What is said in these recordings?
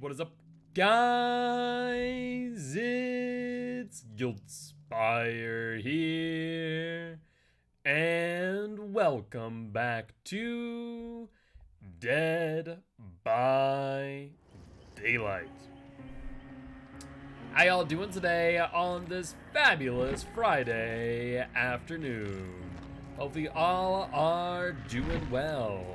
What is up, guys? It's Gilty here, and welcome back to Dead by Daylight. How y'all doing today on this fabulous Friday afternoon? Hopefully all are doing well.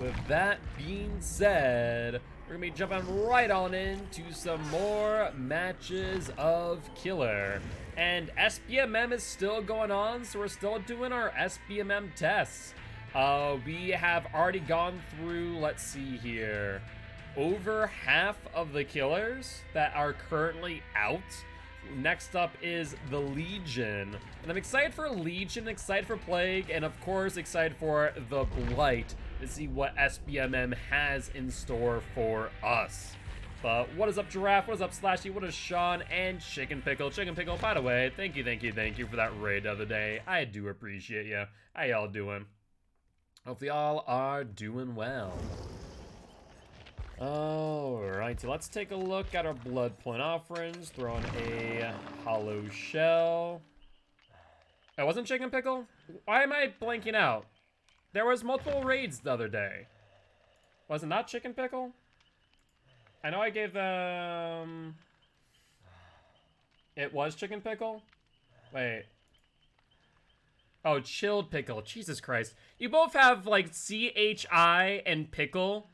With that being said, we're gonna be jumping right on into some more matches of Killer. And SBMM is still going on, so we're still doing our SBMM tests. We have already gone through, let's see here, over half of the killers that are currently out. Next up is the Legion. And I'm excited for Legion, excited for Plague, and of course excited for the Blight to see what SBMM has in store for us. But what is up, Giraffe? What is up, Slashy? What is Sean and Chicken Pickle? Chicken Pickle, by the way, thank you for that raid the other day. I do appreciate you. How y'all doing? Hopefully all are doing well. Alrighty, let's take a look at our blood point offerings. Throw in a hollow shell. It wasn't Chicken Pickle? Why am I blanking out? There was multiple raids the other day. Was it not Chicken Pickle? I know I gave them... It was Chicken Pickle? Wait. Oh, Chilled Pickle. Jesus Christ. You both have, like, C-H-I and Pickle.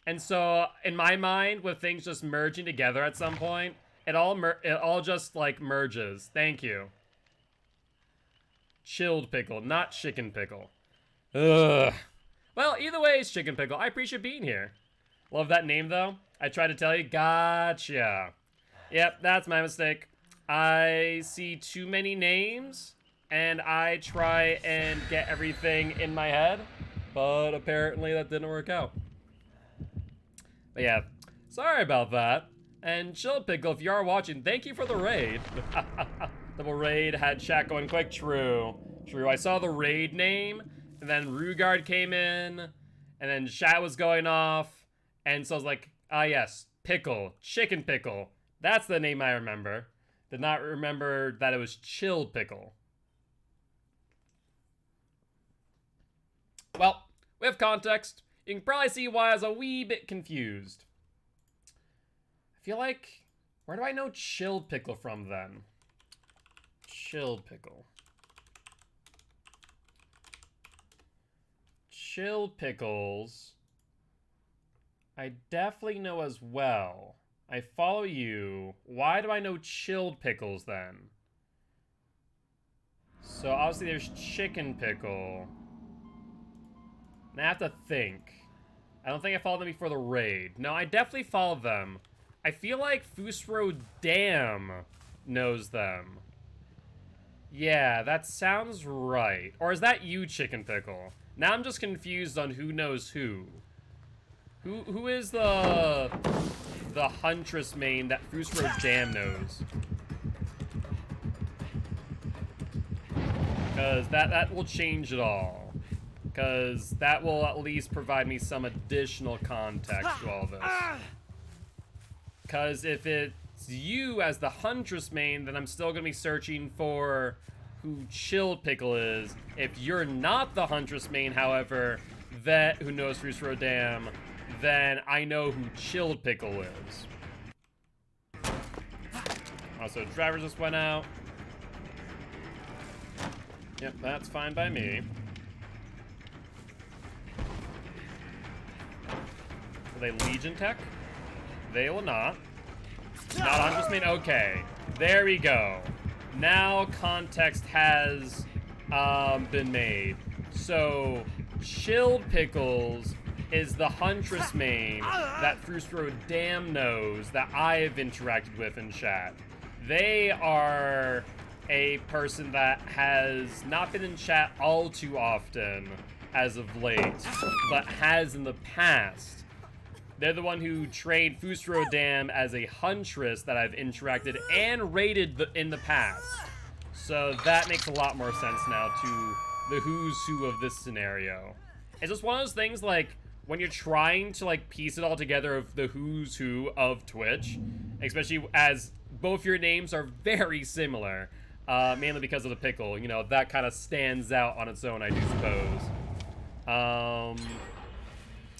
And so, in my mind, with things just merging together at some point, it all just, like, merges. Thank you. Chilled Pickle, not Chicken Pickle. Ugh. Well, either way, it's Chicken Pickle. I appreciate being here. Love that name, though. I tried to tell you. Gotcha. Yep, that's my mistake. I see too many names, and I try and get everything in my head, but apparently that didn't work out. But yeah, sorry about that. And Chill Pickle, if you are watching, thank you for the raid. Double raid, had chat going quick. True. I saw the raid name, and then Rugard came in, and then chat was going off, and so I was like, ah yes, Pickle, Chicken Pickle. That's the name I remember. Did not remember that it was Chill Pickle. Well, with context, you can probably see why I was a wee bit confused. I feel like, where do I know Chilled Pickle from then? Chilled Pickle. Chilled Pickles, I definitely know as well. I follow you. Why do I know Chilled Pickles then? So obviously there's Chicken Pickle. And I have to think. I don't think I followed them before the raid. No, I definitely followed them. I feel like Fusro Dam knows them. Yeah, that sounds right. Or is that you, Chicken Pickle? Now I'm just confused on who knows who. Who is the Huntress main that Fusro Dam knows? Because that will change it all. Because that will at least provide me some additional context to all this. Because if it's you as the Huntress main, then I'm still going to be searching for who Chilled Pickle is. If you're not the Huntress main, however, who knows Fusro Dam, then I know who Chilled Pickle is. Also, driver just went out. Yep, that's fine by me. Will they Legion tech? They will not. Not Huntress main? Okay. There we go. Now context has been made. So, Chilled Pickles is the Huntress main that Fusro Dam knows that I have interacted with in chat. They are a person that has not been in chat all too often as of late, but has in the past. They're the one who trained Fusro Dam as a Huntress that I've interacted and raided in the past. So that makes a lot more sense now to the who's who of this scenario. It's just one of those things like, when you're trying to like piece it all together of the who's who of Twitch, especially as both your names are very similar, mainly because of the pickle, you know, that kind of stands out on its own, I do suppose.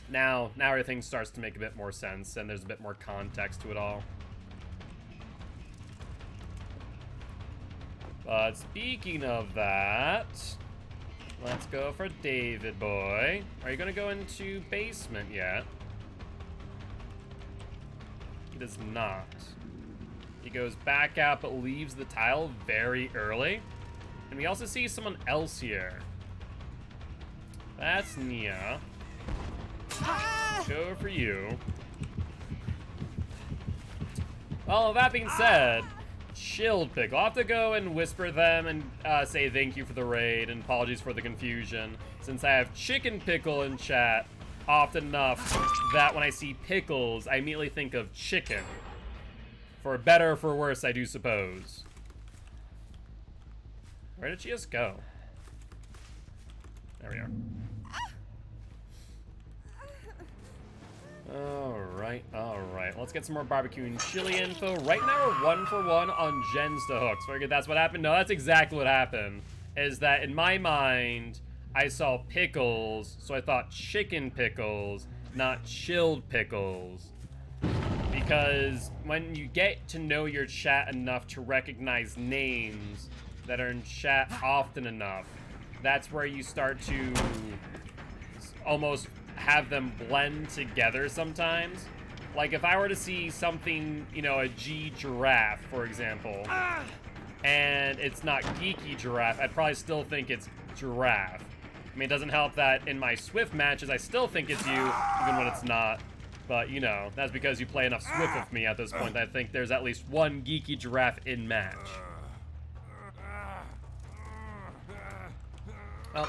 Now everything starts to make a bit more sense, and there's a bit more context to it all. But speaking of that, let's go for David boy. Are you gonna go into basement yet? He does not. He goes back out but leaves the tile very early. And we also see someone else here. That's Nia. Go for you. Well, that being said, chilled pickle. I'll have to go and whisper them and say thank you for the raid and apologies for the confusion, since I have chicken pickle in chat often enough that when I see pickles, I immediately think of chicken. For better or for worse, I do suppose. Where did she just go? There we are. Alright. Let's get some more barbecue and chili info. Right now we're 1 for 1 on gens to hooks. Figured that's what happened? No, that's exactly what happened. Is that in my mind, I saw pickles, so I thought chicken pickles, not chilled pickles. Because when you get to know your chat enough to recognize names that are in chat often enough, that's where you start to almost have them blend together sometimes. Like if I were to see something, you know, a G giraffe, for example, and it's not geeky giraffe, I'd probably still think it's giraffe. I mean, it doesn't help that in my Swift matches, I still think it's you, even when it's not. But, you know, that's because you play enough Swift with me at this point. I think there's at least one geeky giraffe in match. Well,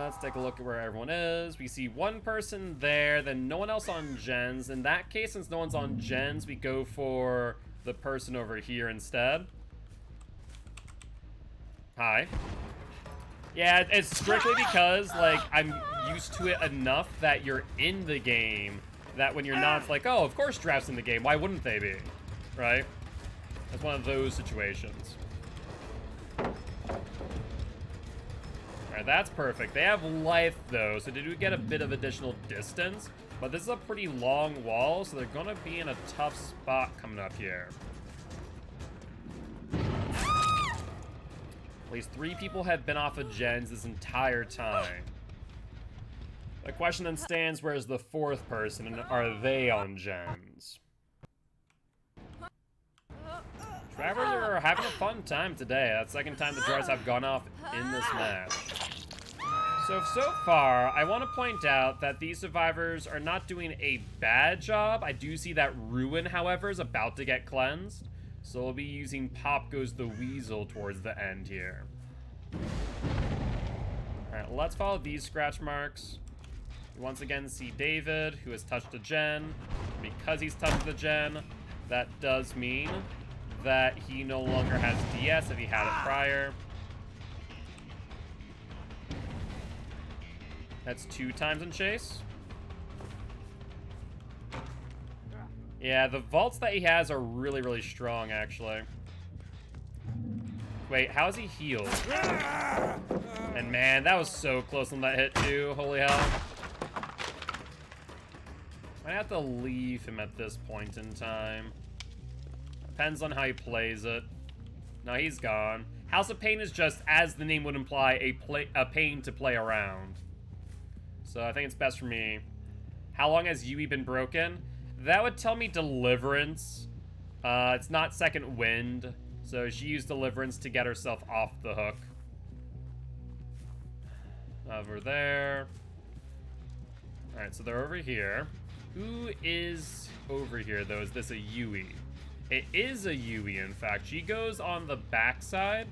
let's take a look at where everyone is. We see one person there, then no one else on gens. In that case, since no one's on gens, we go for the person over here instead. Hi. Yeah, it's strictly because, like, I'm used to it enough that you're in the game, that when you're not, it's like, oh, of course Draft's in the game. Why wouldn't they be? Right? It's one of those situations. Alright, that's perfect. They have life, though, so they do get a bit of additional distance. But this is a pretty long wall, so they're going to be in a tough spot coming up here. At least 3 people have been off of gens this entire time. The question then stands, where's the 4th person, and are they on gens? Drivers are having a fun time today. That's the second time the drivers have gone off in this match. So far, I want to point out that these survivors are not doing a bad job. I do see that Ruin, however, is about to get cleansed. So we'll be using Pop Goes the Weasel towards the end here. Alright, let's follow these scratch marks. We once again see David, who has touched a gen. Because he's touched the gen, that does mean that he no longer has DS if he had it prior. That's 2 times in chase. Yeah, the vaults that he has are really, really strong, actually. Wait, how is he healed? And man, that was so close on that hit, too. Holy hell. Might have to leave him at this point in time. Depends on how he plays it. No, he's gone. House of Pain is just, as the name would imply, a pain to play around. So I think it's best for me. How long has Yui been broken? That would tell me Deliverance. It's not Second Wind, so she used Deliverance to get herself off the hook. Over there. Alright, so they're over here. Who is over here, though? Is this a Yui? It is a Yui, in fact. She goes on the backside.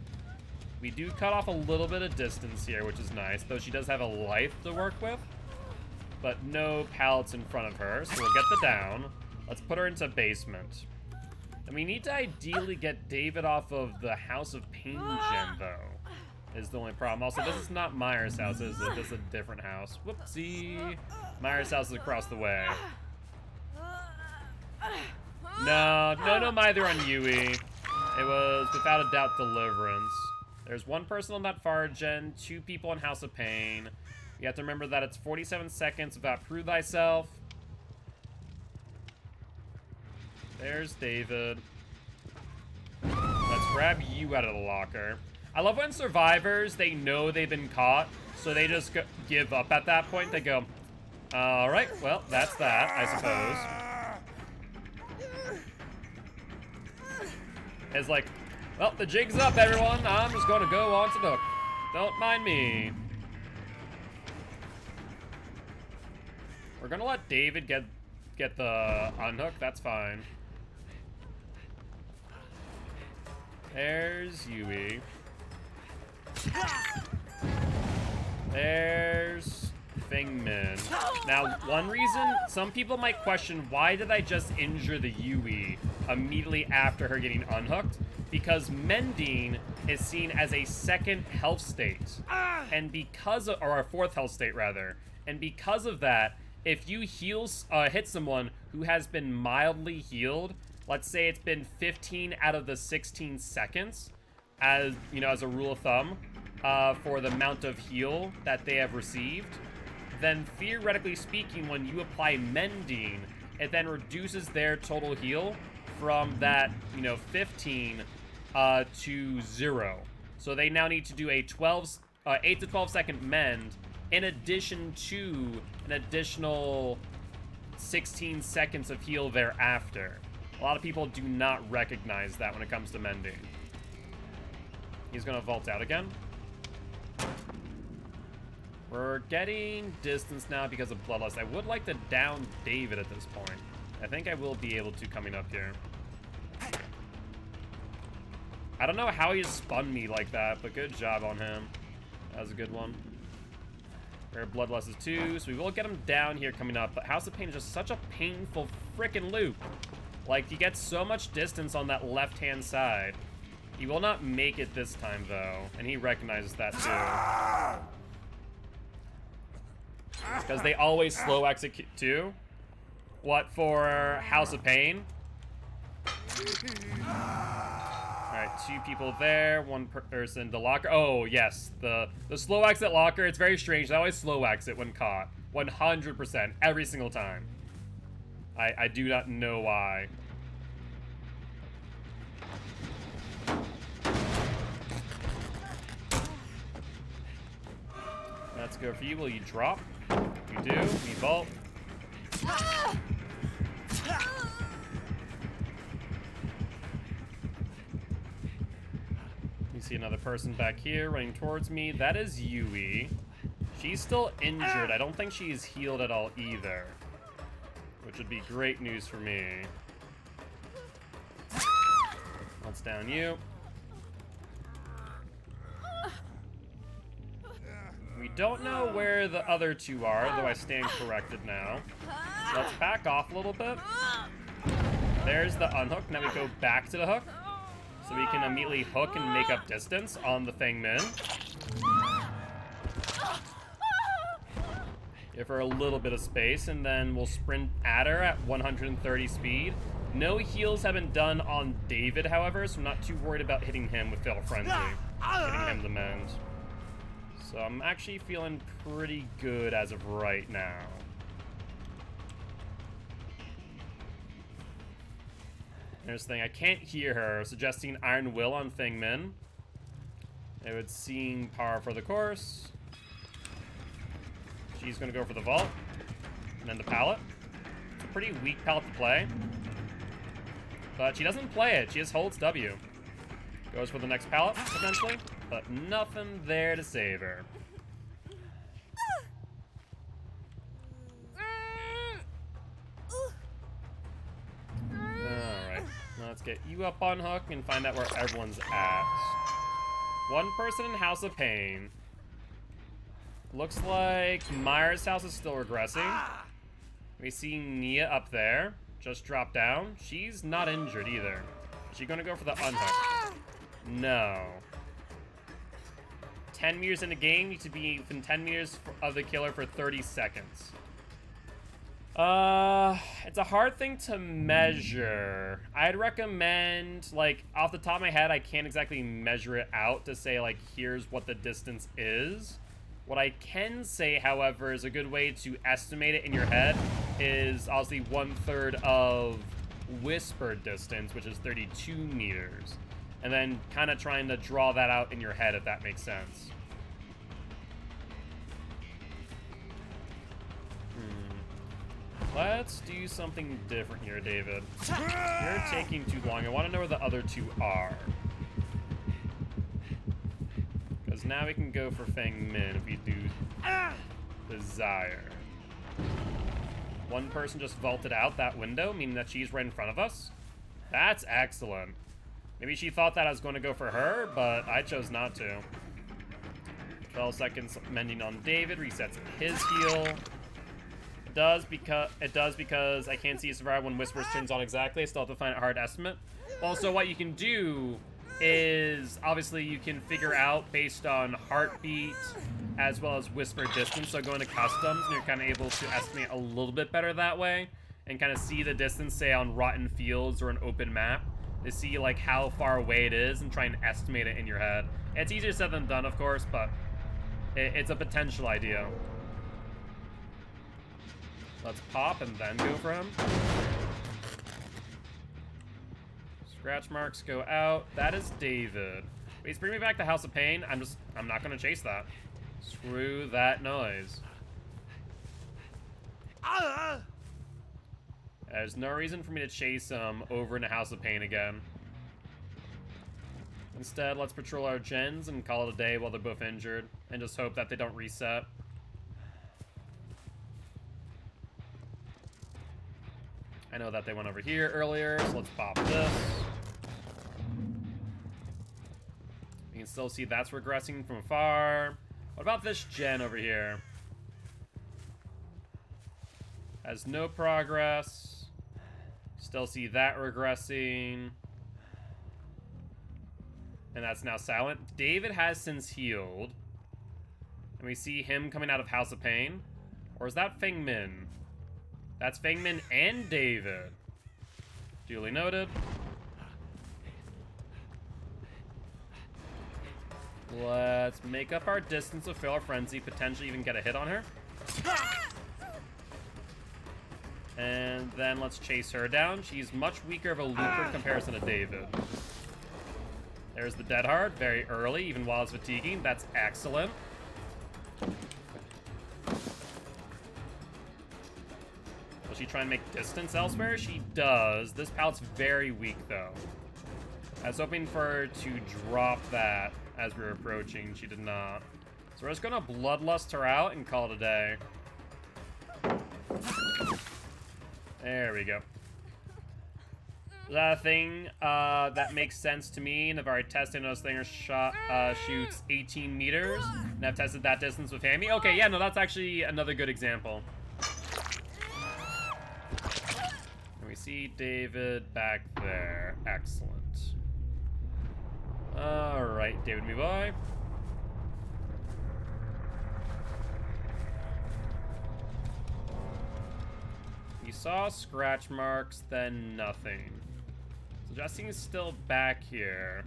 We do cut off a little bit of distance here, which is nice, though she does have a life to work with. But no pallets in front of her, so we'll get the down. Let's put her into basement. And we need to ideally get David off of the House of Pain gen, though. is the only problem. Also, this is not Myers' house, is it? This is a different house. Whoopsie. Myers' house is across the way. No either on Yui. It was, without a doubt, Deliverance. There's one person on that far gen, 2 people on House of Pain. You have to remember that it's 47 seconds without Prove Thyself. There's David. Let's grab you out of the locker. I love when survivors, they know they've been caught, so they just give up at that point. They go, all right, well, that's that, I suppose. It's like, well, the jig's up, everyone. I'm just going to go on to Nook. Don't mind me. We're going to let David get the unhook. That's fine. There's Yui. There's Feng Min. Now, one reason some people might question, why did I just injure the Yui immediately after her getting unhooked? Because mending is seen as a second health state. And because of, or a fourth health state rather. And because of that, if you hit someone who has been mildly healed, let's say it's been 15 out of the 16 seconds, as you know, as a rule of thumb, for the amount of heal that they have received, then theoretically speaking, when you apply mending, it then reduces their total heal from that, 15 to 0. So they now need to do a 8 to 12 second mend in addition to an additional 16 seconds of heal thereafter. A lot of people do not recognize that when it comes to mending. He's gonna vault out again. We're getting distance now because of Bloodlust. I would like to down David at this point. I think I will be able to coming up here. I don't know how he spun me like that, but good job on him. That was a good one. Rare Bloodlust is 2, so we will get him down here coming up, but House of Pain is just such a painful frickin' loop. Like, you get so much distance on that left-hand side. He will not make it this time, though, and he recognizes that, too. Because they always slow execute, too. What, for House of Pain? Alright, 2 people there, 1 person, the locker. Oh, yes, the slow exit locker, it's very strange. They always slow exit when caught. 100%, every single time. I do not know why. Let's go for you. Will you drop? You do. We vault. You see another person back here running towards me. That is Yui. She's still injured. I don't think she's healed at all either, which would be great news for me. Let's down you. We don't know where the other 2 are, though I stand corrected now. Let's back off a little bit. There's the unhook. Now we go back to the hook, so we can immediately hook and make up distance on the Feng Min. Give her a little bit of space, and then we'll sprint at her at 130 speed. No heals have been done on David, however, so I'm not too worried about hitting him with Fatal Frenzy. Hitting him the mend. So I'm actually feeling pretty good as of right now. There's the thing, I can't hear her, suggesting Iron Will on Feng Min. It would seem par for the course. She's gonna go for the vault, and then the pallet. It's a pretty weak pallet to play. But she doesn't play it, she just holds W. Goes for the next pallet, potentially, but nothing there to save her. Alright, let's get you up on hook and find out where everyone's at. 1 person in House of Pain. Looks like Myers' house is still regressing. We see Nia up there, just dropped down. She's not injured either. Is she gonna go for the unhook? No. 10 meters in the game, you need to be within 10 meters of the killer for 30 seconds. It's a hard thing to measure. I'd recommend, like, off the top of my head, I can't exactly measure it out to say, like, here's what the distance is. What I can say, however, is a good way to estimate it in your head is obviously 1/3 of whispered distance, which is 32 meters. And then kind of trying to draw that out in your head, if that makes sense. Let's do something different here, David. You're taking too long. I want to know where the other two are. Because now we can go for Feng Min if we do desire. One person just vaulted out that window, meaning that she's right in front of us. That's excellent. Maybe she thought that I was going to go for her, but I chose not to. 12 seconds mending on David, resets his heal. It does because I can't see a survivor when Whispers turns on exactly. I still have to find a hard estimate. Also, what you can do is, obviously, you can figure out based on heartbeat as well as whisper distance. So going to customs, and you're kind of able to estimate a little bit better that way and kind of see the distance, say, on rotten fields or an open map, to see, like, how far away it is and try and estimate it in your head. It's easier said than done, of course, but it's a potential idea. Let's pop and then go for him. Scratch marks go out. That is David. Please bring me back to House of Pain. I'm not gonna chase that. Screw that noise. There's no reason for me to chase him over into House of Pain again. Instead, let's patrol our gens and call it a day while they're both injured, and just hope that they don't reset. I know that they went over here earlier, so let's pop this. You can still see that's regressing from afar. What about this gen over here? Has no progress. Still see that regressing. And that's now silent. David has since healed. And we see him coming out of House of Pain. Or is that Feng Min? That's Feng Min and David. Duly noted. Let's make up our distance with Fatal Frenzy, potentially even get a hit on her. And then let's chase her down. She's much weaker of a looper in comparison to David. There's the Dead Hard, very early, even while it's fatiguing. That's excellent. Will she try and make distance elsewhere? She does. This pallet's very weak, though. I was hoping for her to drop that as we were approaching. She did not. So we're just gonna Bloodlust her out and call it a day. There we go. The thing that makes sense to me, and I've already tested those thingers shoots 18 meters, and I've tested that distance with Hammy. Okay, yeah, no, that's actually another good example. And we see David back there. Excellent. Alright, David, me boy. You saw scratch marks, then nothing. So Jesse is still back here.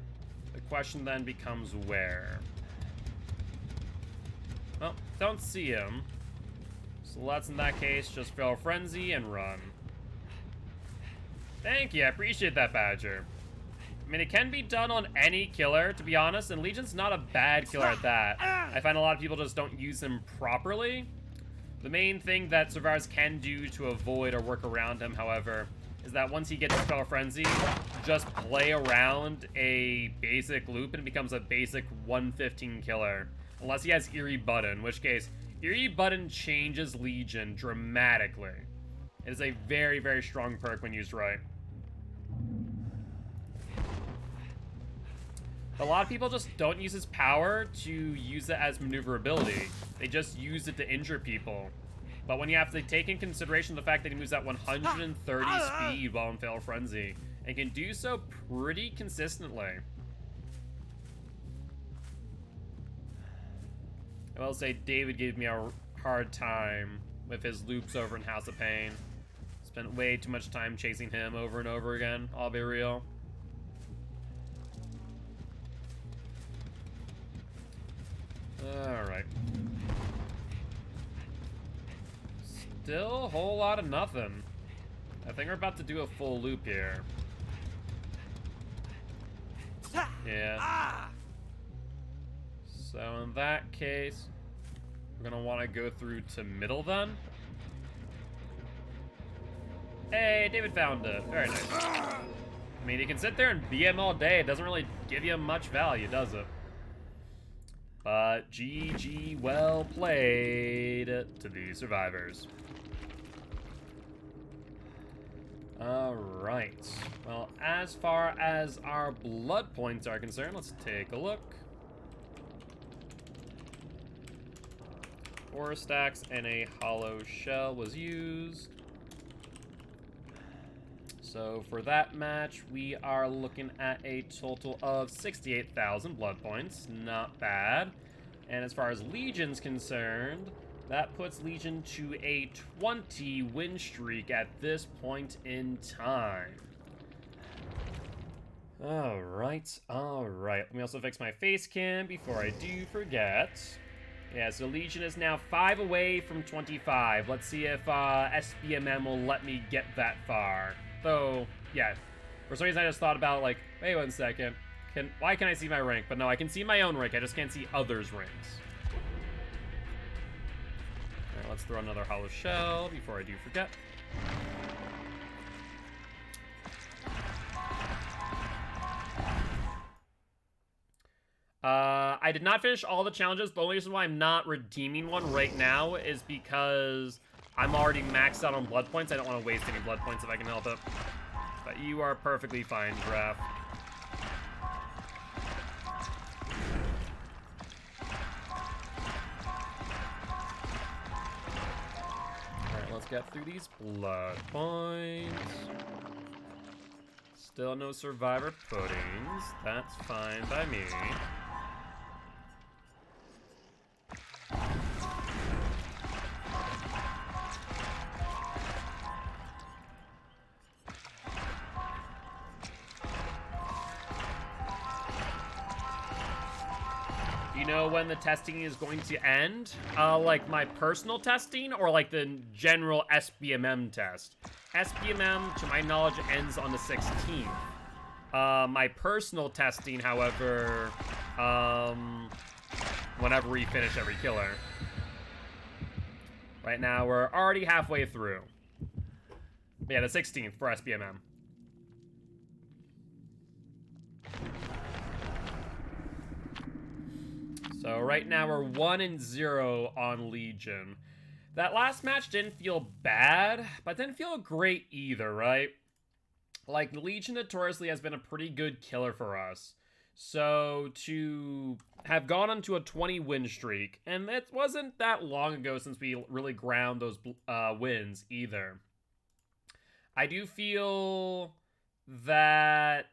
The question then becomes where? Well, don't see him. So let's, in that case, just Fatal Frenzy and run. Thank you, I appreciate that, Badger. I mean, it can be done on any killer, to be honest, and Legion's not a bad killer at that. I find a lot of people just don't use him properly. The main thing that survivors can do to avoid or work around him, however, is that once he gets to Fatal Frenzy, just play around a basic loop and it becomes a basic 115 killer. Unless he has Eerie Button, in which case, Eerie Button changes Legion dramatically. It is a very, very strong perk when used right. A lot of people just don't use his power to use it as maneuverability. They just use it to injure people. But when you have to take in consideration the fact that he moves at 130 speed while in Fatal Frenzy, and can do so pretty consistently. I will say David gave me a hard time with his loops over in House of Pain. Spent way too much time chasing him over and over again, I'll be real. Alright. Still a whole lot of nothing. I think we're about to do a full loop here. Yeah. So in that case, we're gonna want to go through to middle then. Hey, David found it. Very nice. I mean, you can sit there and BM all day. It doesn't really give you much value, does it? But GG, well played to the survivors. Alright. Well, as far as our blood points are concerned, let's take a look. 4 stacks and a hollow shell was used. So for that match, we are looking at a total of 68,000 blood points. Not bad. And as far as Legion's concerned, that puts Legion to a 20 win streak at this point in time. Alright, alright. Let me also fix my face cam before I do forget. Yeah, so Legion is now 5 away from 25. Let's see if SBMM will let me get that far. Though, yeah, for some reason I just thought about, like, wait 1 second. Why can I see my rank? But no, I can see my own rank. I just can't see others' ranks. Alright, let's throw another hollow shell before I do forget. I did not finish all the challenges. The only reason why I'm not redeeming one right now is because I'm already maxed out on blood points. I don't want to waste any blood points if I can help it. But you are perfectly fine, Giraffe. Alright, let's get through these blood points. Still no survivor puddings. That's fine by me. You know when the testing is going to end? Like my personal testing or like the general SBMM test? SBMM, to my knowledge, ends on the 16th. My personal testing, however, whenever we finish every killer. Right now, we're already halfway through. But yeah, the 16th for SBMM. So right now we're 1-0 on Legion. That last match didn't feel bad, but didn't feel great either, right? Like, Legion notoriously has been a pretty good killer for us. So to have gone onto a 20 win streak, and it wasn't that long ago since we really ground those wins either. I do feel that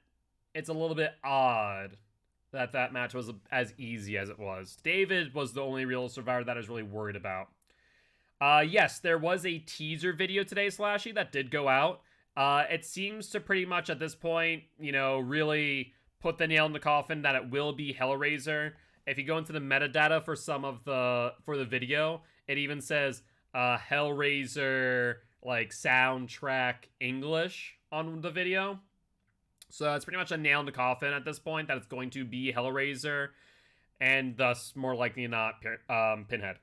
it's a little bit odd that that match was as easy as it was. David was the only real survivor that I was really worried about. Yes, there was a teaser video today, Slashy, that did go out. It seems to pretty much at this point, you know, really put the nail in the coffin that it will be Hellraiser. If you go into the metadata for the video, it even says Hellraiser like soundtrack English on the video. So it's pretty much a nail in the coffin at this point that it's going to be Hellraiser, and thus more likely not Pinhead.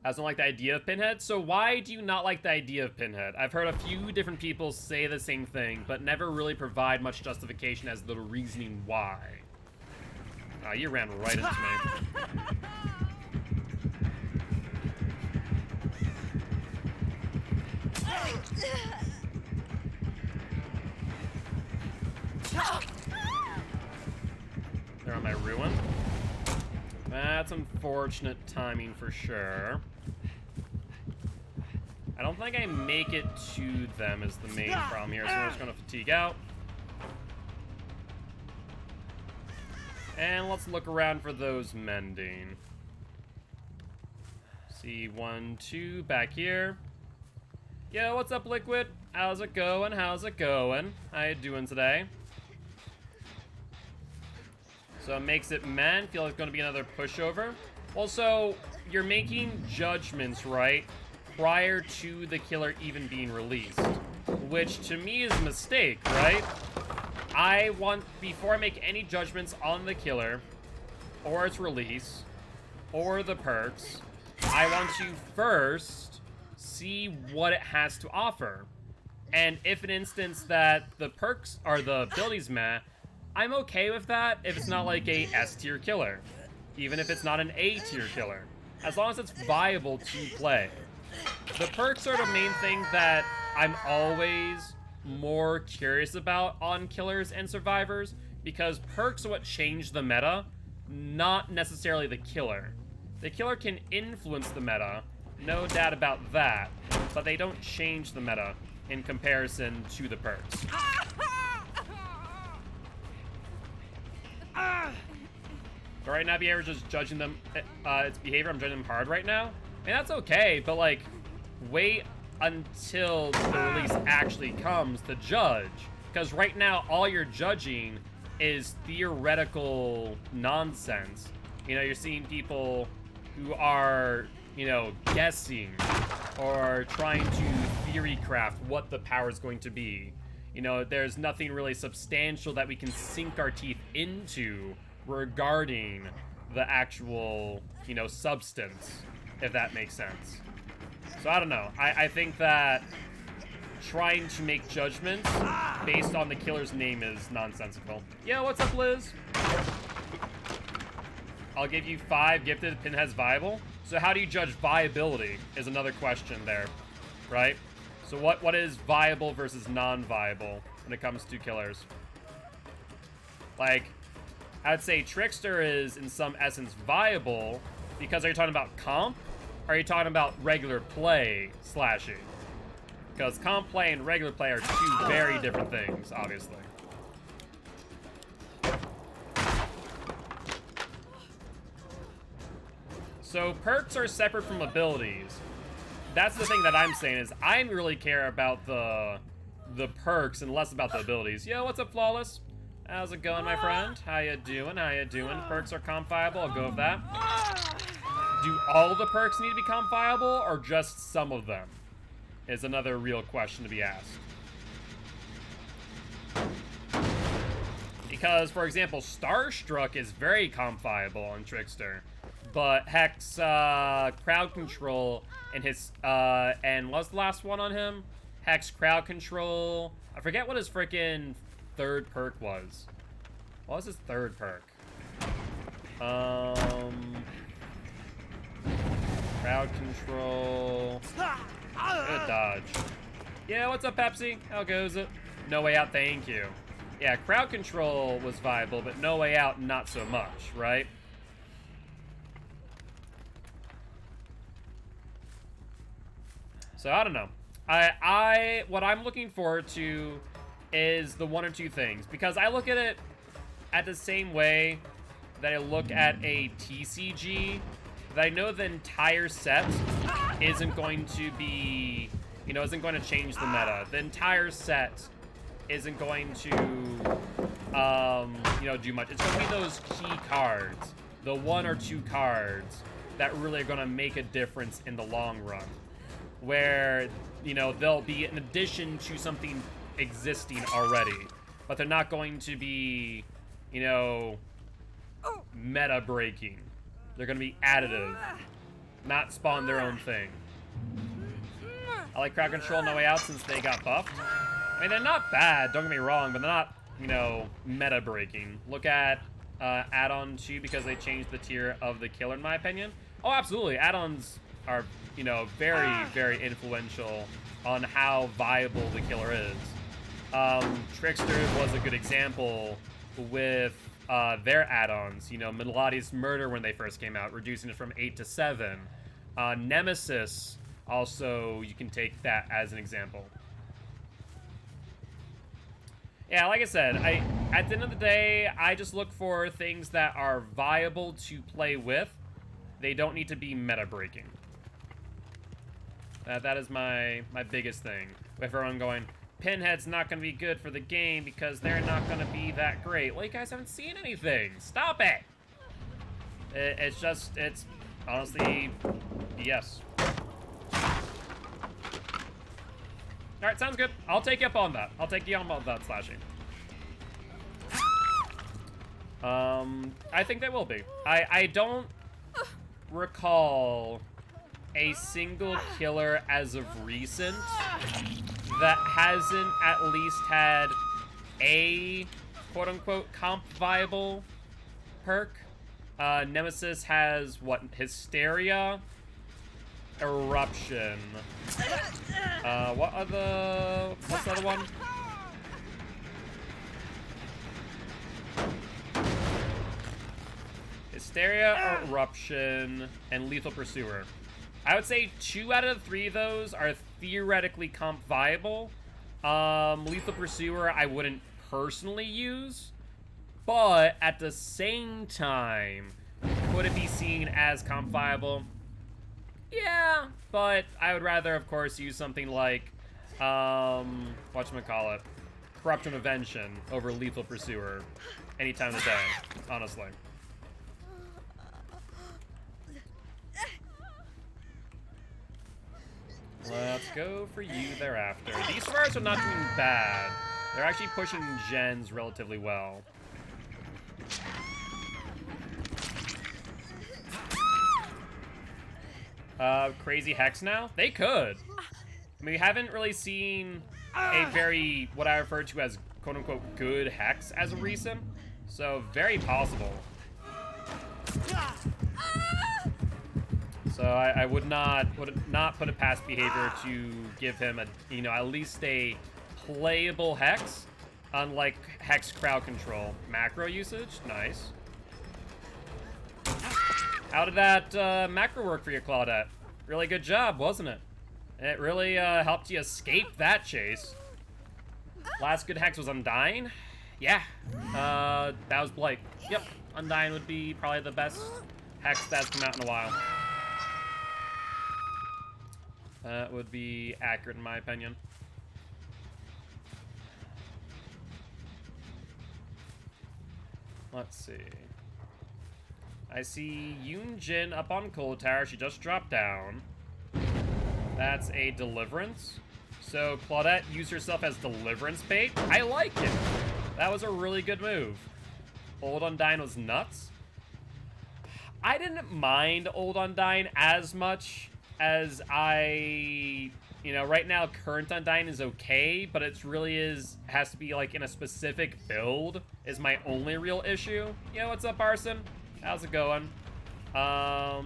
I don't like the idea of Pinhead. So why do you not like the idea of Pinhead? I've heard a few different people say the same thing, but never really provide much justification as the reasoning why. You ran right into me. They're on my ruin. That's unfortunate timing for sure. I don't think I make it to them is the main problem here, so we're just gonna fatigue out. And let's look around for those mending. See, 1, 2, back here. Yo, what's up, Liquid? How's it going? How's it going? How you doing today? So it makes it men. Feel like it's going to be another pushover. Also, you're making judgments, right? Prior to the killer even being released. Which, to me, is a mistake, right? I want, before I make any judgments on the killer, or its release, or the perks, I want to first see what it has to offer. And if an instance that the perks are the abilities meh, I'm okay with that if it's not like a S-tier killer. Even if it's not an A-tier killer. As long as it's viable to play. The perks are the main thing that I'm always more curious about on killers and survivors, because perks are what change the meta, not necessarily the killer. The killer can influence the meta, no doubt about that, but they don't change the meta in comparison to the perks. So right now, behavior is just judging them, its behavior, I'm judging them hard right now. And that's okay, but like, wait until the release actually comes to judge. Because right now, all you're judging is theoretical nonsense. You know, you're seeing people who are, you know, guessing or trying to theory craft what the power is going to be. You know, there's nothing really substantial that we can sink our teeth into regarding the actual, you know, substance, if that makes sense. So I don't know. I think that trying to make judgments based on the killer's name is nonsensical. Yo, what's up, Liz? I'll give you 5 gifted pinheads viable. So how do you judge viability is another question there, right? So what is viable versus non-viable when it comes to killers? Like, I'd say Trickster is in some essence viable because are you talking about comp? Or are you talking about regular play slashing? Because comp play and regular play are 2 very different things, obviously. So perks are separate from abilities. That's the thing that I'm saying is I really care about the perks and less about the abilities. Yo, what's up, Flawless? How's it going, my friend? How you doing? How you doing? Perks are comp viable. I'll go with that. Do all the perks need to be comp viable or just some of them? Is another real question to be asked. Because, for example, Starstruck is very comp viable on Trickster. But Hex, crowd control, and his, and what's the last one on him? Hex, crowd control. I forget what his freaking 3rd perk was. What was his 3rd perk? Crowd control. Good dodge. Yeah, what's up, Pepsi? How goes it? No Way Out, thank you. Yeah, crowd control was viable, but No Way Out, not so much, right? So I don't know. What I'm looking forward to is the 1 or 2 things, because I look at it at the same way that I look at a TCG. That I know the entire set isn't going to be, you know, isn't going to change the meta. The entire set isn't going to, you know, do much. It's going to be those key cards, the 1 or 2 cards that really are going to make a difference in the long run. Where, you know, they'll be in addition to something existing already, but they're not going to be, you know, meta breaking. They're going to be additive, not spawn their own thing. I like crowd control No Way Out since they got buffed. I mean, they're not bad, don't get me wrong, but they're not, you know, meta breaking. Look at add-on 2 because they changed the tier of the killer, in my opinion. Oh, absolutely. Add-ons are, you know, very, very influential on how viable the killer is. Trickster was a good example with their add-ons. You know, Melodious Murder when they first came out, reducing it from 8 to 7. Nemesis, also, you can take that as an example. Yeah, like I said, at the end of the day, I just look for things that are viable to play with. They don't need to be meta-breaking. That is my biggest thing. With everyone going, Pinhead's not going to be good for the game because they're not going to be that great. Well, you guys haven't seen anything. Stop it! It's honestly, yes. Alright, sounds good. I'll take you up on that. I'll take you on that slashing. I think they will be. I don't recall a single killer as of recent that hasn't at least had a quote-unquote comp viable perk. Nemesis has, what, Hysteria, Eruption. What's the other one? Hysteria, Eruption, and Lethal Pursuer. I would say 2 out of 3 of those are theoretically comp viable. Lethal Pursuer I wouldn't personally use, but at the same time, could it be seen as comp viable? Yeah, but I would rather, of course, use something like, whatchamacallit, Corrupt Intervention over Lethal Pursuer any time of the day, honestly. Let's go for you thereafter. These survivors are not doing bad. They're actually pushing gens relatively well. Crazy Hex now? They could. I mean, we haven't really seen a very, what I refer to as quote-unquote good Hex as of recent. So, very possible. So I would not put it past behavior to give him at least a playable Hex, unlike Hex crowd control. Macro usage, nice. How did that macro work for you, Claudette? Really good job, wasn't it? It really helped you escape that chase. Last good Hex was Undying? Yeah, that was Blake. Yep, Undying would be probably the best Hex that's come out in a while. That would be accurate in my opinion. Let's see. I see Yoon Jin up on Cold Tower. She just dropped down. That's a Deliverance. So Claudette used herself as Deliverance bait. I like it. That was a really good move. Old Undying was nuts. I didn't mind Old Undying as much as right now current Undying is okay, but it really has to be like in a specific build is my only real issue. Yeah, what's up, Arson? How's it going? But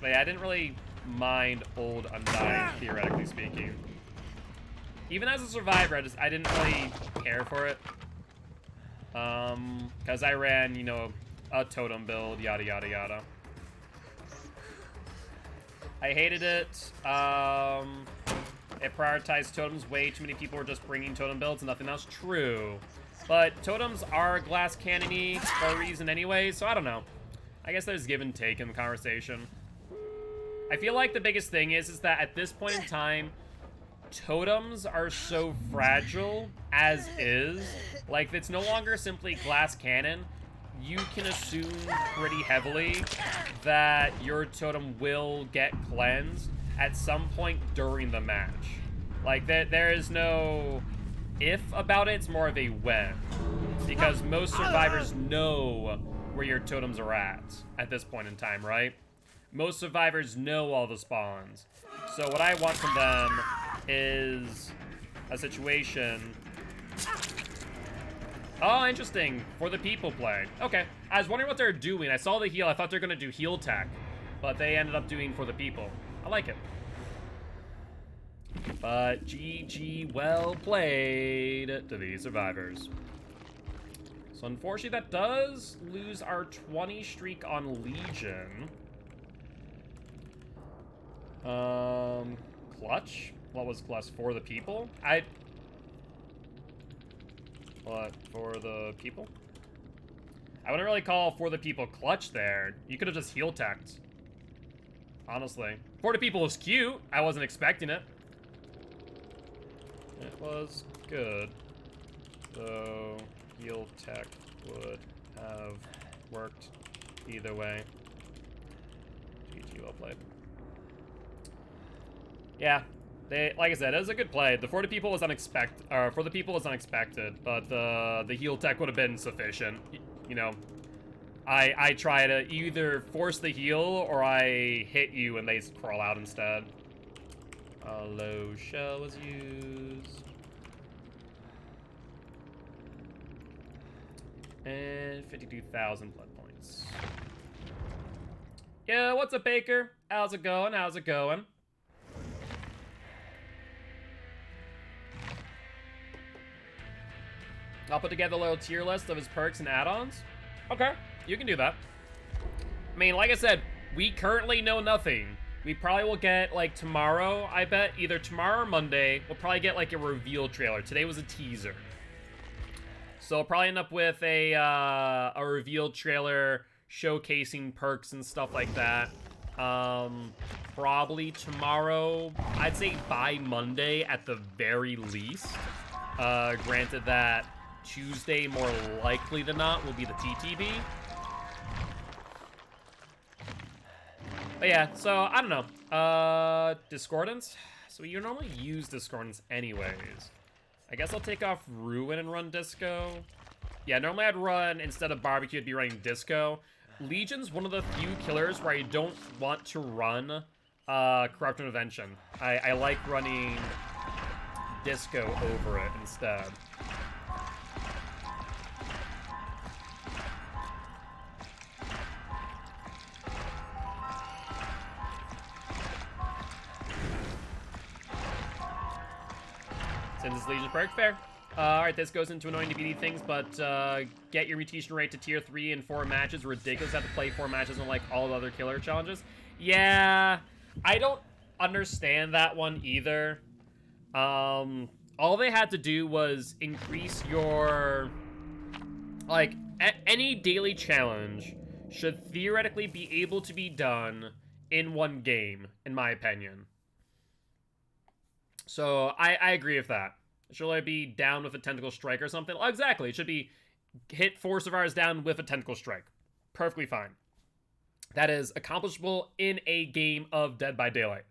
yeah, I didn't really mind Old Undying, theoretically speaking. Even as a survivor, I didn't really care for it. Because I ran, a totem build, yada, yada, yada. I hated it. It prioritized totems. Way too many people were just bringing totem builds and nothing else. True. But totems are glass cannon-y for a reason anyway, so I don't know. I guess there's give and take in the conversation. I feel like the biggest thing is that at this point in time, totems are so fragile as is. Like, it's no longer simply glass cannon. You can assume pretty heavily that your totem will get cleansed at some point during the match. Like, there is no if about it, it's more of a when. Because most survivors know where your totems are at this point in time, right? Most survivors know all the spawns. So what I want from them is a situation... Oh, interesting. For the people play. Okay. I was wondering what they're doing. I saw the heal. I thought they were going to do heal tech. But they ended up doing for the people. I like it. But GG, well played to the survivors. So unfortunately that does lose our 20 streak on Legion. Clutch? What was Clutch? For the people? What, for the people? I wouldn't really call for the people clutch there. You could have just heal teched. Honestly. For the people was cute. I wasn't expecting it. It was good. So, heal tech would have worked either way. GG, well played. Yeah. Like I said, it was a good play. The 40 people was unexpected, but the heal tech would have been sufficient. You know, I try to either force the heal or I hit you and they crawl out instead. A low shell was used. And 52,000 blood points. Yeah, what's up, Baker? How's it going? How's it going? I'll put together a little tier list of his perks and add-ons. Okay, you can do that. I mean, like I said, we currently know nothing. We probably will get, like, tomorrow, I bet, either tomorrow or Monday, we'll probably get, like, a reveal trailer. Today was a teaser. So we'll probably end up with a reveal trailer showcasing perks and stuff like that. Probably tomorrow. I'd say by Monday at the very least. Granted that Tuesday, more likely than not, will be the TTB. But yeah, so, I don't know. Discordance? So you normally use Discordance anyways. I guess I'll take off Ruin and run Disco. Yeah, normally I'd run, instead of Barbecue, I'd be running Disco. Legion's one of the few killers where I don't want to run Corrupt Intervention. I like running Disco over it instead. Since it's Legion perk, fair. Alright, this goes into annoying DPD things, but get your mutation rate to tier 3 in 4 matches. Ridiculous. Have to play 4 matches on like all the other killer challenges. Yeah, I don't understand that one either. All they had to do was increase your, like, any daily challenge should theoretically be able to be done in one game, in my opinion. So, I agree with that. Should I be down with a Tentacle Strike or something? Oh, exactly. It should be hit 4 survivors down with a Tentacle Strike. Perfectly fine. That is accomplishable in a game of Dead by Daylight.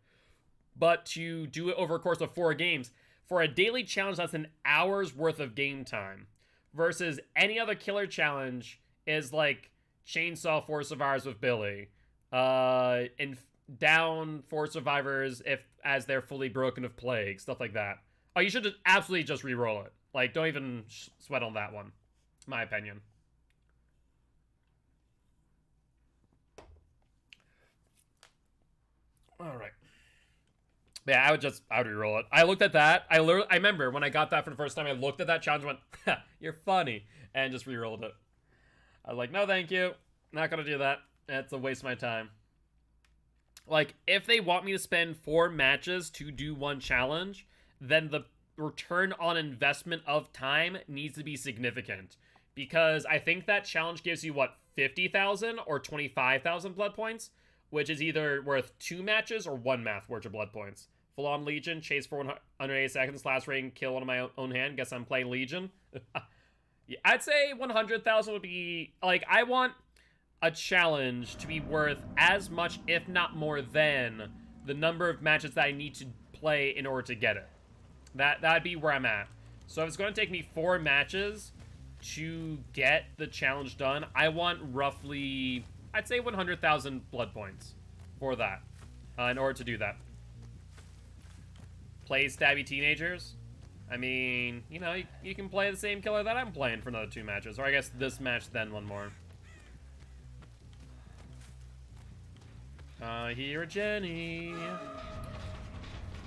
But to do it over a course of 4 games, for a daily challenge, that's an hour's worth of game time. Versus any other killer challenge is like Chainsaw 4 survivors with Billy. And down 4 survivors as they're fully broken of plague. Stuff like that. Oh, you should absolutely just re-roll it. Like, don't even sweat on that one. My opinion. Alright. Yeah, I would re-roll it. I looked at that. I remember when I got that for the first time, I looked at that challenge and went, ha, you're funny. And just re-rolled it. I was like, no thank you. Not gonna do that. That's a waste of my time. Like, if they want me to spend 4 matches to do 1 challenge, then the return on investment of time needs to be significant. Because I think that challenge gives you, what, 50,000 or 25,000 blood points? Which is either worth 2 matches or 1 match worth of blood points. Full-on Legion, chase for 180 seconds, last rating, kill one of my own hand. Guess I'm playing Legion. Yeah, I'd say 100,000 would be... Like, I want a challenge to be worth as much, if not more than, the number of matches that I need to play in order to get it. That'd be where I'm at. So if it's going to take me 4 matches to get the challenge done, I want roughly, I'd say 100,000 blood points for that, in order to do that. Play stabby teenagers? I mean, you know, you can play the same killer that I'm playing for another 2 matches. Or I guess this match, then 1 more. Here, Jenny.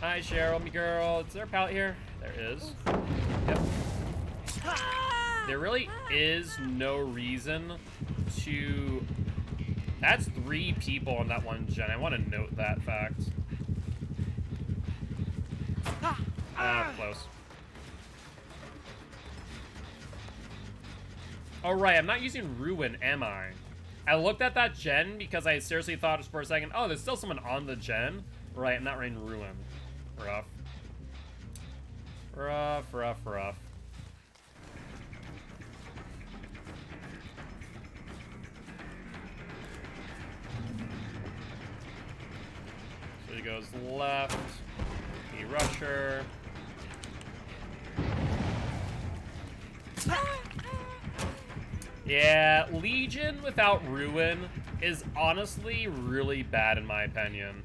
Hi, Cheryl, me girl. Is there a pallet here? There is. Yep. There really is no reason to... That's 3 people on that one gen. I want to note that fact. Ah, close. Oh, right, I'm not using Ruin, am I? I looked at that gen because I seriously thought just for a second, oh, there's still someone on the gen. Right, I'm not running Ruin. Rough. Rough, rough, rough. So he goes left. He rusher. Yeah, Legion without Ruin is honestly really bad in my opinion.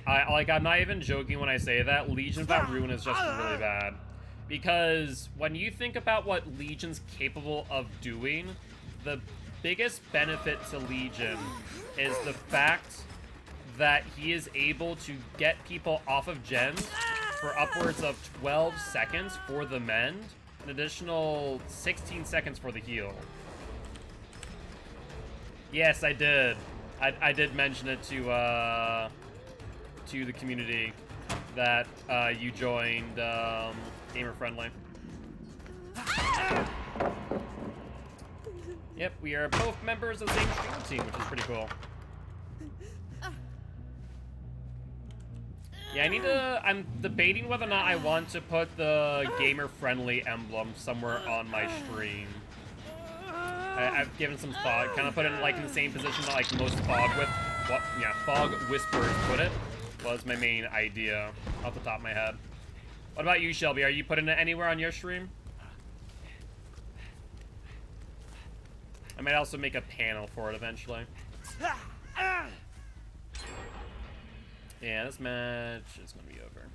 I'm not even joking when I say that. Legion without Ruin is just really bad. Because when you think about what Legion's capable of doing, the biggest benefit to Legion is the fact that he is able to get people off of gens for upwards of 12 seconds for the mend, an additional 16 seconds for the heal. Yes, I did. I did mention it to the community that you joined Gamer Friendly. Yep, we are both members of the same stream team, which is pretty cool. Yeah, I'm debating whether or not I want to put the gamer-friendly emblem somewhere on my stream. I've given some thought, kind of put it in, like, in the same position that, like, most Fog Whisperers put it, was my main idea off the top of my head. What about you, Shelby? Are you putting it anywhere on your stream? I might also make a panel for it eventually. Yeah, this match is gonna be over.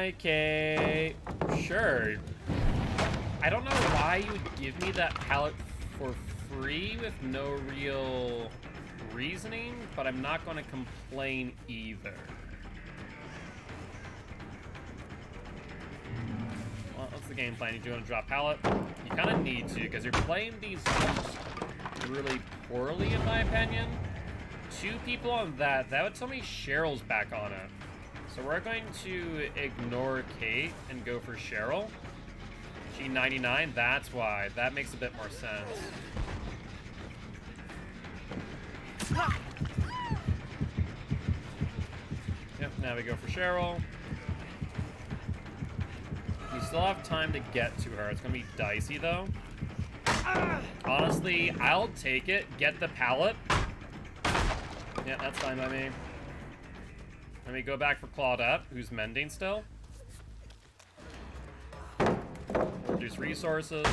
Okay, sure. I don't know why you would give me that palette for free with no real reasoning, but I'm not gonna complain either. Well, what's the game plan? You do want to drop palette? You kind of need to, because you're playing these games really poorly, in my opinion. 2 people on that would tell me Cheryl's back on it. So we're going to ignore Kate and go for Cheryl. G99, that's why. That makes a bit more sense. Yep, now we go for Cheryl. You still have time to get to her. It's gonna be dicey though. Honestly, I'll take it. Get the pallet. Yeah, that's fine by me. Let me go back for Claudette, who's mending still. Reduce resources.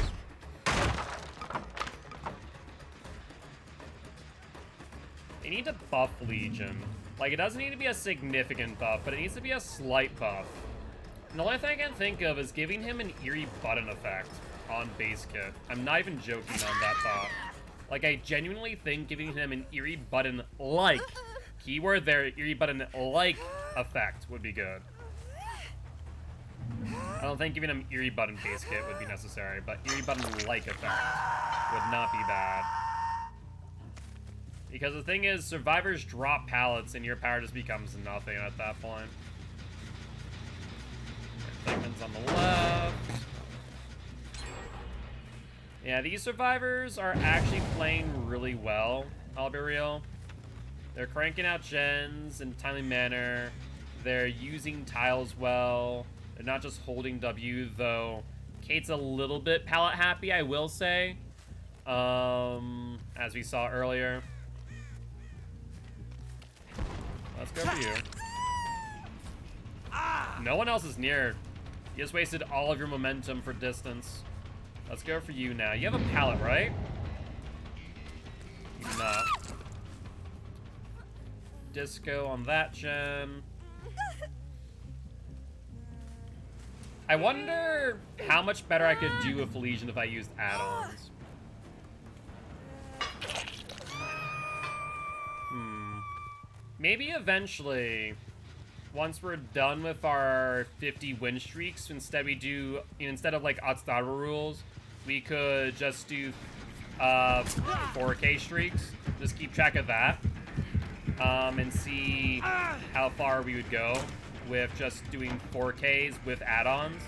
They need to buff Legion. Like, it doesn't need to be a significant buff, but it needs to be a slight buff. And the only thing I can think of is giving him an eerie button effect on base kit. I'm not even joking on that thought. Like, I genuinely think giving him an eerie button-like, keyword there, eerie button-like effect would be good. I don't think giving him eerie button base kit would be necessary, but eerie button-like effect would not be bad. Because the thing is, survivors drop pallets and your power just becomes nothing at that point. Segments on the left. Yeah, these survivors are actually playing really well, I'll be real. They're cranking out gens in a timely manner. They're using tiles well. They're not just holding W, though. Kate's a little bit palette happy, I will say. As we saw earlier. Let's go for you. No one else is near. You just wasted all of your momentum for distance. Let's go for you now. You have a pallet, right? You do not. Disco on that gen. I wonder how much better I could do with Legion if I used add-ons. Maybe eventually, once we're done with our 50 win streaks, instead we do, instead of like Otstara rules, we could just do 4K streaks. Just keep track of that. And see how far we would go with just doing 4Ks with add-ons.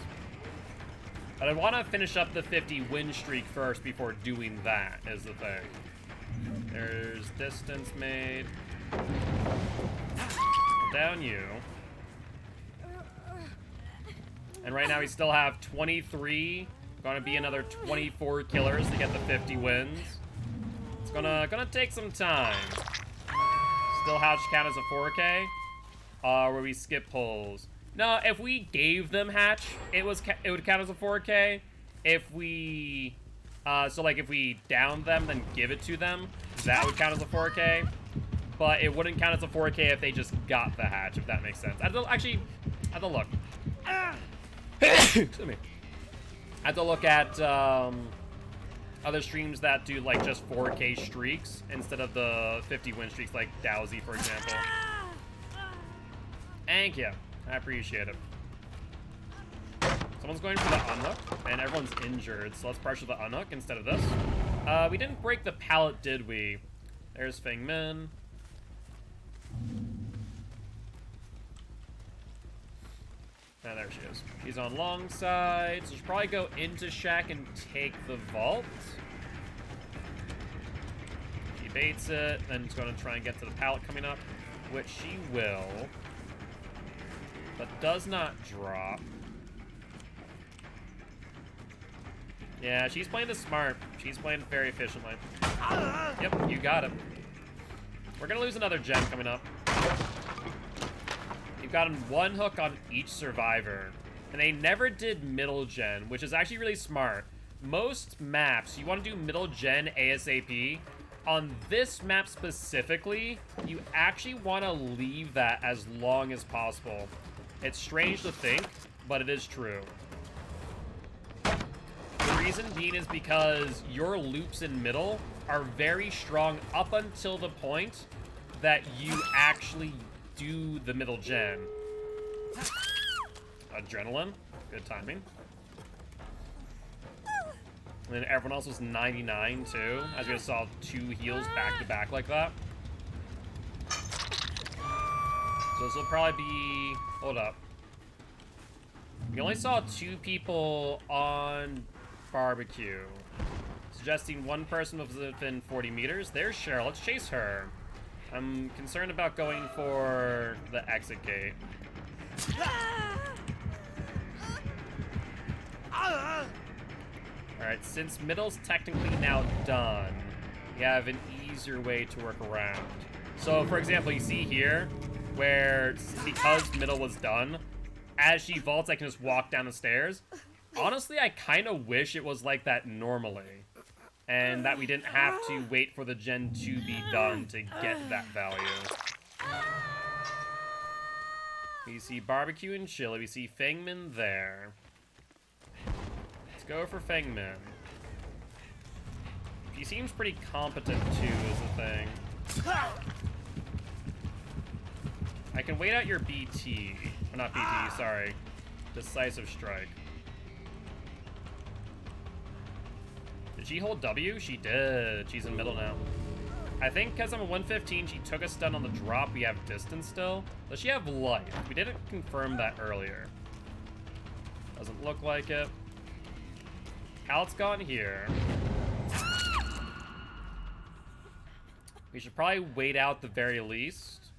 But I want to finish up the 50 win streak first before doing that, is the thing. There's distance made. Down you. And right now we still have 23. Going to be another 24 killers to get the 50 wins. It's gonna take some time. Still hatch count as a 4K. Where we skip pulls. No, if we gave them hatch, it would count as a 4K. If we, so like if we downed them, then give it to them, that would count as a 4K. But it wouldn't count as a 4K if they just got the hatch, if that makes sense. Actually, I have to look. Excuse me. I have to look at other streams that do like just 4K streaks instead of the 50 win streaks, like Dowsy, for example. Thank you. I appreciate it. Someone's going for the unhook, and everyone's injured, so let's pressure the unhook instead of this. We didn't break the pallet, did we? There's Feng Min. Ah, there she is. She's on long side, so she'll probably go into Shack and take the vault. She baits it, then she's going to try and get to the pallet coming up, which she will. But does not drop. Yeah, she's playing this smart. She's playing very efficiently. Yep, you got it. We're gonna lose another gen coming up. You've gotten one hook on each survivor. And they never did middle gen, which is actually really smart. Most maps, you want to do middle gen ASAP. On this map specifically, you actually want to leave that as long as possible. It's strange to think, but it is true. The reason being is because your loops in middle are very strong up until the point that you actually do the middle gen. Adrenaline, good timing. And then everyone else was 99 too, as we saw 2 heals back to back like that. So this will probably be, hold up. We only saw 2 people on barbecue, suggesting one person was within 40 meters. There's Cheryl, let's chase her. I'm concerned about going for the exit gate. Alright, since middle's technically now done, we have an easier way to work around. So, for example, you see here, where because middle was done, as she vaults, I can just walk down the stairs. Honestly, I kind of wish it was like that normally, and that we didn't have to wait for the gen to be done to get that value. We see barbecue and chili. We see Feng Min there. Let's go for Feng Min. He seems pretty competent too, is the thing. I can wait out your BT. Or not BT, sorry. Decisive strike. Did she hold W? She did. She's in middle now. I think because I'm a 115, she took a stun on the drop. We have distance still. Does she have life? We didn't confirm that earlier. Doesn't look like it. Pallet's gone here. We should probably wait out the very least.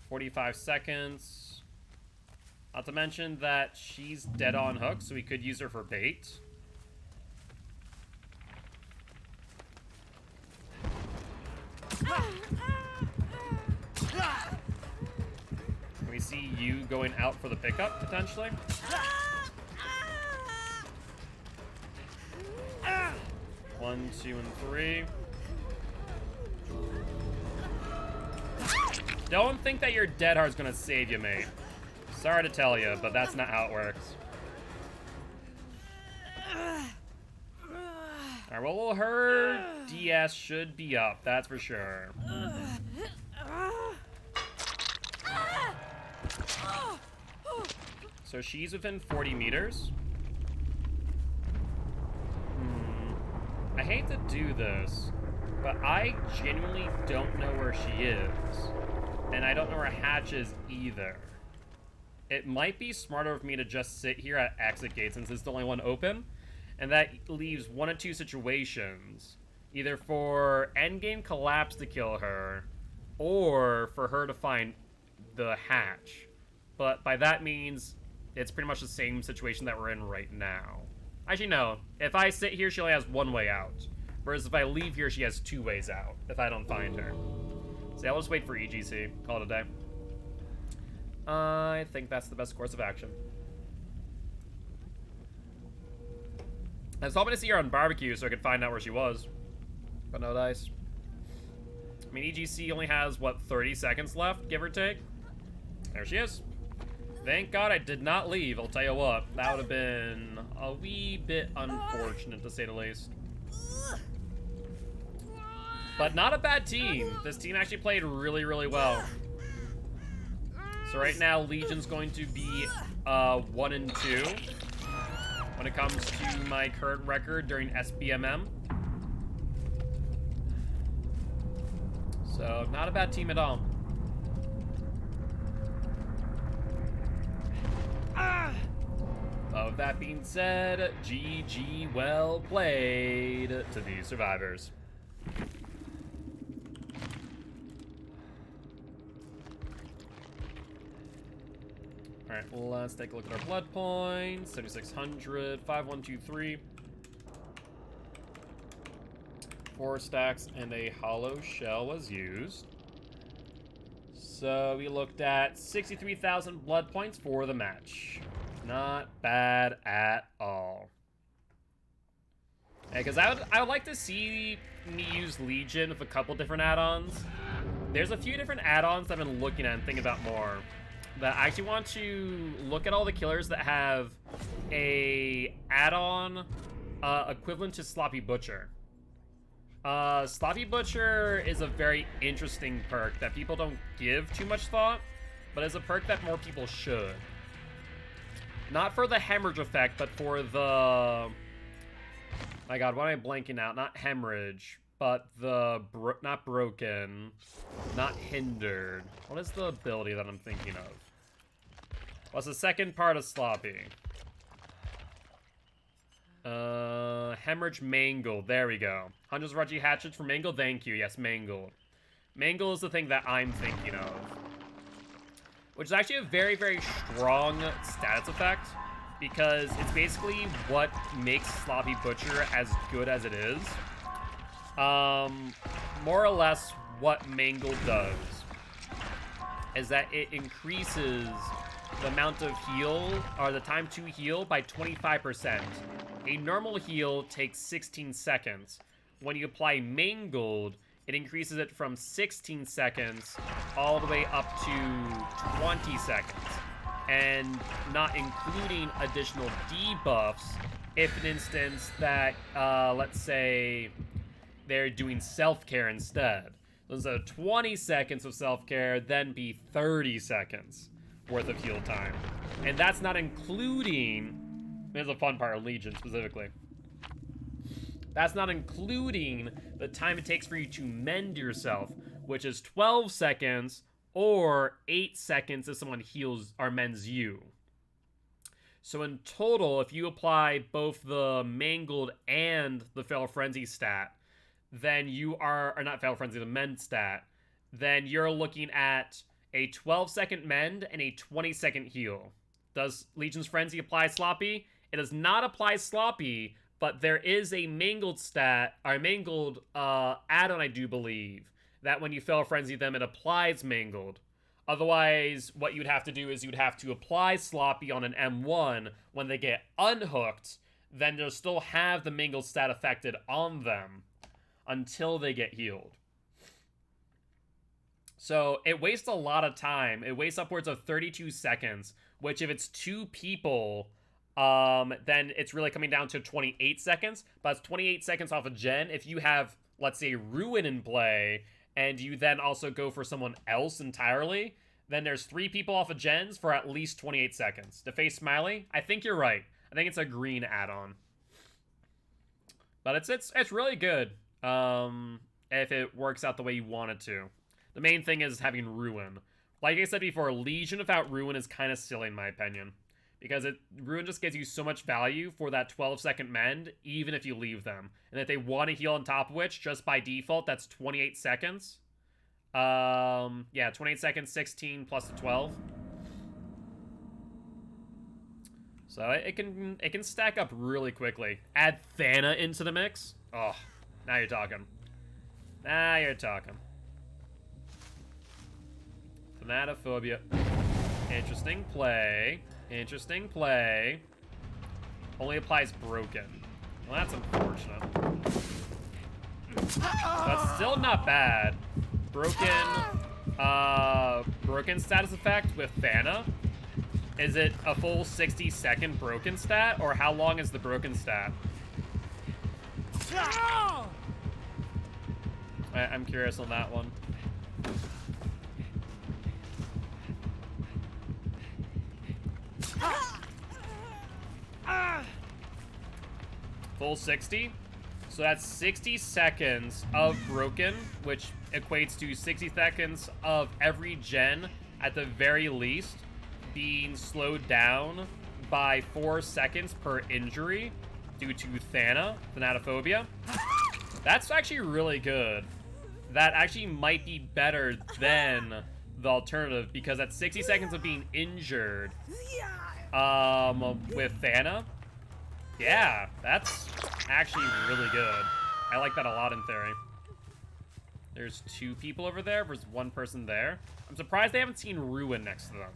45 seconds. Not to mention that she's dead on hook, so we could use her for bait. We see you going out for the pickup, potentially. 1, 2, and 3. Don't think that your dead heart's gonna save you, mate. Sorry to tell you, but that's not how it works. Alright, well, her DS should be up, that's for sure. So she's within 40 meters. I hate to do this, but I genuinely don't know where she is. And I don't know where Hatch is either. it might be smarter for me to just sit here at exit gate since it's the only one open. And that leaves one of two situations. Either for endgame collapse to kill her, or for her to find the hatch. But by that means, it's pretty much the same situation that we're in right now. Actually, no. If I sit here, she only has one way out. Whereas if I leave here, she has two ways out, if I don't find her. So yeah, I'll just wait for EGC. Call it a day. I think that's the best course of action. I was hoping to see her on barbecue so I could find out where she was. But no dice. I mean, EGC only has, what, 30 seconds left, give or take? There she is. Thank God I did not leave, I'll tell you what. That would have been a wee bit unfortunate, to say the least. But not a bad team. This team actually played really, really well. So right now, Legion's going to be 1-2 when it comes to my current record during SBMM. So, not a bad team at all. With that being said, GG, well played to the survivors. Alright, let's take a look at our blood points. 7,600, 5,123. 4 stacks and a hollow shell was used. So we looked at 63,000 blood points for the match. Not bad at all. Because I would like to see me use Legion with a couple different add-ons. There's a few different add-ons I've been looking at and thinking about more. But I actually want to look at all the killers that have a add-on equivalent to Sloppy Butcher. Sloppy Butcher is a very interesting perk that people don't give too much thought, but is a perk that more people should. Not for the hemorrhage effect, but for the... My god, why am I blanking out? Not hemorrhage, but the... not broken, not hindered. What is the ability that I'm thinking of? What's the second part of Sloppy? Hemorrhage mangled. There we go. Hundreds of Reggie hatchets for mangled. Thank you. Yes, mangled. Mangled is the thing that I'm thinking of. Which is actually a very, very strong status effect. Because it's basically what makes Sloppy Butcher as good as it is. More or less what mangled does is that it increases the amount of heal, or the time to heal, by 25%. A normal heal takes 16 seconds. When you apply Mangled, it increases it from 16 seconds all the way up to 20 seconds. And not including additional debuffs if an instance that, let's say, they're doing self-care instead. So instead of 20 seconds of self-care, then be 30 seconds worth of heal time. And that's not including... There's a fun part of Legion, specifically. That's not including the time it takes for you to mend yourself, which is 12 seconds or 8 seconds if someone heals or mends you. So in total, if you apply both the Mangled and the Feral Frenzy stat, then you are... Or not Feral Frenzy, the Mend stat. Then you're looking at a 12-second mend and a 20-second heal. Does Legion's Frenzy apply Sloppy? It does not apply Sloppy, but there is a Mangled stat, or Mangled add-on, I do believe, that when you Feral Frenzy them, it applies Mangled. Otherwise, what you'd have to do is you'd have to apply Sloppy on an M1 when they get unhooked, then they'll still have the Mangled stat affected on them until they get healed. So it wastes a lot of time. It wastes upwards of 32 seconds, which if it's 2 people, then it's really coming down to 28 seconds. But it's 28 seconds off a gen. If you have, let's say, Ruin in play, and you then also go for someone else entirely, then there's 3 people off of gens for at least 28 seconds. To face Smiley, I think you're right. I think it's a green add-on. But it's really good, if it works out the way you want it to. The main thing is having Ruin. Like I said before, Legion without Ruin is kind of silly in my opinion. Because Ruin just gives you so much value for that 12-second mend, even if you leave them. And if they want to heal on top of which, just by default, that's 28 seconds. Yeah, 28 seconds, 16 plus the 12. So it can stack up really quickly. Add Thana into the mix. Oh, now you're talking. Now you're talking. Thanatophobia. Interesting play. Interesting play. Only applies broken. Well, that's unfortunate. But still not bad. Broken status effect with Thana. Is it a full 60-second broken stat, or how long is the broken stat? I'm curious on that one. Full 60? So that's 60 seconds of broken, which equates to 60 seconds of every gen, at the very least, being slowed down by 4 seconds per injury due to Thanatophobia. That's actually really good. That actually might be better than the alternative, because at 60 seconds of being injured with Thana, yeah, that's actually really good. I like that a lot in theory. There's 2 people over there versus 1 person there. I'm surprised they haven't seen Ruin next to them.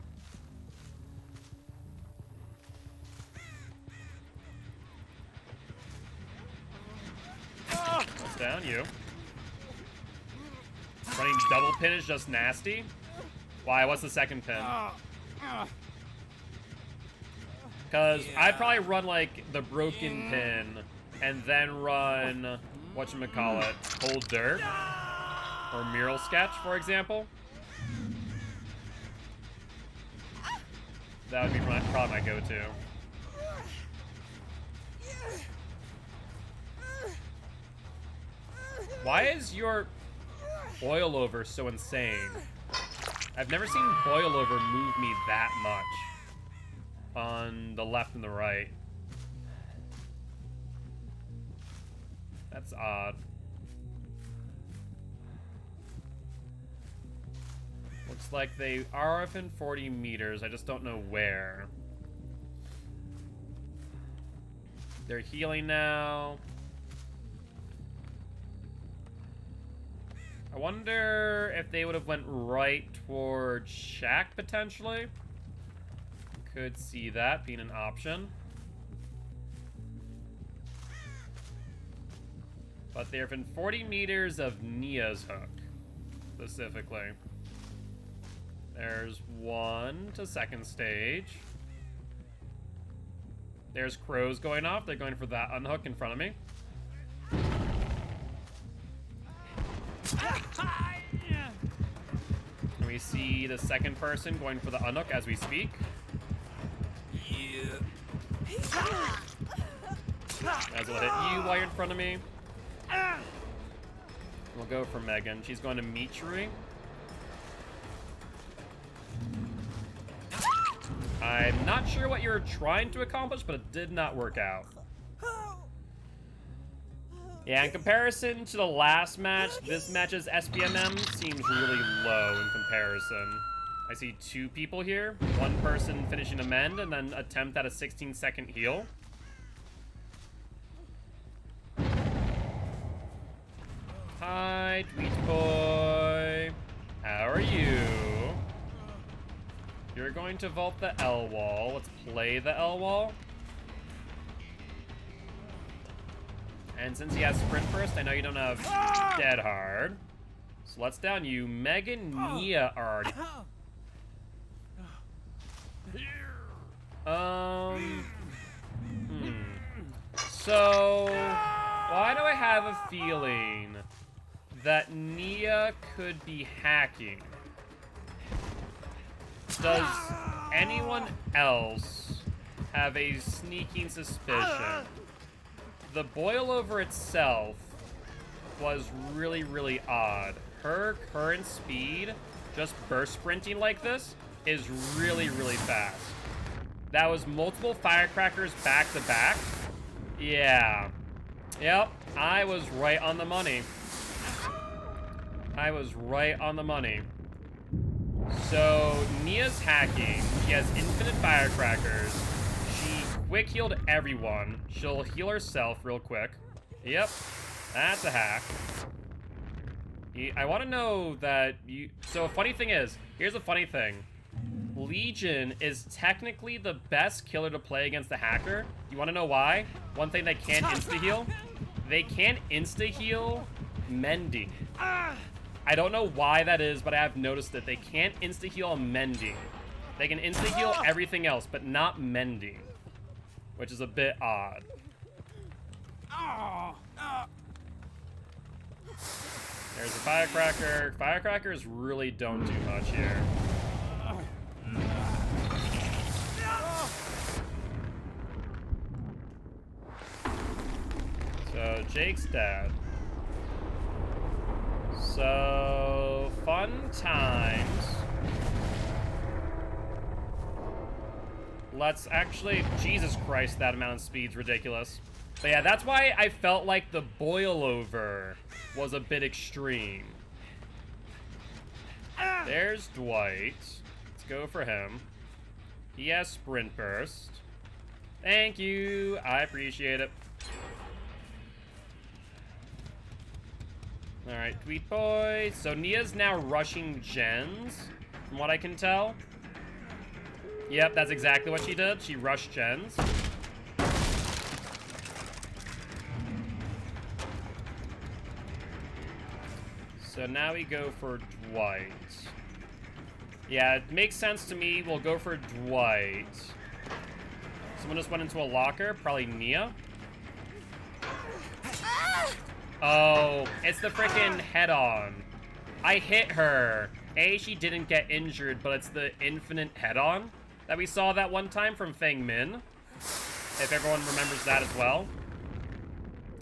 What's down, you? Running double pin is just nasty. Why? What's the second pin? Because I'd probably run, like, the broken pin, and then run, whatchamacallit, Hold Dirt, or Mural Sketch, for example. That would be probably my go-to. Why is your boil over so insane? I've never seen boil over move me that much on the left and the right. That's odd. Looks like they are within 40 meters. I just don't know where. They're healing now. I wonder if they would have went right toward Shack, potentially. Could see that being an option. But they're within 40 meters of Nia's hook, specifically. There's 1 to second stage. There's crows going off. They're going for that unhook in front of me. And we see the second person going for the unhook as we speak. As will hit you while you're in front of me. We'll go for Megan. She's going to meet Shrui. I'm not sure what you're trying to accomplish, but it did not work out. Yeah, in comparison to the last match, this match's SPMM seems really low in comparison. I see 2 people here. 1 person finishing a mend and then attempt at a 16-second heal. Hi, Tweet Boy. How are you? You're going to vault the L wall. Let's play the L wall. And since he has sprint first, I know you don't have dead hard. So let's down you. Meg and Nia are already... So, why do I have a feeling that Nia could be hacking? Does anyone else have a sneaking suspicion? The boil over itself was really, really odd. Her current speed just burst sprinting like this is really, really fast. That was multiple firecrackers back to back. Yeah. Yep, I was right on the money. I was right on the money. So, Nia's hacking. She has infinite firecrackers. She quick healed everyone. She'll heal herself real quick. Yep, that's a hack. I want to know that you... So, a funny thing is, here's a funny thing. Legion is technically the best killer to play against the hacker. You want to know why? One thing they can't insta-heal? They can't insta-heal mending. I don't know why that is, but I have noticed that they can't insta-heal mending. They can insta-heal everything else, but not mending. Which is a bit odd. There's a firecracker. Firecrackers really don't do much here. So, Jake's dead. So, fun times. Let's actually... Jesus Christ, that amount of speed's ridiculous. But yeah, that's why I felt like the boil over was a bit extreme. There's Dwight. Let's go for him. He has sprint burst. Thank you. I appreciate it. Alright, Tweet Boy. So Nia's now rushing gens, from what I can tell. Yep, that's exactly what she did. She rushed gens. So now we go for Dwight. Yeah, it makes sense to me. We'll go for Dwight. Someone just went into a locker. Probably Nia. Oh, it's the freaking head-on. I hit her. She didn't get injured, but it's the infinite head-on that we saw that one time from Feng Min. If everyone remembers that as well.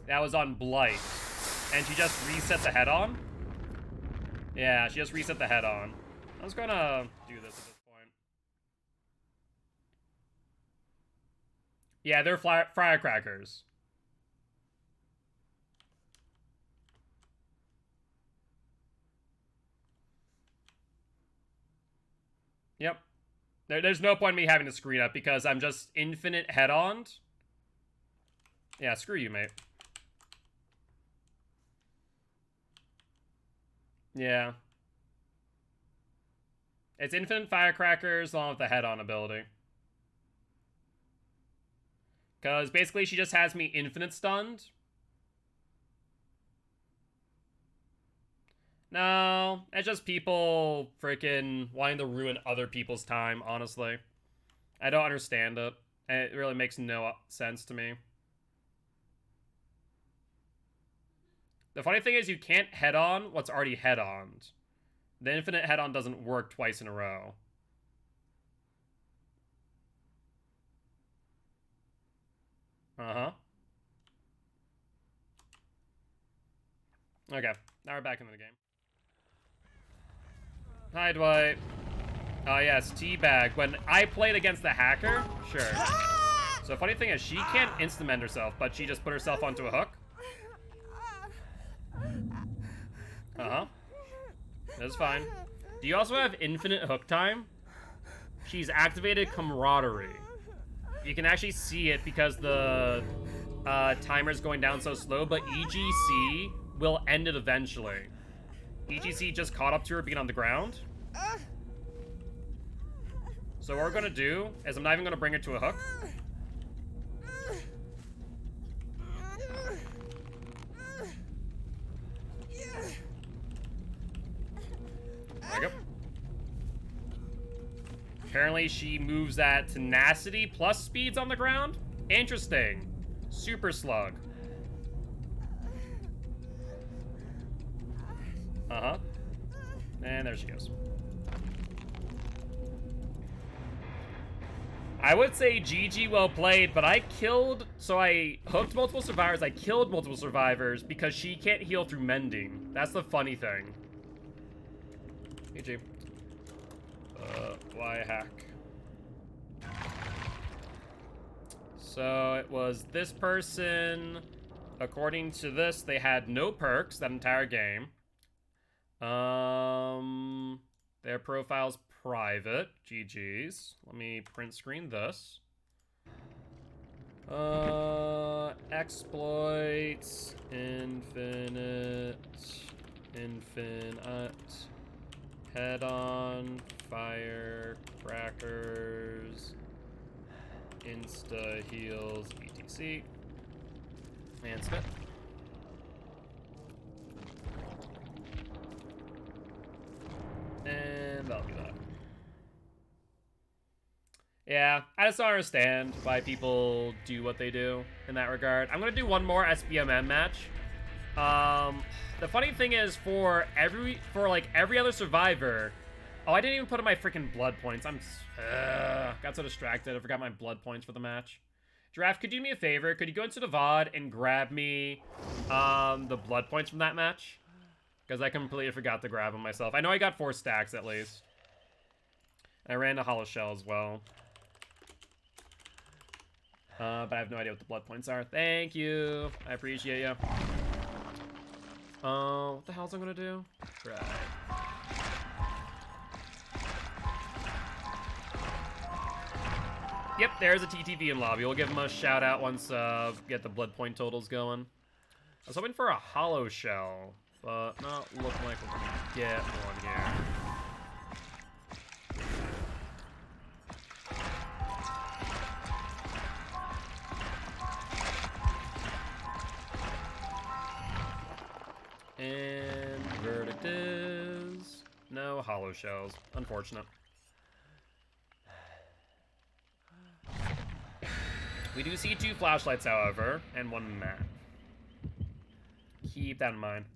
That was on Blight. And she just reset the head-on. Yeah, she just reset the head-on. I was gonna do this at this point. Yeah, they're firecrackers. Yep. There's no point in me having to screen up because I'm just infinite head-on. Yeah, screw you, mate. Yeah. It's infinite firecrackers along with the head-on ability. Because basically she just has me infinite stunned. No, it's just people freaking wanting to ruin other people's time, honestly. I don't understand it. It really makes no sense to me. The funny thing is you can't head-on what's already head-oned. The infinite head-on doesn't work twice in a row. Uh-huh. Okay, now we're back into the game. Hi, Dwight. Oh, yes, teabag. When I played against the hacker, sure. So, funny thing is, she can't insta-mend herself, but she just put herself onto a hook. Uh-huh. That's fine. Do you also have infinite hook time? She's activated camaraderie. You can actually see it because the timer's going down so slow, but EGC will end it eventually. EGC just caught up to her being on the ground. So what we're gonna do is I'm not even gonna bring her to a hook. There we go. Apparently she moves at tenacity plus speeds on the ground. Interesting. Super slug. Uh-huh. And there she goes. I would say GG, well played, but I killed... So I hooked multiple survivors, I killed multiple survivors because she can't heal through mending. That's the funny thing. GG. Why hack? So it was this person. According to this, they had no perks that entire game. Their profile's private. GG's. Let me print screen this. Exploits, infinite, head on, fire, crackers, insta heals, etc. And spit. And that'll be that. Yeah, I just don't understand why people do what they do in that regard. I'm gonna do one more SBMM match. The funny thing is, for every other survivor, oh, I didn't even put in my freaking blood points. Got so distracted. I forgot my blood points for the match. Giraffe, could you do me a favor? Could you go into the VOD and grab me the blood points from that match? Because I completely forgot to grab them myself. I know I got 4 stacks at least. And I ran a hollow shell as well. But I have no idea what the blood points are. Thank you. I appreciate you. What the hell's I gonna do? Right. Yep, there's a TTV in lobby. We'll give him a shout out once get the blood point totals going. I was hoping for a hollow shell, but not looking like we're gonna get one here. And verdict is no hollow shells. Unfortunate. We do see 2 flashlights, however, and 1 map. Keep that in mind.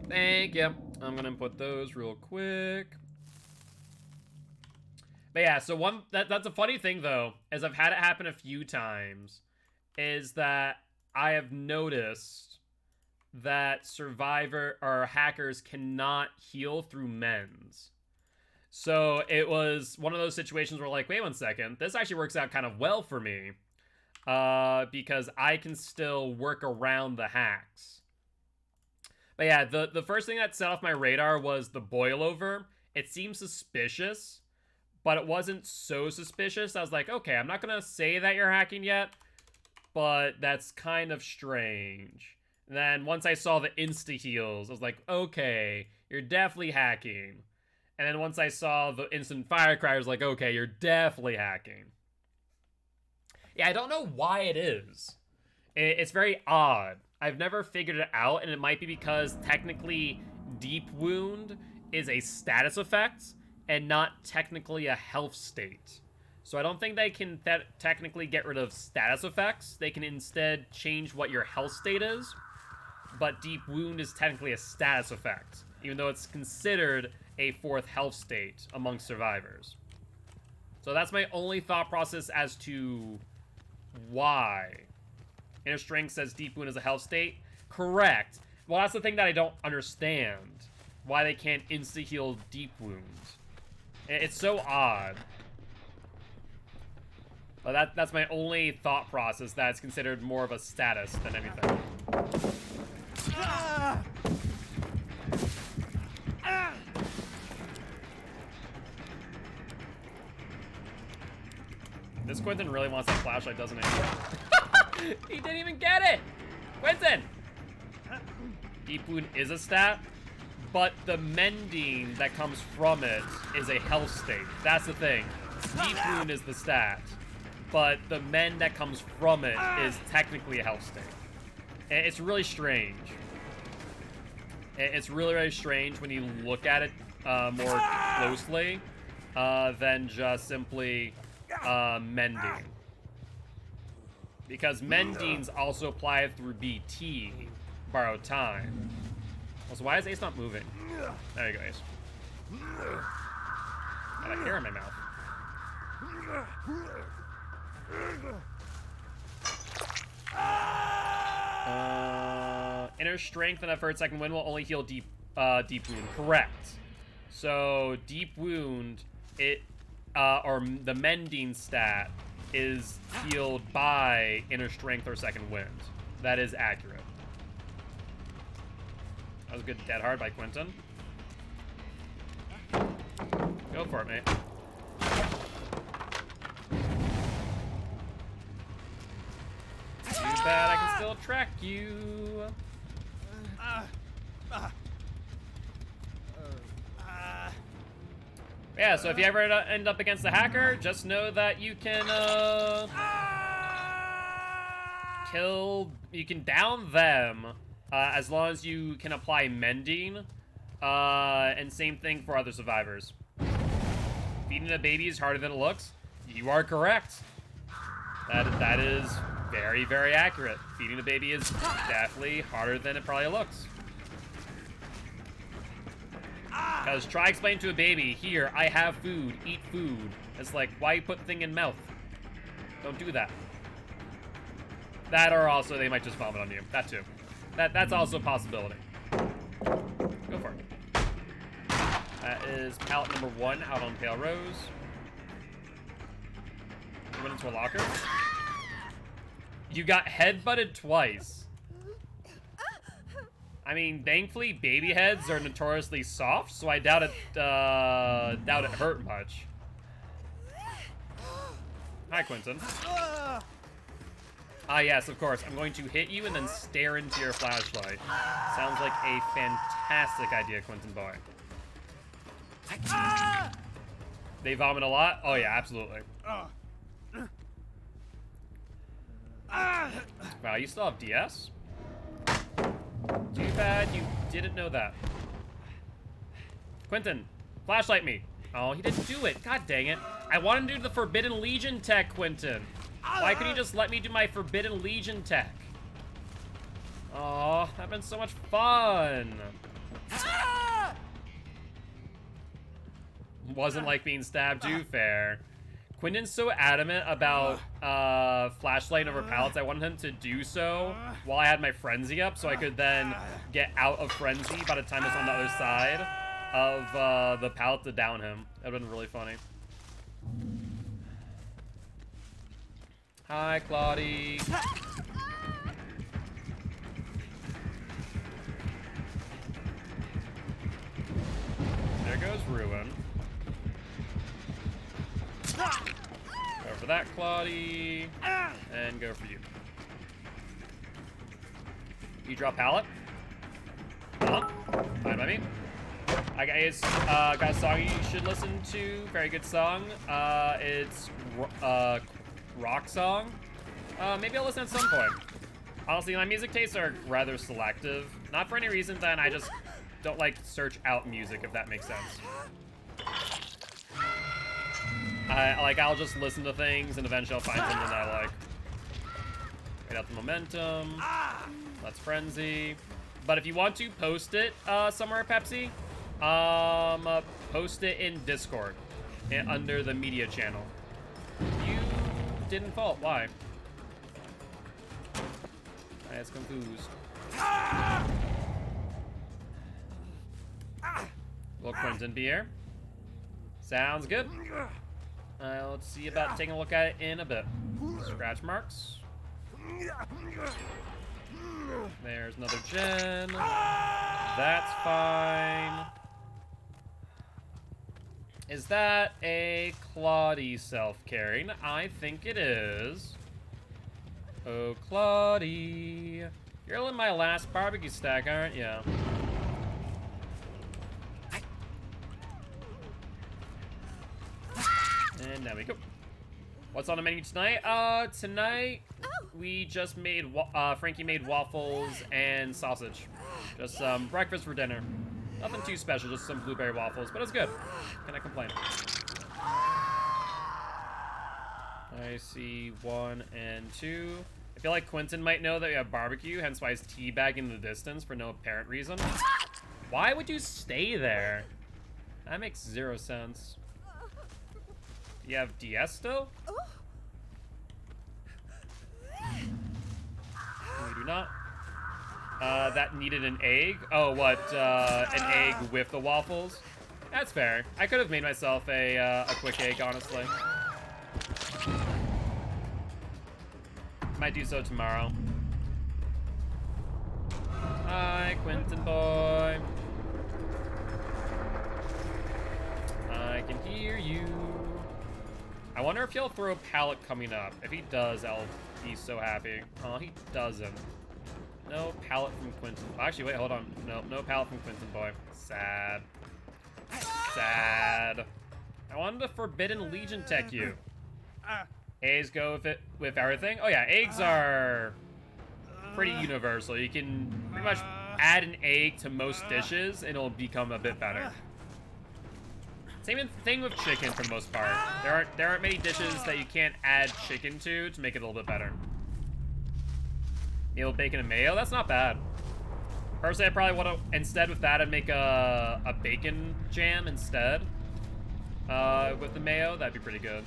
Thank you. I'm gonna input those real quick. But yeah, so that's a funny thing though, as I've had it happen a few times, is that I have noticed that survivor or hackers cannot heal through mends. So it was one of those situations where like, wait 1 second, this actually works out kind of well for me, because I can still work around the hacks. But yeah, the first thing that set off my radar was the boil over. It seemed suspicious, but it wasn't so suspicious. I was like, okay, I'm not gonna say that you're hacking yet, but that's kind of strange. And then once I saw the insta heals, I was like, okay, you're definitely hacking. And then once I saw the instant firecracker, I was like, okay, you're definitely hacking. Yeah, I don't know why it is. It's very odd. I've never figured it out, and it might be because technically Deep Wound is a status effect and not technically a health state. So I don't think they can technically get rid of status effects. They can instead change what your health state is. But Deep Wound is technically a status effect, even though it's considered a 4th health state among survivors. So that's my only thought process as to why. Inner Strength says Deep Wound is a health state. Correct. Well, that's the thing that I don't understand. Why they can't insta-heal Deep Wounds. It's so odd. But that's my only thought process, that it's considered more of a status than anything. This Quentin really wants that flashlight, doesn't he? He didn't even get it! Quentin! Deep Wound is a stat, but the mending that comes from it is a health state. That's the thing. Deep Wound is the stat, but the mend that comes from it is technically a health state. It's really strange. It's really, really strange when you look at it more closely than just simply mending. Because mendings also apply through BT, borrowed time. Also, why is Ace not moving? There you go, Ace. Got a hair in my mouth. Inner strength and effort second wind will only heal deep wound. Correct. So deep wound, or the mending stat is healed by inner strength or second wind. That is accurate. That was a good dead hard by Quentin. Go for it, mate. Too bad I can still track you. Yeah, so if you ever end up against a hacker, just know that you can you can down them as long as you can apply mending, and same thing for other survivors. Feeding a baby is harder than it looks. You are correct. That is very, very accurate. Feeding a baby is definitely harder than it probably looks. Because try explaining to a baby, here, I have food, eat food. It's like, why you put the thing in mouth? Don't do that. That, or also they might just vomit on you. That too. That's also a possibility. Go for it. That is pallet number 1 out on Pale Rose. You went into a locker. You got headbutted twice. I mean, thankfully, baby heads are notoriously soft, so I doubt it hurt much. Hi, Quentin. Ah, yes, of course. I'm going to hit you and then stare into your flashlight. Sounds like a fantastic idea, Quentin boy. They vomit a lot? Oh, yeah, absolutely. Wow, you still have DS? Too bad you didn't know that. Quentin, flashlight me. Oh, he didn't do it. God dang it. I wanted to do the Forbidden Legion tech, Quentin. Why couldn't you just let me do my Forbidden Legion tech? Oh, that'd been so much fun. Wasn't like being stabbed too fair. Quentin's so adamant about flashlight over pallets. I wanted him to do so while I had my frenzy up, so I could then get out of frenzy by the time I was on the other side of the pallet to down him. That would have been really funny. Hi, Claudie. There goes Ruin. Go for that, Claudie. And go for you. You drop pallet. Fine by me. I guess got a song you should listen to. Very good song. It's rock song. Maybe I'll listen at some point. Honestly, my music tastes are rather selective. Not for any reason than I just don't like search out music, if that makes sense. I'll just listen to things and eventually I'll find something that I like. Wait out the momentum. Let's frenzy. But if you want to post it somewhere, Pepsi, post it in Discord under the media channel. You didn't fault. Why? I was confused. Will Quentin be here? Sounds good. Let's see about taking a look at it in a bit. Scratch marks. There's another gen. That's fine. Is that a Claudie self-carrying? I think it is. Oh, Claudie. You're in my last barbecue stack, aren't you? And there we go. What's on the menu tonight? Tonight we just made, Frankie made waffles and sausage. Just some breakfast for dinner. Nothing too special, just some blueberry waffles, but it's good. Can I complain? I see 1 and 2. I feel like Quentin might know that we have barbecue, hence why he's teabagging in the distance for no apparent reason. Why would you stay there? That makes 0 sense. Do you have DS still? No, you do not. That needed an egg? Oh, what, an egg with the waffles? That's fair. I could have made myself a quick egg, honestly. Might do so tomorrow. Hi, Quentin boy. I can hear you. I wonder if he'll throw a pallet coming up. If he does, I'll be so happy. Oh, he doesn't. No pallet from Quentin. Actually, wait, hold on. No pallet from Quentin boy. Sad. Sad. I wanted to Forbidden Legion tech you. Eggs go with everything. Oh yeah, eggs are pretty universal. You can pretty much add an egg to most dishes and it'll become a bit better. Same thing with chicken for the most part. There aren't many dishes that you can't add chicken to make it a little bit better. Meal, bacon, and mayo. That's not bad. Personally, I probably want to instead with that I'd make a bacon jam instead. With the mayo, that'd be pretty good.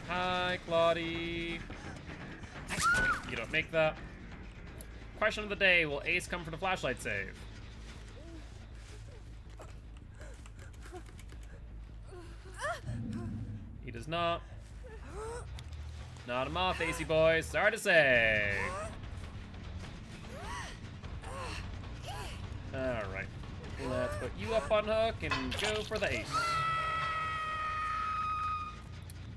Hi, Claudie. You don't make that. Question of the day, will Ace come for the flashlight save? He does not. Not him off, AC boys. Sorry to say. Alright. Let's put you up on hook and go for the ace.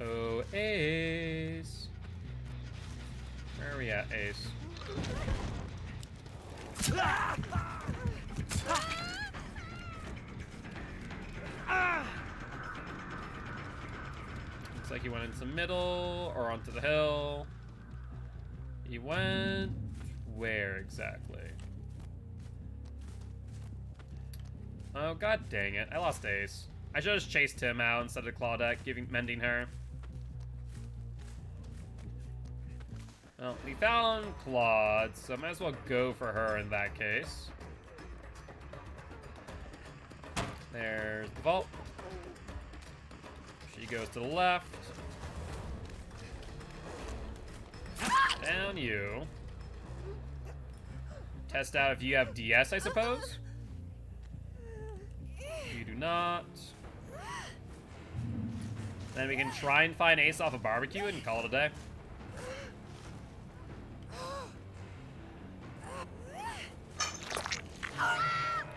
Oh, Ace. Where are we at, Ace? Looks like he went into the middle or onto the hill. He went where exactly? Oh, god dang it. I lost Ace. I should have just chased him out instead of Claudette mending her. Well, we found Claude, so I might as well go for her in that case. There's the vault. She goes to the left. Down you. Test out if you have DS, I suppose? You do not. Then we can try and find Ace off a barbecue and call it a day.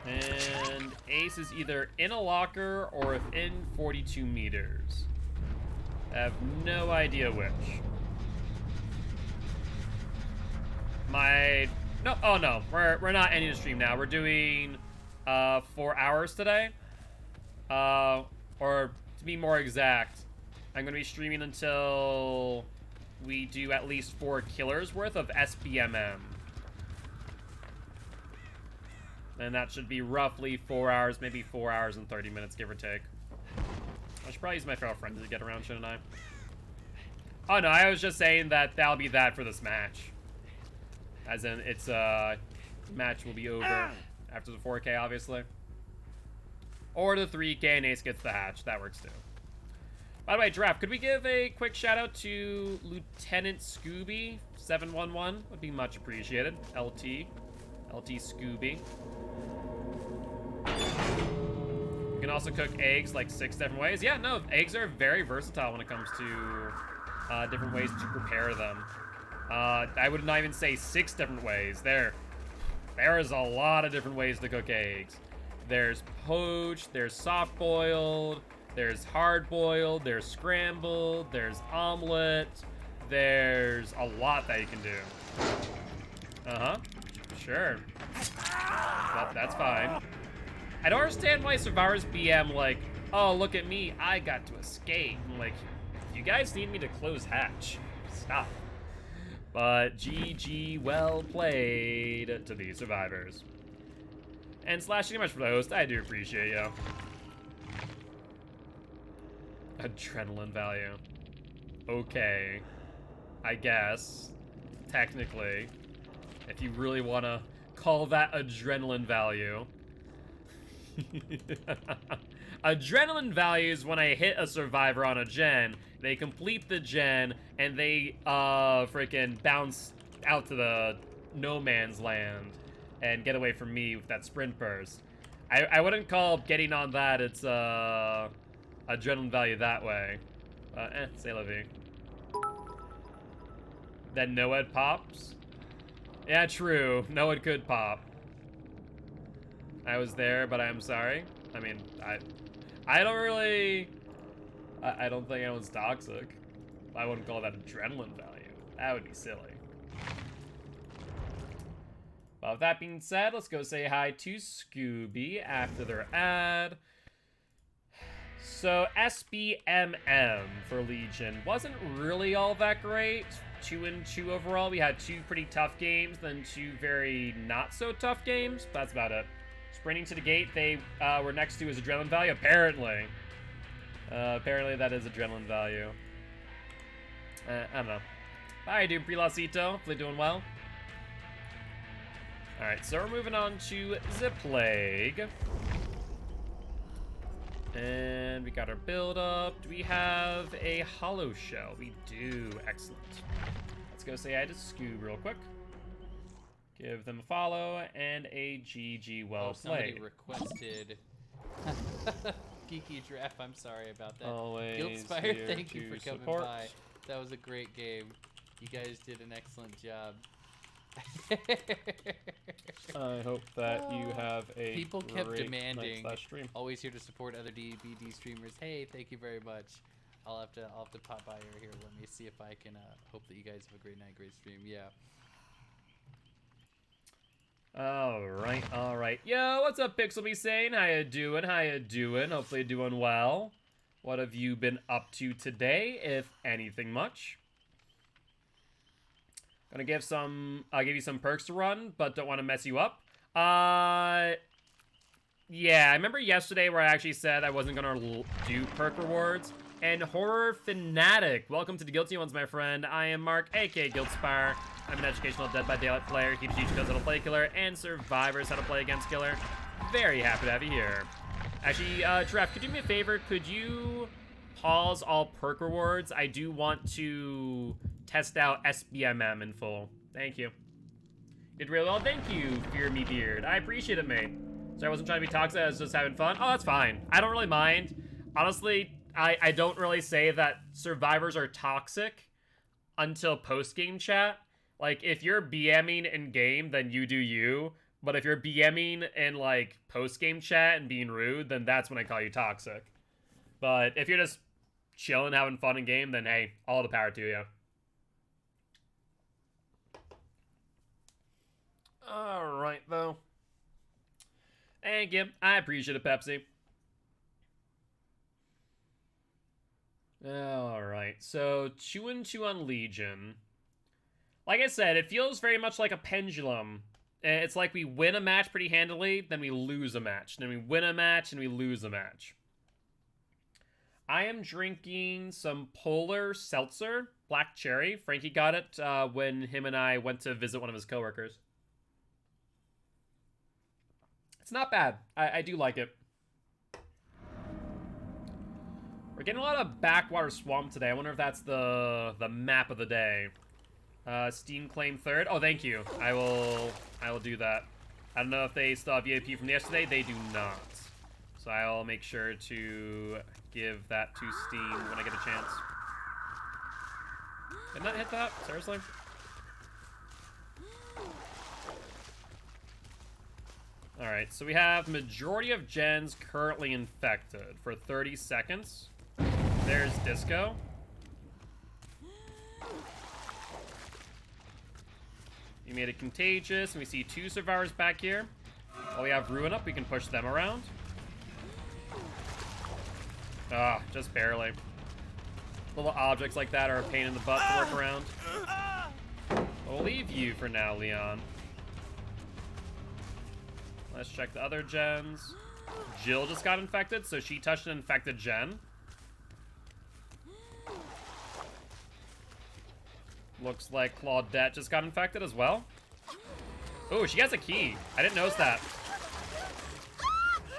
And Ace is either in a locker or within 42 meters. I have no idea which. No, oh no, we're not ending the stream now. We're doing 4 hours today. Or to be more exact, I'm gonna be streaming until we do at least 4 killers worth of SBMM. And that should be roughly 4 hours, maybe 4 hours and 30 minutes, give or take. I should probably use my feral friend to get around, shouldn't I? Oh no, I was just saying that that'll be that for this match. As in, it's, match will be over after the 4K, obviously. Or the 3K and Ace gets the hatch. That works too. By the way, Giraffe, could we give a quick shout out to Lieutenant Scooby 711? Would be much appreciated. LT Scooby. You can also cook eggs like 6 different ways. Yeah, no, eggs are very versatile when it comes to different ways to prepare them. I would not even say 6 different ways. There is a lot of different ways to cook eggs. There's poached, there's soft boiled, there's hard boiled, there's scrambled, there's omelet. There's a lot that you can do. Uh-huh. Sure. That's fine. I don't understand why survivors BM like, oh, look at me, I got to escape. I'm like, you guys need me to close hatch. Stop. But GG, well played to the survivors. And Slash, thank you much for the host. I do appreciate you. Adrenaline value. Okay. I guess. Technically. If you really want to call that adrenaline value. Adrenaline value is when I hit a survivor on a gen, they complete the gen, and they freaking bounce out to the no man's land and get away from me with that sprint burst. I wouldn't call getting on that its adrenaline value that way. C'est la vie. Then Noed pops. Yeah, true. Noed could pop. I was there, but I'm sorry. I mean, I don't really... I don't think anyone's toxic. I wouldn't call that adrenaline value. That would be silly. But with that being said, let's go say hi to Scooby after their ad. So SBMM for Legion wasn't really all that great. 2-2 overall. We had 2 pretty tough games, then 2 very not so tough games. But that's about it. Sprinting to the gate, they were next to his adrenaline value, apparently. Apparently that is adrenaline value. I don't know. Bye, dude. Prilosito. Hopefully doing well. Alright, so we're moving on to the Plague. And we got our build up. Do we have a hollow shell? We do. Excellent. Let's go say hi to Scoob real quick. Give them a follow and a GG well played. Somebody requested Geeky Draft. I'm sorry about that. Always Giltspire, thank you for coming support. by. That was a great game. You guys did an excellent job. I hope that you have a People kept great demanding. night / stream. Always here to support other DBD streamers. Hey, thank you very much. I'll have to pop by over here. Let me see if I can hope that you guys have a great night, great stream. Yeah. All right. Yo, what's up, Pixelby saying? How you doing? How you doing? Hopefully doing well. What have you been up to today, if anything much? Gonna give you some perks to run, but don't want to mess you up. Yeah, I remember yesterday where I actually said I wasn't gonna do perk rewards. And Horror Fanatic, welcome to the Guilty Ones, my friend. I am Mark, aka Giltspire. I'm an educational Dead by Daylight player. He teaches us how to play Killer and survivors how to play against Killer. Very happy to have you here. Actually, Trev, could you do me a favor? Could you pause all perk rewards? I do want to test out SBMM in full. Thank you. Did really well. Thank you, Fear Me Beard. I appreciate it, mate. Sorry, I wasn't trying to be toxic. I was just having fun. Oh, that's fine. I don't really mind. Honestly, I don't really say that survivors are toxic until post-game chat. Like, if you're BMing in game, then you do you. But if you're BMing in, like, post-game chat and being rude, then that's when I call you toxic. But if you're just chilling, having fun in game, then hey, all the power to you. Alright, though. Thank you. I appreciate it, Pepsi. Alright, so 2-2 on Legion. Like I said, it feels very much like a pendulum. It's like we win a match pretty handily, then we lose a match. Then we win a match, and we lose a match. I am drinking some Polar Seltzer, Black Cherry. Frankie got it when him and I went to visit one of his coworkers. It's not bad. I do like it. We're getting a lot of Backwater Swamp today. I wonder if that's the map of the day. Steam claim third. Oh, thank you. I will do that. I don't know if they still have VIP from yesterday. They do not. So I'll make sure to give that to Steam when I get a chance. Did not hit that? Seriously? Alright, so we have majority of gens currently infected for 30 seconds. There's Disco. We made it contagious, and we see 2 survivors back here. While we have Ruin up, we can push them around. Ah, just barely. Little objects like that are a pain in the butt to work around. We'll leave you for now, Leon. Let's check the other gens. Jill just got infected, so she touched an infected gen. Looks like Claudette just got infected as well. Oh, she has a key. I didn't notice that.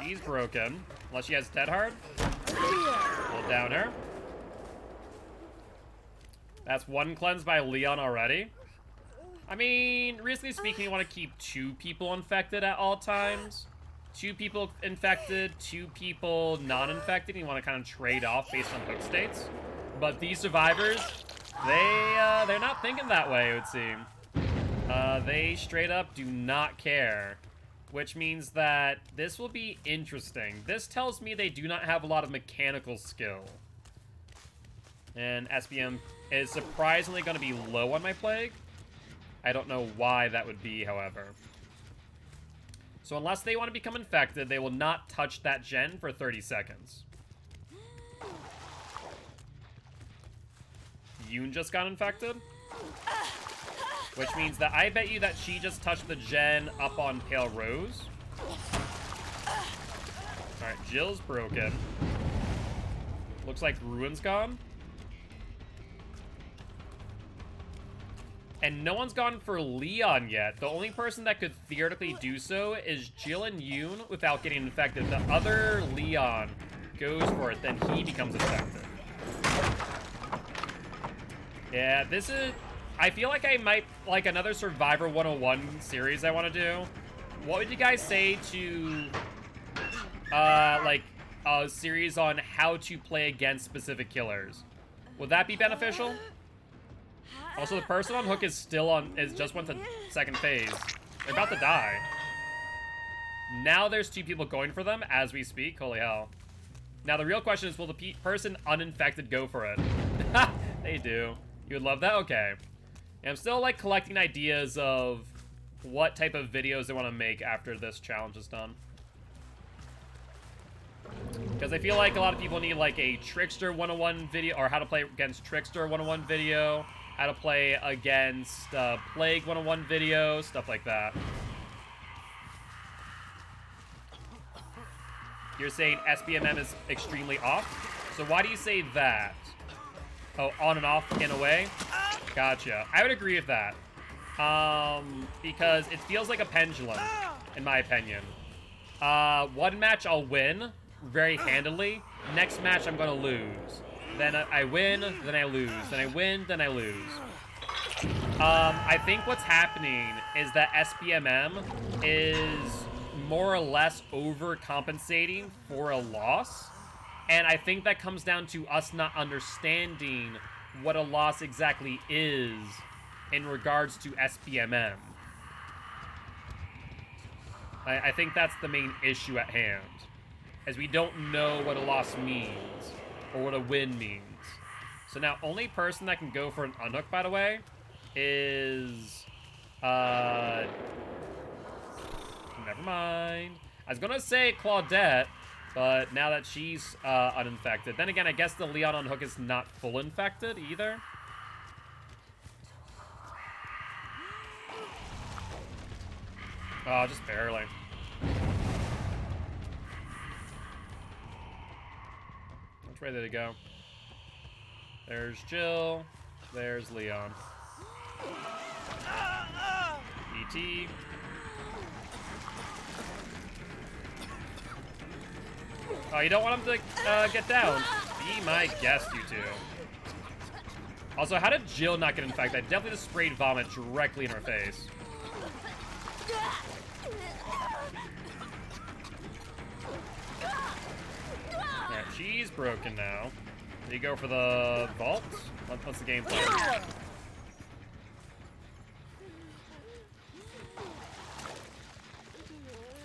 She's broken. Unless she has Dead Hard. We'll down her. That's 1 cleanse by Leon already. I mean, realistically speaking, you want to keep 2 people infected at all times. 2 people infected, 2 people non-infected. You want to kind of trade off based on hook states. But these survivors, they're not thinking that way, it would seem. They straight up do not care. Which means that this will be interesting. This tells me they do not have a lot of mechanical skill. And SBM is surprisingly going to be low on my Plague. I don't know why that would be, however. So unless they want to become infected, they will not touch that gen for 30 seconds. Yoon just got infected. Which means that I bet you that she just touched the gen up on Pale Rose. Alright, Jill's broken. Looks like Ruin's gone. And no one's gone for Leon yet. The only person that could theoretically do so is Jill and Yoon without getting infected. The other Leon goes for it, then he becomes infected. Yeah, this is... I feel like I might... Like another Survivor 101 series I want to do. What would you guys say to... like, a series on how to play against specific killers? Would that be beneficial? Also, the person on hook is still on, just went to second phase. They're about to die. Now there's 2 people going for them as we speak. Holy hell. Now the real question is, will the person uninfected go for it? They do. You would love that? Okay. And I'm still, like, collecting ideas of what type of videos they want to make after this challenge is done. Because I feel like a lot of people need, like, a Trickster 101 video, or how to play against Trickster 101 video. How to play against Plague 101 video, stuff like that. You're saying SBMM is extremely off? So why do you say that? Oh, on and off in a way? Gotcha. I would agree with that. Because it feels like a pendulum, in my opinion. One match I'll win very handily. Next match I'm gonna lose. Then I win, then I lose. Then I win, then I lose. I think what's happening is that SBMM is more or less overcompensating for a loss. And I think that comes down to us not understanding what a loss exactly is in regards to SBMM. I think that's the main issue at hand, as we don't know what a loss means. Or what a win means. So now, only person that can go for an unhook, by the way, is... never mind. I was gonna say Claudette, but now that she's uninfected. Then again, I guess the Leon unhook is not full infected either. Oh, just barely. Which way did it go? There's Jill. There's Leon. E.T. Oh, you don't want him to get down? Be my guest, you two. Also, how did Jill not get infected? I definitely just sprayed vomit directly in her face. Alright, she's broken now. Do you go for the vault? What's the game plan?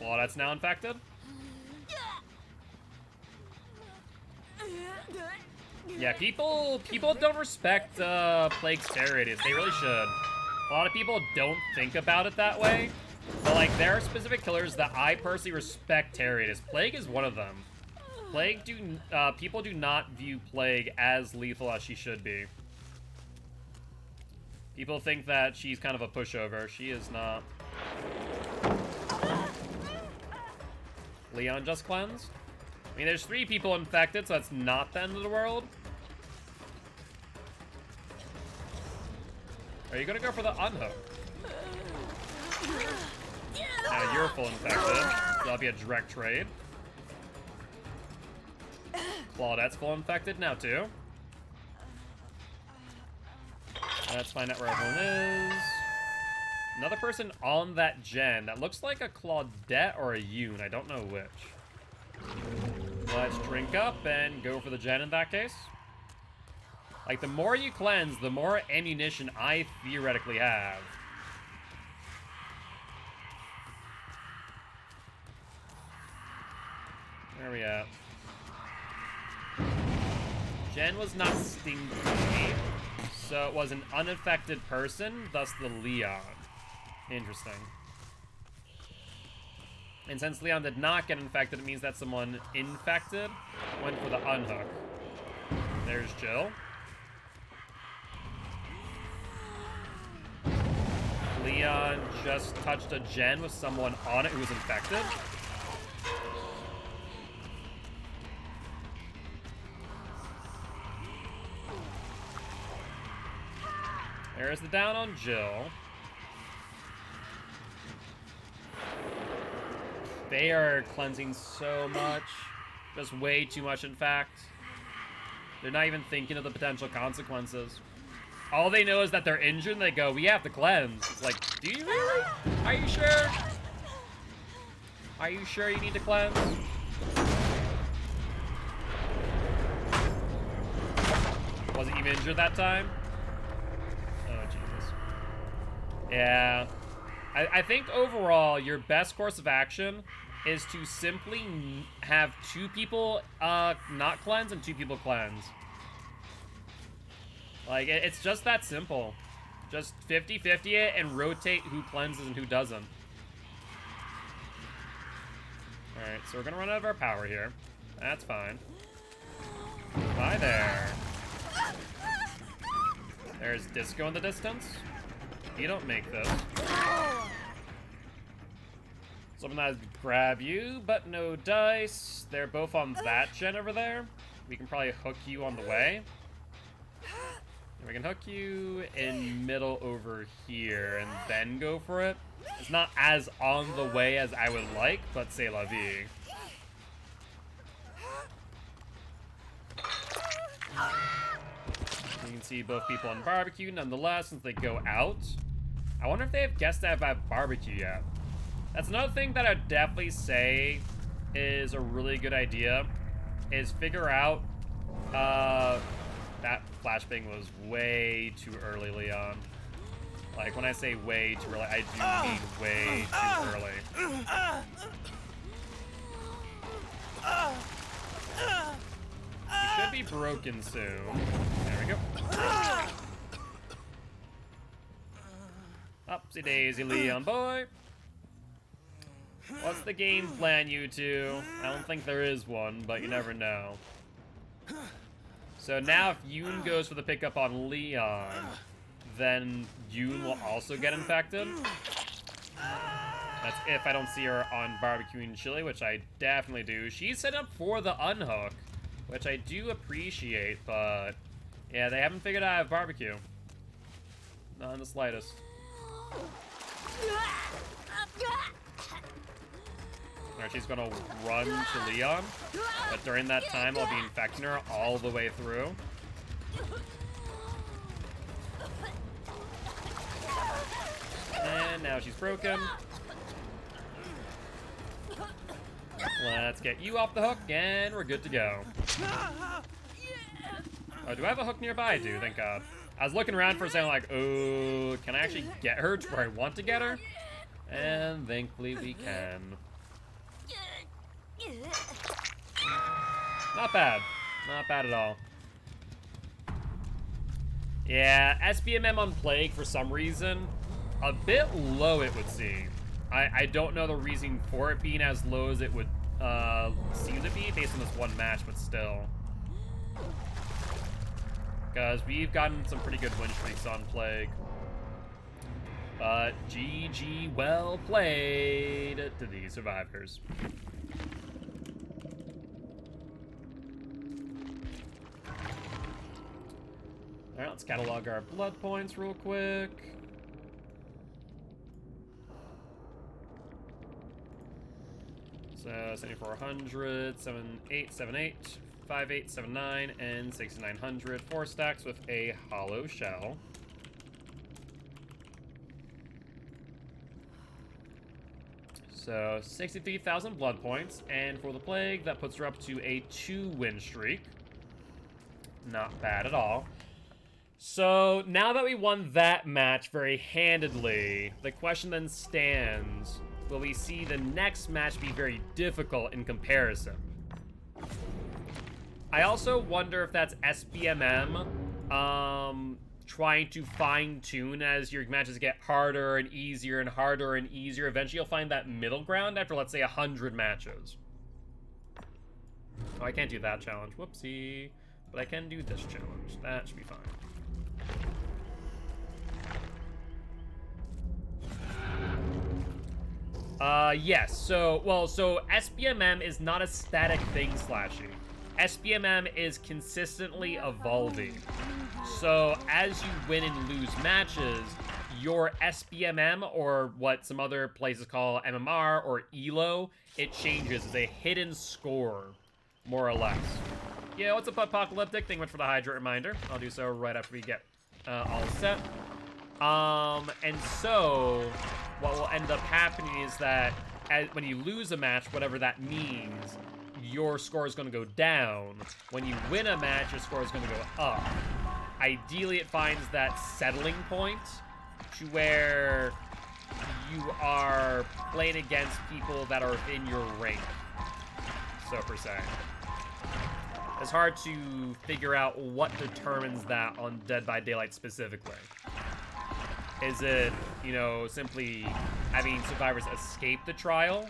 Well, that's now infected. Yeah, people don't respect Plague's terror radius. They really should. A lot of people don't think about it that way. But, like, there are specific killers that I personally respect terror radius. Plague is one of them. People do not view Plague as lethal as she should be. People think that she's kind of a pushover. She is not. Leon just cleansed. I mean, there's 3 people infected, so that's not the end of the world. Are you gonna go for the unhook? Now you're full infected, so that'll be a direct trade. Claudette's full infected now too. Let's find out where everyone is. another person on that gen that looks like a Claudette or a Yoon. I don't know which. Let's drink up and go for the gen in that case. Like, the more you cleanse, the more ammunition I theoretically have. Where are we at? Jen was not stinky, so it was an unaffected person, thus the Leon. Interesting. And since Leon did not get infected, it means that someone infected went for the unhook. There's Jill. Leon just touched a gen with someone on it who was infected. There's the down on Jill. They are cleansing so much. Just way too much, in fact. They're not even thinking of the potential consequences. All they know is that they're injured and they go, we have to cleanse. It's like, do you really? Are you sure? Are you sure you need to cleanse? Wasn't even injured that time? Oh, Jesus. Yeah. I think overall, your best course of action is to simply have 2 people not cleanse and 2 people cleanse. Like, it's just that simple. Just 50-50 it and rotate who cleanses and who doesn't. Alright, so we're gonna run out of our power here. That's fine. Bye there. There's Disco in the distance. You don't make this. Someone that grab you, but no dice. They're both on that gen over there. We can probably hook you on the way. And we can hook you in middle over here and then go for it. It's not as on the way as I would like, but c'est la vie. You can see both people on barbecue nonetheless since they go out. I wonder if they have guessed that about barbecue yet. That's another thing that I'd definitely say is a really good idea, is figure out, that flashbang was way too early, Leon. Like, when I say way too early, I do mean way too early. You should be broken soon. There we go. Upsy daisy, Leon boy. What's the game plan, you two? I don't think there is one, but you never know. So now if Yoon goes for the pickup on Leon, then Yoon will also get infected. That's if I don't see her on barbecue and chili, which I definitely do. She's set up for the unhook, which I do appreciate, but yeah, they haven't figured out I have barbecue. Not in the slightest. Alright, she's gonna run to Leon, but during that time I'll be infecting her all the way through. And now she's broken. Let's get you off the hook, and we're good to go. Oh, do I have a hook nearby? I do, thank God. I was looking around for a second like, oh, can I actually get her to where I want to get her? And thankfully we can. Not bad. Not bad at all. Yeah, SBMM on Plague, for some reason, a bit low it would seem. I don't know the reason for it being as low as it would seem to be based on this one match, but still. Because we've gotten some pretty good win streaks on Plague. But GG, well played to these survivors. Alright, let's catalog our blood points real quick. So 7400, 7878, 5879, and 6900. 4 stacks with a hollow shell. So 63,000 blood points, and for the Plague, that puts her up to a 2-win streak. Not bad at all. So now that we won that match very handedly, the question then stands, will we see the next match be very difficult in comparison? I also wonder if that's SBMM trying to fine-tune as your matches get harder and easier and harder and easier. Eventually you'll find that middle ground after, let's say, 100 matches. Oh, I can't do that challenge. Whoopsie. But I can do this challenge. That should be fine. Yes. So SBMM is not a static thing slashing. SBMM is consistently evolving. So as you win and lose matches, your SBMM, or what some other places call MMR or ELO, it changes. It's a hidden score, more or less. Yeah, what's up, Apocalyptic? Thank you much for the hydrate reminder. I'll do so right after we get all set. And so what will end up happening is that when you lose a match, whatever that means, your score is going to go down. When you win a match, your score is going to go up. Ideally, it finds that settling point to where you are playing against people that are within your rank, so per se. It's hard to figure out what determines that on Dead by Daylight specifically. Is it, you know, simply having survivors escape the trial?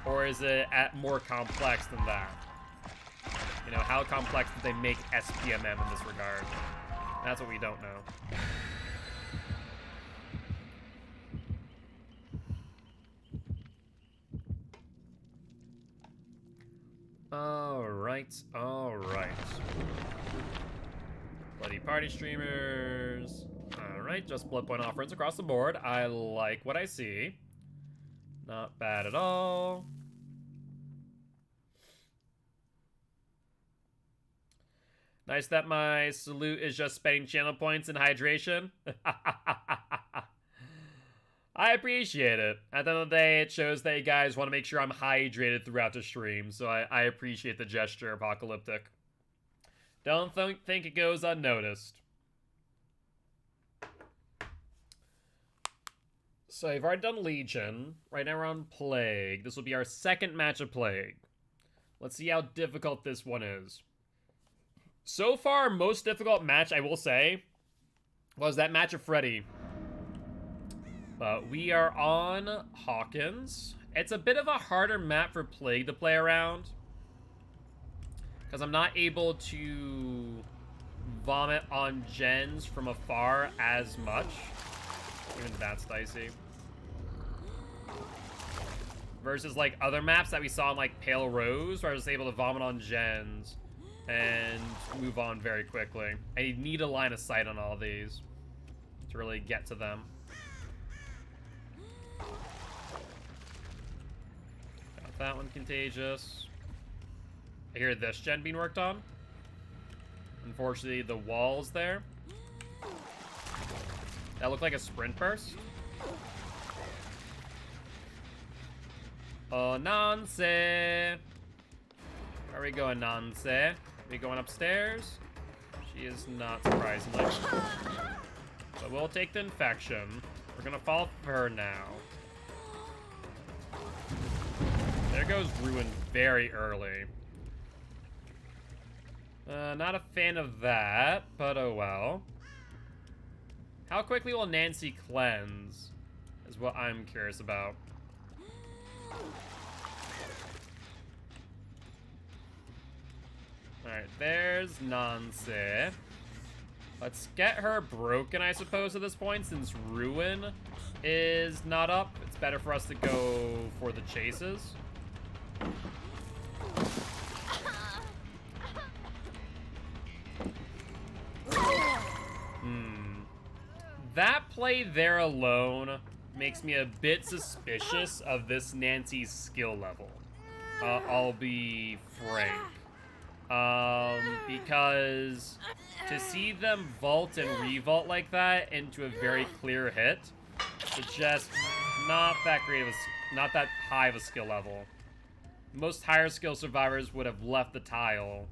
Or is it more complex than that? You know, how complex did they make SPMM in this regard? That's what we don't know. Alright. Bloody party streamers. Alright, just blood point offerings across the board. I like what I see. Not bad at all. Nice that my salute is just spending channel points and hydration. I appreciate it. At the end of the day, it shows that you guys want to make sure I'm hydrated throughout the stream, so I appreciate the gesture, Apocalyptic. Don't think it goes unnoticed. So I've already done Legion. Right now we're on Plague. This will be our second match of Plague. Let's see how difficult this one is. So far, most difficult match, I will say, was that match of Freddy. But we are on Hawkins. It's a bit of a harder map for Plague to play around, because I'm not able to vomit on gens from afar as much. Even that's dicey. Versus like other maps that we saw in like Pale Rose, where I was able to vomit on gens and move on very quickly. I need a line of sight on all these to really get to them. Got that one contagious. I hear this gen being worked on. Unfortunately, the wall's there. That looked like a sprint burst. Oh, Nance. Where are we going, Nance? Are we going upstairs? She is not, surprisingly. So we'll take the infection. We're gonna fall for her now. There goes Ruin very early. Not a fan of that, but oh well. How quickly will Nancy cleanse is what I'm curious about. Alright, there's Nancy. Let's get her broken, I suppose, at this point, since Ruin is not up. It's better for us to go for the chases. That play there alone makes me a bit suspicious of this Nancy's skill level. I'll be frank. Because to see them vault and revault like that into a very clear hit suggests not that great of a, not that high of a skill level. Most higher skill survivors would have left the tile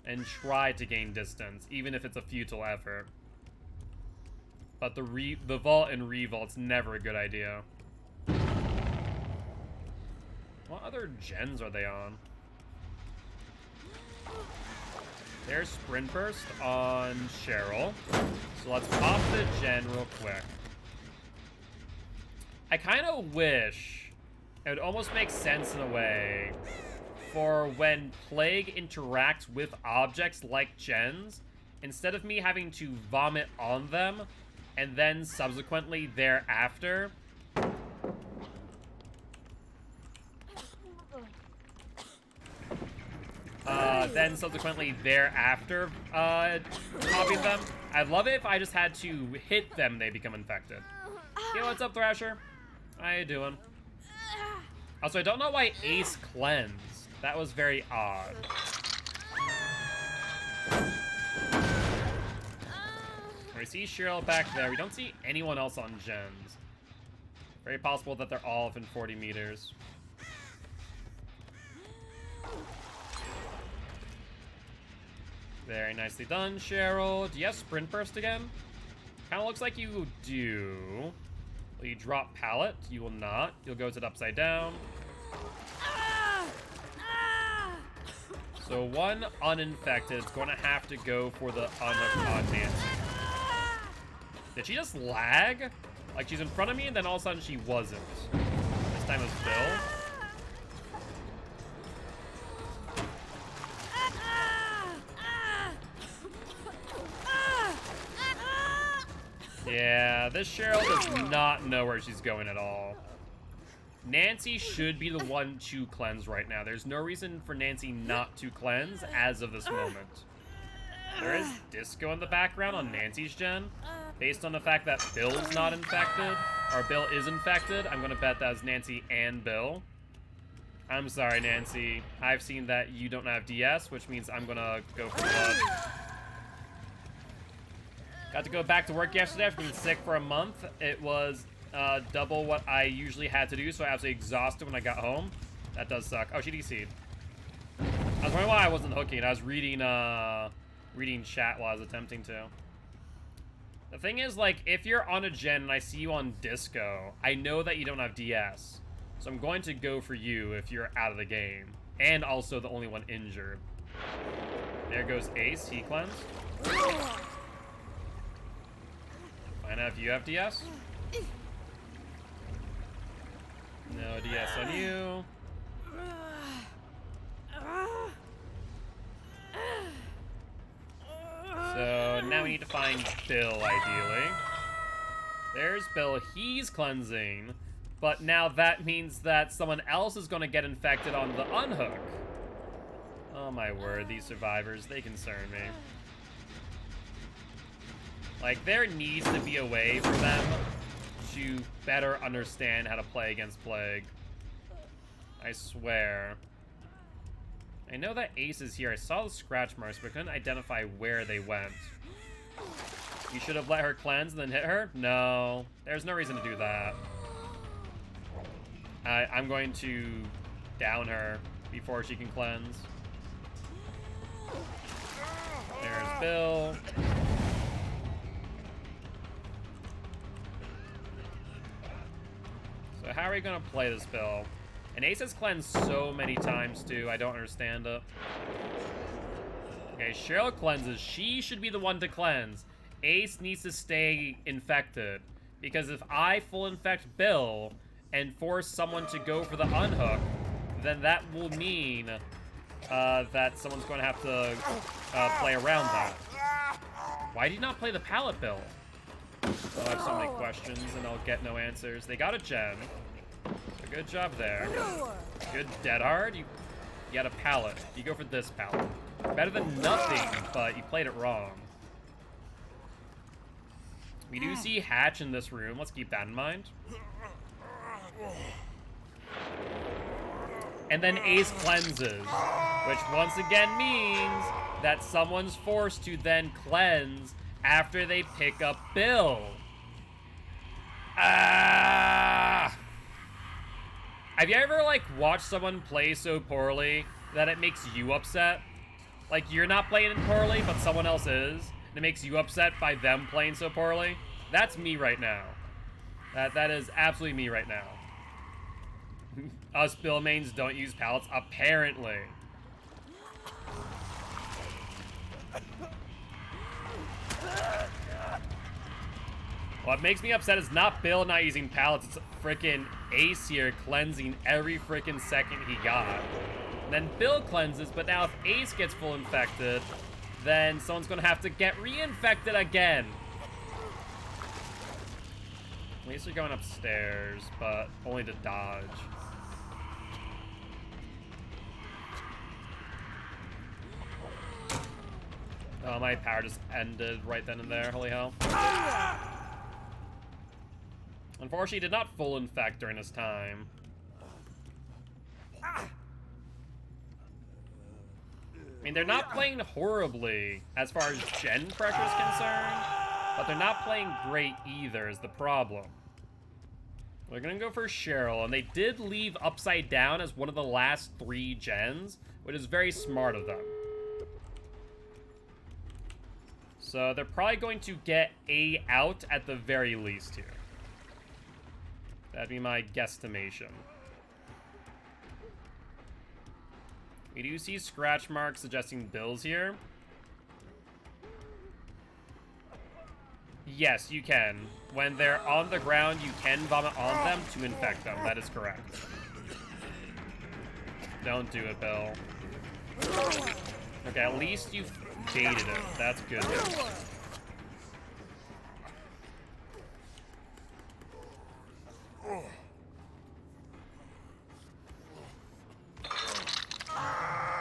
and tried to gain distance, even if it's a futile effort. But the vault and revault's never a good idea. What other gens are they on? There's Sprint Burst on Cheryl. So let's pop the gen real quick. I kind of wish it would almost make sense in a way for when Plague interacts with objects like gens, instead of me having to vomit on them and then subsequently thereafter copying them. I'd love it if I just had to hit them, they become infected. Hey, what's up, Thrasher? How you doing? Also, I don't know why Ace cleansed. That was very odd. We see Cheryl back there. We don't see anyone else on gens. Very possible that they're all within 40 meters. Very nicely done, Cheryl. Do you have Sprint Burst again? Kind of looks like you do. Will you drop Pallet? You will not. You'll go to the upside down. So one uninfected is going to have to go for the unhook on Nancy. Did she just lag? Like she's in front of me and then all of a sudden she wasn't. This time it was Bill. Yeah, this Cheryl does not know where she's going at all. Nancy should be the one to cleanse right now. There's no reason for Nancy not to cleanse as of this moment. There is disco in the background on Nancy's gen. Based on the fact that Bill's not infected, or Bill is infected, I'm going to bet that's Nancy and Bill. I'm sorry, Nancy. I've seen that you don't have DS, which means I'm going to go for blood. Got to go back to work yesterday after being sick for a month. It was double what I usually had to do, so I was absolutely exhausted when I got home. That does suck. Oh, she DC'd. I was wondering why I wasn't hooking. I was reading chat while I was attempting to. The thing is, like, if you're on a gen and I see you on disco, I know that you don't have DS. So I'm going to go for you if you're out of the game. And also the only one injured. There goes Ace. He cleansed. Find out if you have DS. No DS on you. So now we need to find Bill, ideally. There's Bill. He's cleansing. But now that means that someone else is going to get infected on the unhook. Oh my word, these survivors, they concern me. Like, there needs to be a way for them to better understand how to play against Plague. I swear. I know that Ace is here. I saw the scratch marks, but couldn't identify where they went. You should have let her cleanse and then hit her? No. There's no reason to do that. I'm going to down her before she can cleanse. There's Bill. So how are we going to play this, Bill? And Ace has cleansed so many times, too. I don't understand it. Okay, Cheryl cleanses. She should be the one to cleanse. Ace needs to stay infected. Because if I full infect Bill and force someone to go for the unhook, then that will mean that someone's going to have to play around that. Why did you not play the pallet, Bill? I'll have so many questions and I'll get no answers. They got a gen. A good job there. Good dead hard. You had a pallet. You go for this pallet. Better than nothing, but you played it wrong. We do see Hatch in this room. Let's keep that in mind. And then Ace cleanses, which once again means that someone's forced to then cleanse after they pick up Bill. Ah! Have you ever, like, watched someone play so poorly that it makes you upset? Like, you're not playing poorly, but someone else is. And it makes you upset by them playing so poorly? That's me right now. That is absolutely me right now. Us Bill mains don't use pallets, apparently. What makes me upset is not Bill not using pallets, it's freaking Ace here cleansing every freaking second he got. And then Bill cleanses, but now if Ace gets full infected, then someone's gonna have to get reinfected again. At least you're going upstairs, but only to dodge. Oh, my power just ended right then and there, holy hell. Unfortunately, he did not full infect during his time. I mean, they're not playing horribly as far as gen pressure is concerned, but they're not playing great either is the problem. They're gonna go for Cheryl, and they did leave Upside Down as one of the last 3 gens, which is very smart of them. So they're probably going to get A out at the very least here. That'd be my guesstimation. We do see scratch marks suggesting Bills here. Yes, you can. When they're on the ground, you can vomit on them to infect them. That is correct. Don't do it, Bill. Okay, at least you've baited it. That's good.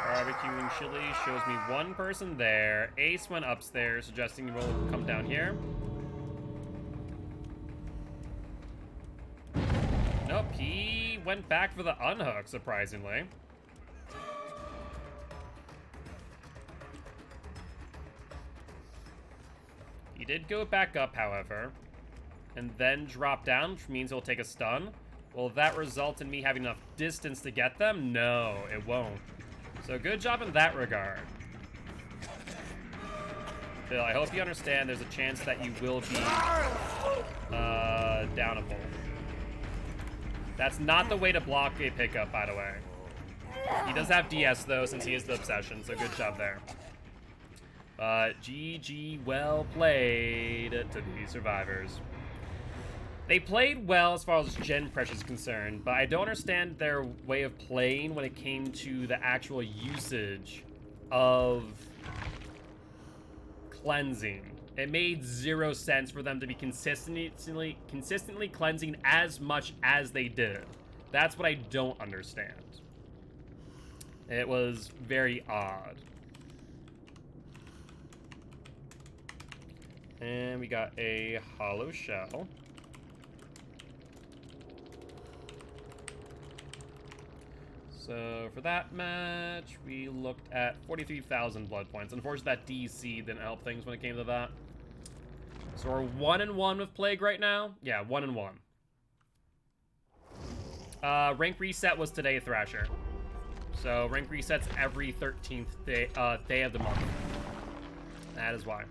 Barbecue and chili shows me 1 person there. Ace went upstairs, suggesting we'll come down here. Nope, he went back for the unhook, surprisingly. He did go back up, however, and then drop down, which means he'll take a stun. Will that result in me having enough distance to get them? No, it won't. So good job in that regard. Bill, I hope you understand there's a chance that you will be downable. That's not the way to block a pickup, by the way. He does have DS, though, since he is the obsession, so good job there. But GG, well played to the survivors. They played well as far as gen pressure is concerned, but I don't understand their way of playing when it came to the actual usage of cleansing. It made 0 sense for them to be consistently cleansing as much as they did. That's what I don't understand. It was very odd. And we got a hollow shell. So for that match, we looked at 43,000 blood points. Unfortunately, that DC didn't help things when it came to that. So we're 1-1 with Plague right now. Yeah, 1-1. Rank reset was today, Thrasher. So rank resets every 13th day of the month. That is why.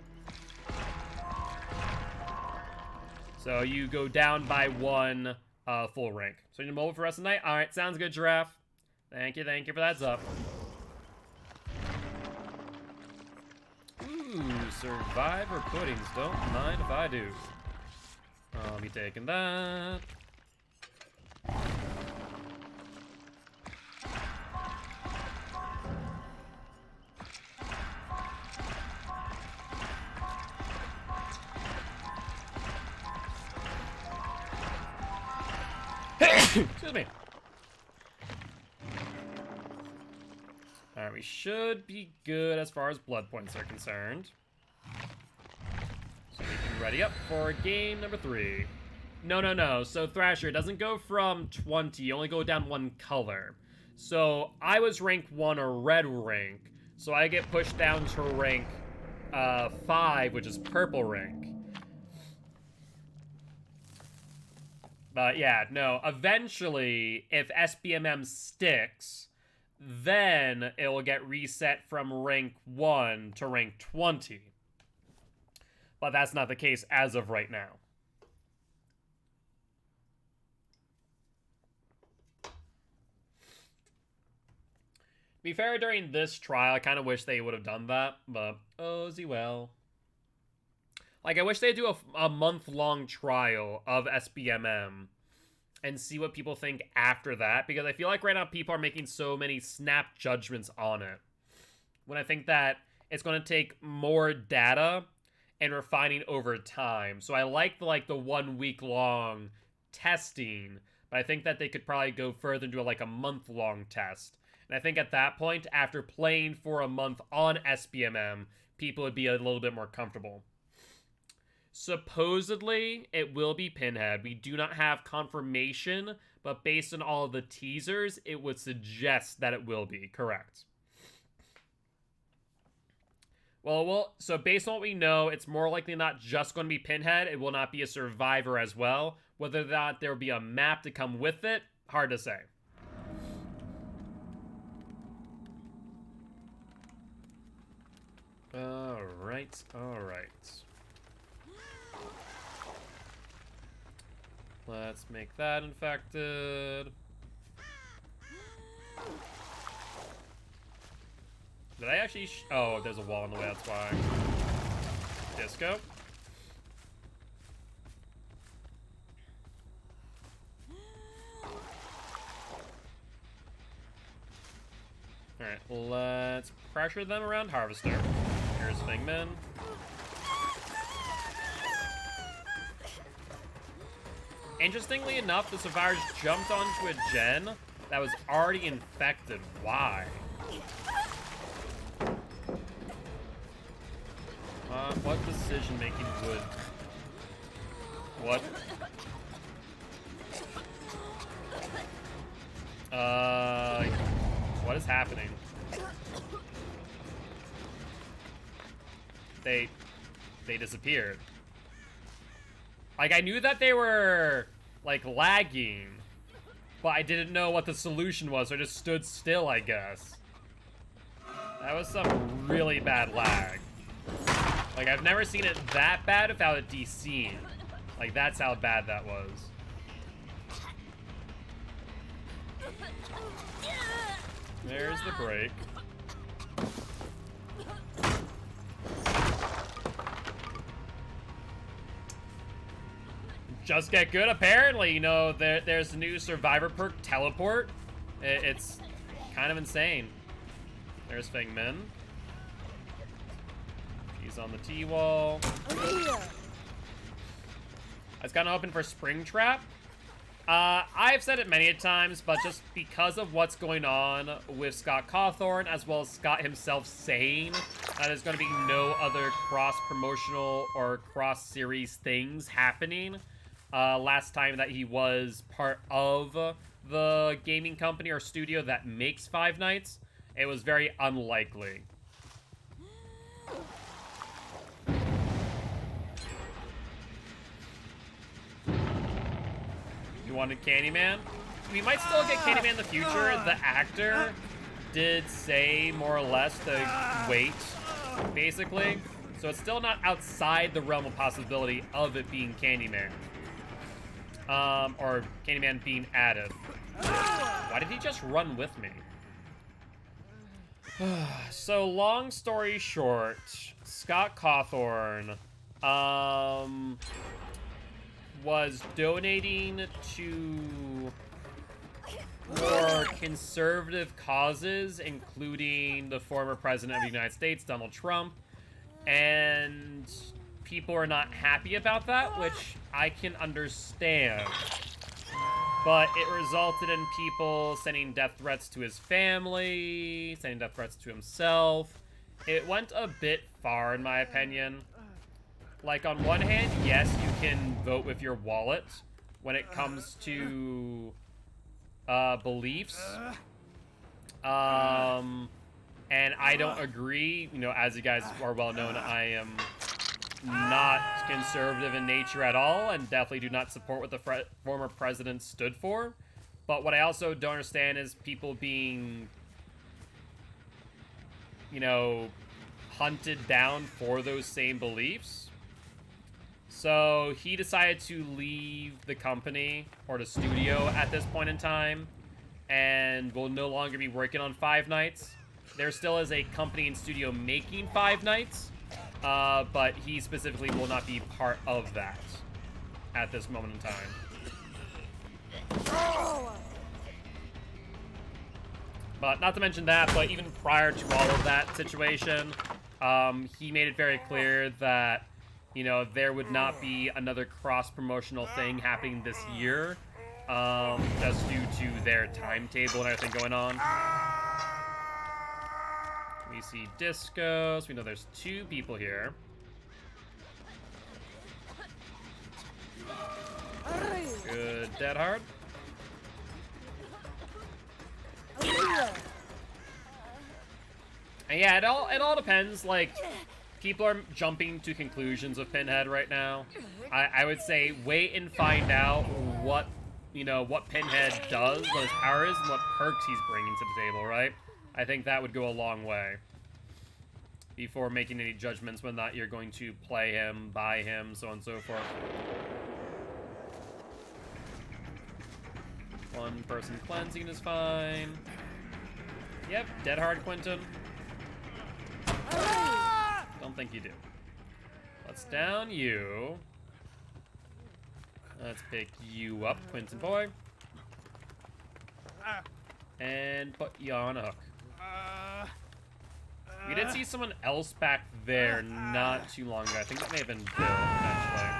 So you go down by 1 full rank. So you're mobile for the rest of the night? Alright, sounds good, Giraffe. Thank you for that heads up. Ooh, Survivor puddings. Don't mind if I do. I'll be taking that. Excuse me. Alright, we should be good as far as blood points are concerned. So we can ready up for game number 3. No. So Thrasher, it doesn't go from 20. You only go down 1 color. So I was rank 1 or red rank. So I get pushed down to rank 5, which is purple rank. But yeah, no, eventually, if SBMM sticks, then it will get reset from rank 1 to rank 20. But that's not the case as of right now. To be fair, during this trial, I kind of wish they would have done that, but oh, well. Like, I wish they'd do a month-long trial of SBMM and see what people think after that, because I feel like right now people are making so many snap judgments on it, when I think that it's going to take more data and refining over time. So I like the 1 week long testing, but I think that they could probably go further and do a month-long test. And I think at that point, after playing for a month on SBMM, people would be a little bit more comfortable. Supposedly, it will be Pinhead. We do not have confirmation, but based on all of the teasers, it would suggest that it will be, correct. Well, so based on what we know, it's more likely not just going to be Pinhead. It will not be a survivor as well. Whether or not there will be a map to come with it, hard to say. Alright, alright. Let's make that infected. Did I actually oh, there's a wall in the way, that's why. Disco? Alright, let's pressure them around Harvester. Here's Fingman. Interestingly enough, the survivors jumped onto a gen that was already infected. Why? What decision making would... What? What is happening? They disappeared. Like, I knew that they were, lagging, but I didn't know what the solution was, so I just stood still, I guess. That was some really bad lag. Like, I've never seen it that bad without it DCing. Like, that's how bad that was. There's the break. Just get good, apparently. You know, there's a new survivor perk, teleport. It's kind of insane. There's Fingman. He's on the T-wall. It's kind of open for Springtrap. I've said it many times, but just because of what's going on with Scott Cawthorn, as well as Scott himself saying that there's going to be no other cross-promotional or cross-series things happening, last time that he was part of the gaming company or studio that makes Five Nights, it was very unlikely. You wanted Candyman? We might still get Candyman in the future. The actor did say more or less to wait, basically. So it's still not outside the realm of possibility of it being Candyman. Or Candyman being added. Why did he just run with me? So, long story short, Scott Cawthorn, was donating to more conservative causes, including the former president of the United States, Donald Trump, and people are not happy about that, which I can understand. But it resulted in people sending death threats to his family, sending death threats to himself. It went a bit far, in my opinion. Like, on one hand, yes, you can vote with your wallet when it comes to beliefs. And I don't agree. You know, as you guys are well known, I am not conservative in nature at all, and definitely do not support what the former president stood for. But what I also don't understand is people being, you know, hunted down for those same beliefs. So he decided to leave the company, or the studio at this point in time, and will no longer be working on Five Nights. There still is a company and studio making Five Nights, but he specifically will not be part of that at this moment in time. But not to mention that, but even prior to all of that situation, he made it very clear that, you know, there would not be another cross-promotional thing happening this year, just due to their timetable and everything going on. We see discos. We know there's 2 people here. Good, dead hard. And yeah, it all depends. Like, people are jumping to conclusions of Pinhead right now. I would say wait and find out what, you know, what Pinhead does, what his power is, and what perks he's bringing to the table, right? I think that would go a long way before making any judgments whether or not you're going to play him, buy him, so on and so forth. One person cleansing is fine. Yep, dead hard, Quentin. Don't think you do. Let's down you. Let's pick you up, Quentin boy. And put you on a hook. We did see someone else back there not too long ago. I think that may have been Bill, actually.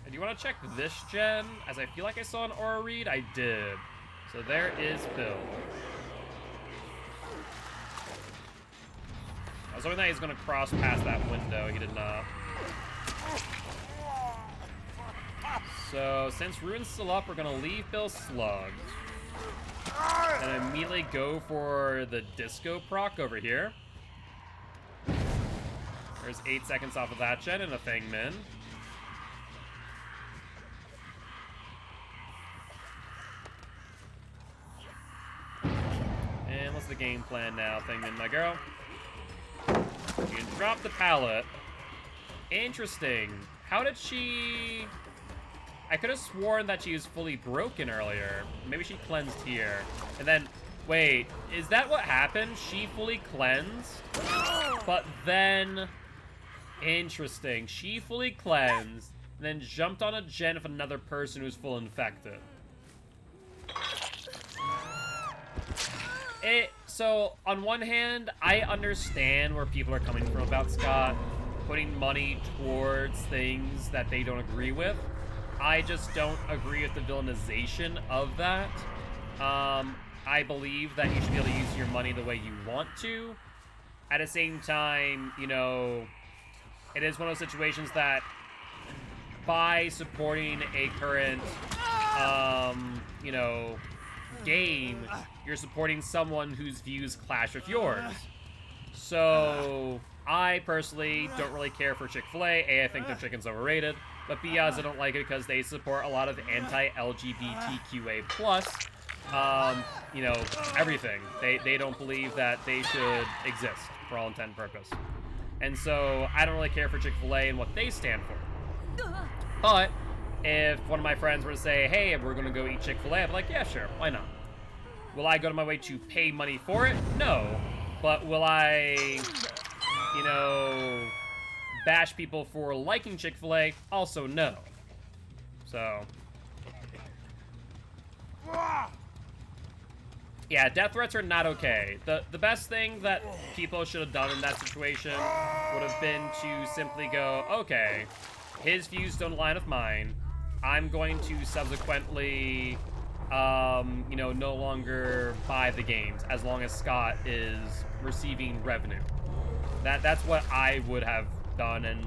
Do you want to check this gen? As I feel like I saw an aura read. I did. So there is Bill. I was hoping that he's going to cross past that window. He did not. So since Ruin's still up, we're going to leave Bill slugged. And immediately go for the disco proc over here. There's 8 seconds off of that gen and a Fang Min. And what's the game plan now, Fang Min, my girl? You can drop the pallet. Interesting. How did she... I could have sworn that she was fully broken earlier. Maybe she cleansed here. And then, wait, is that what happened? She fully cleansed? But then, interesting. She fully cleansed, and then jumped on a gen of another person who's full infected. So, on one hand, I understand where people are coming from about Scott putting money towards things that they don't agree with. I just don't agree with the villainization of that. I believe that you should be able to use your money the way you want to. At the same time, you know, it is one of those situations that by supporting a current, you know, game, you're supporting someone whose views clash with yours. So, I personally don't really care for Chick-fil-A. A, I think their chicken's overrated. But B, I don't like it because they support a lot of anti-LGBTQA+, you know, everything. They don't believe that they should exist for all intent and purpose. And so, I don't really care for Chick-fil-A and what they stand for. But, if one of my friends were to say, hey, we're going to go eat Chick-fil-A, I'd be like, yeah, sure, why not? Will I go to my way to pay money for it? No. But will I, you know, bash people for liking Chick-fil-A? Also no. So. Yeah, death threats are not okay. The best thing that people should have done in that situation would have been to simply go, okay, his views don't align with mine. I'm going to subsequently, you know, no longer buy the games as long as Scott is receiving revenue. That's what I would have done, and,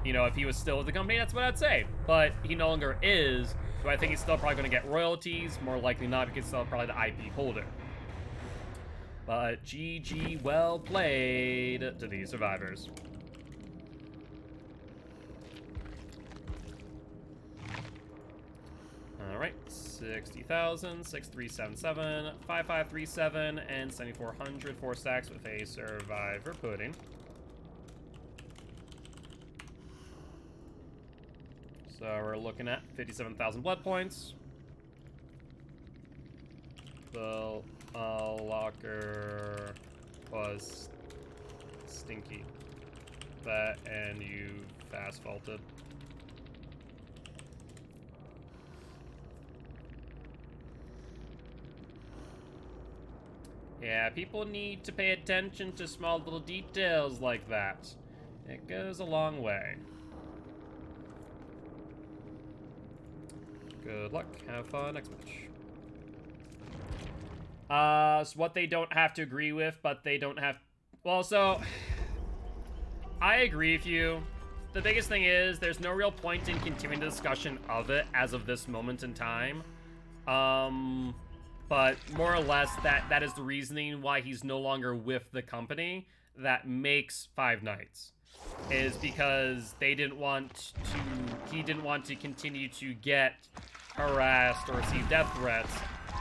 you know, if he was still with the company, that's what I'd say. But he no longer is, so I think he's still probably going to get royalties, more likely not, because he's still probably the IP holder. But GG, well played to these survivors. Alright, 60,000, 6377, 5537, and 7400, 4 stacks with a survivor pudding. So we're looking at 57,000 blood points. The locker was stinky. That and you fast faulted. Yeah, people need to pay attention to small little details like that. It goes a long way. Good luck. Have fun. Next match. So what they don't have to agree with, but they don't have... Well, so... I agree with you. The biggest thing is, there's no real point in continuing the discussion of it as of this moment in time. But more or less, that is the reasoning why he's no longer with the company that makes Five Nights. Is because they didn't want to... He didn't want to continue to get harassed or receive death threats,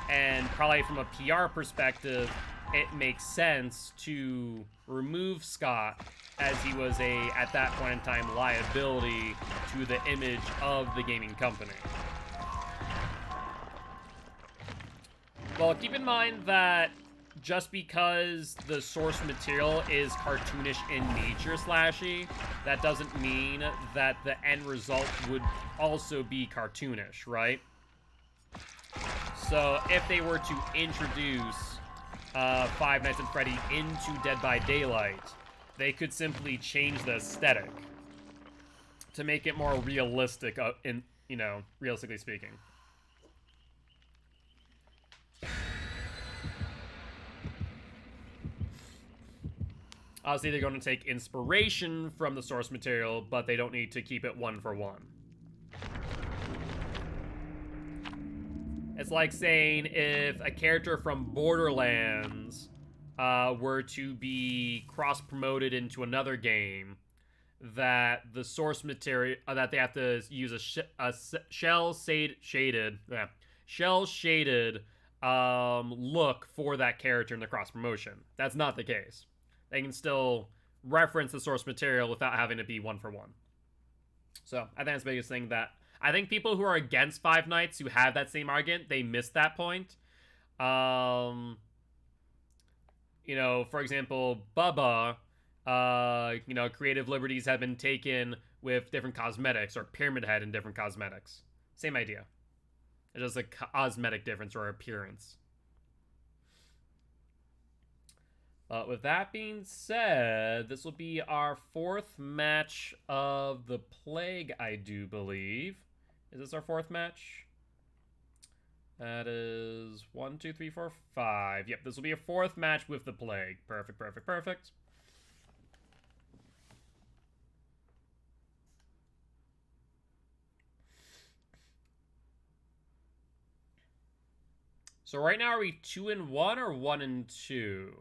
and probably from a PR perspective, it makes sense to remove Scott, as he was at that point in time, liability to the image of the gaming company. Well, keep in mind that just because the source material is cartoonish in nature, Slashy, that doesn't mean that the end result would also be cartoonish, right? So if they were to introduce Five Nights at Freddy into Dead by Daylight, they could simply change the aesthetic to make it more realistic, realistically speaking. Obviously, they're going to take inspiration from the source material, but they don't need to keep it one for one. It's like saying if a character from Borderlands were to be cross-promoted into another game, that the source material, that they have to use a shell-shaded look for that character in the cross-promotion. That's not the case. They can still reference the source material without having to be one for one. So I think that's the biggest thing that... I think people who are against Five Nights who have that same argument, they miss that point. For example, Bubba, creative liberties have been taken with different cosmetics, or Pyramid Head in different cosmetics. Same idea. It's just a cosmetic difference or appearance. With that being said, this will be our 4th match of the Plague, I do believe. Is this our 4th match? That is 1, 2, 3, 4, 5. Yep, this will be a 4th match with the Plague. Perfect, perfect, perfect. So right now, are we 2-1 or 1-2?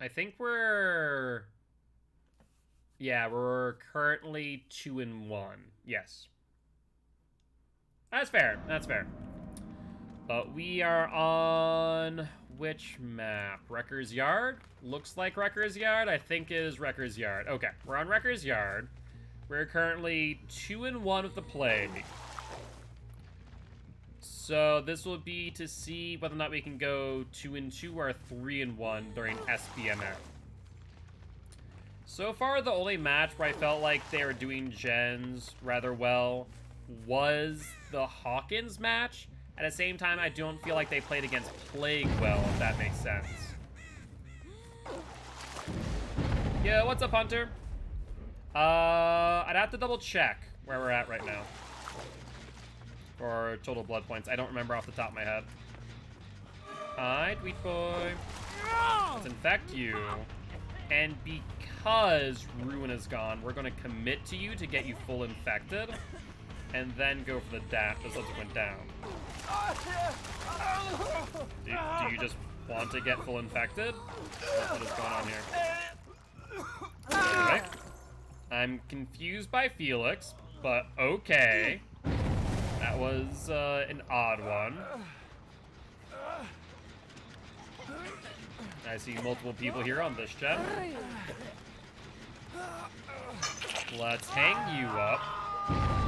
I think we're... Yeah, we're currently 2-1. Yes. That's fair. That's fair. But we are on... which map? Wrecker's Yard? Looks like Wrecker's Yard. I think it is Wrecker's Yard. Okay, we're on Wrecker's Yard. We're currently 2-1 with the Plague. So this will be to see whether or not we can go 2-2 or 3-1 during SBMF. So far, the only match where I felt like they were doing gens rather well was the Hawkins match. At the same time, I don't feel like they played against Plague well, if that makes sense. Yeah, what's up, Hunter? I'd have to double check where we're at right now. For total blood points. I don't remember off the top of my head. Hi, Tweet Boy. Let's infect you. And because Ruin is gone, we're going to commit to you to get you full infected. And then go for the subsequent down. Do you just want to get full infected? What is going on here? Anyway, I'm confused by Felix, but okay. That was an odd one. I see multiple people here on this gen. Let's hang you up,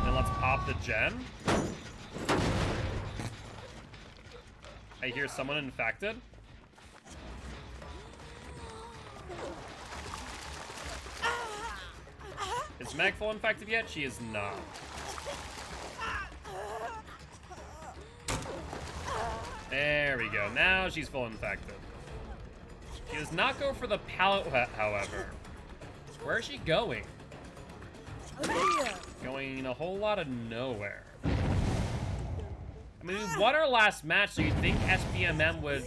and let's pop the gen. I hear someone infected. Is Meg full infected yet? She is not. There we go. Now she's full infected. She does not go for the pallet, however. Where is she going? Going a whole lot of nowhere. I mean, we won our last match, so you'd think SBMM would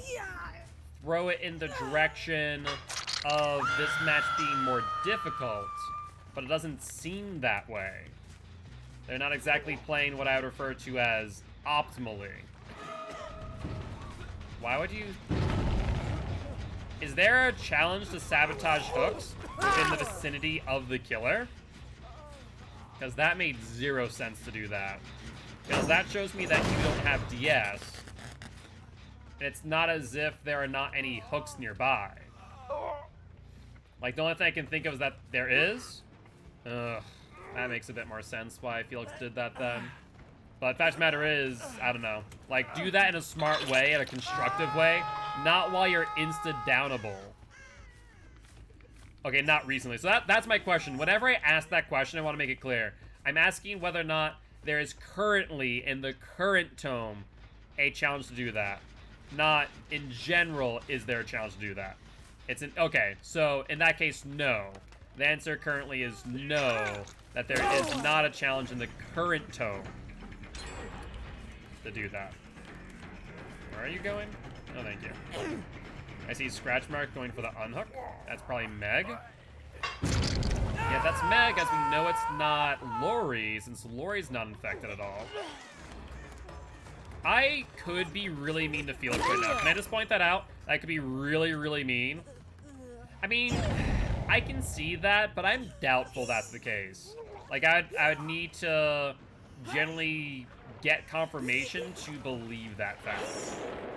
throw it in the direction of this match being more difficult, but it doesn't seem that way. They're not exactly playing what I would refer to as optimally. Why would you... Is there a challenge to sabotage hooks within the vicinity of the killer? Because that made zero sense to do that. Because that shows me that you don't have DS. And it's not as if there are not any hooks nearby. Like, the only thing I can think of is that there is. Ugh, that makes a bit more sense why Felix did that then. But fact of the matter is, I don't know. Like, do that in a smart way, in a constructive way, not while you're insta-downable. Okay, not recently. So that's my question. Whenever I ask that question, I want to make it clear. I'm asking whether or not there is currently, in the current tome, a challenge to do that. Not, in general, is there a challenge to do that. Okay, so in that case, no. The answer currently is no, that there is not a challenge in the current tome to do that. Where are you going? Oh, thank you. I see Scratch Mark going for the unhook. That's probably Meg. Yeah, that's Meg, as we know it's not Lori, since Lori's not infected at all. I could be really mean to Felix right now. Can I just point that out? I could be really, really mean. I mean, I can see that, but I'm doubtful that's the case. Like, I would need to generally get confirmation to believe that fact.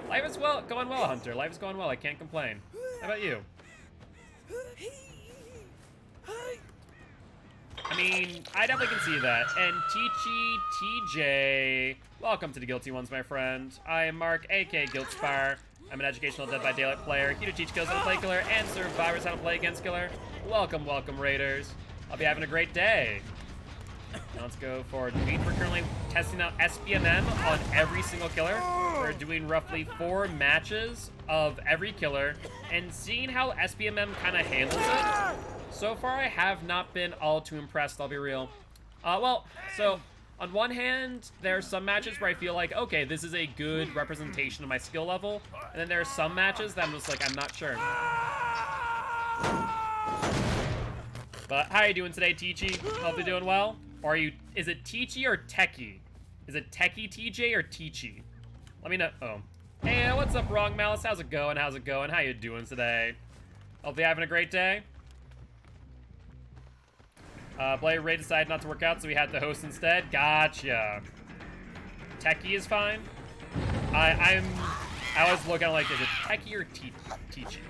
Life is going well, Hunter. Life is going well. I can't complain. How about you? I mean, I definitely can see that. And Teachy TJ, welcome to the Guilty Ones, my friend. I am Mark, aka Guiltspire. I'm an educational Dead by Daylight player, here to teach kills how to play killer and survivors how to play against killer. Welcome, welcome, Raiders. I'll be having a great day. Now let's go for Tweet. We're currently testing out SBMM on every single killer. We're doing roughly 4 matches of every killer and seeing how SBMM kind of handles it. So far, I have not been all too impressed, I'll be real. Well, so on one hand, there are some matches where I feel like, okay, this is a good representation of my skill level. And then there are some matches that I'm just like, I'm not sure. But how are you doing today, Teachy? Hope you're doing well. Or is it Teachy or Techie? Is it Techie TJ or Teachy? Let me know. Oh. Hey, what's up, Wrong Malice? How's it going? How's it going? How you doing today? Hope you're having a great day. Blair Ray decided not to work out, so we had to host instead. Gotcha. Techie is fine. I was looking at like, is it Techie or Teachy?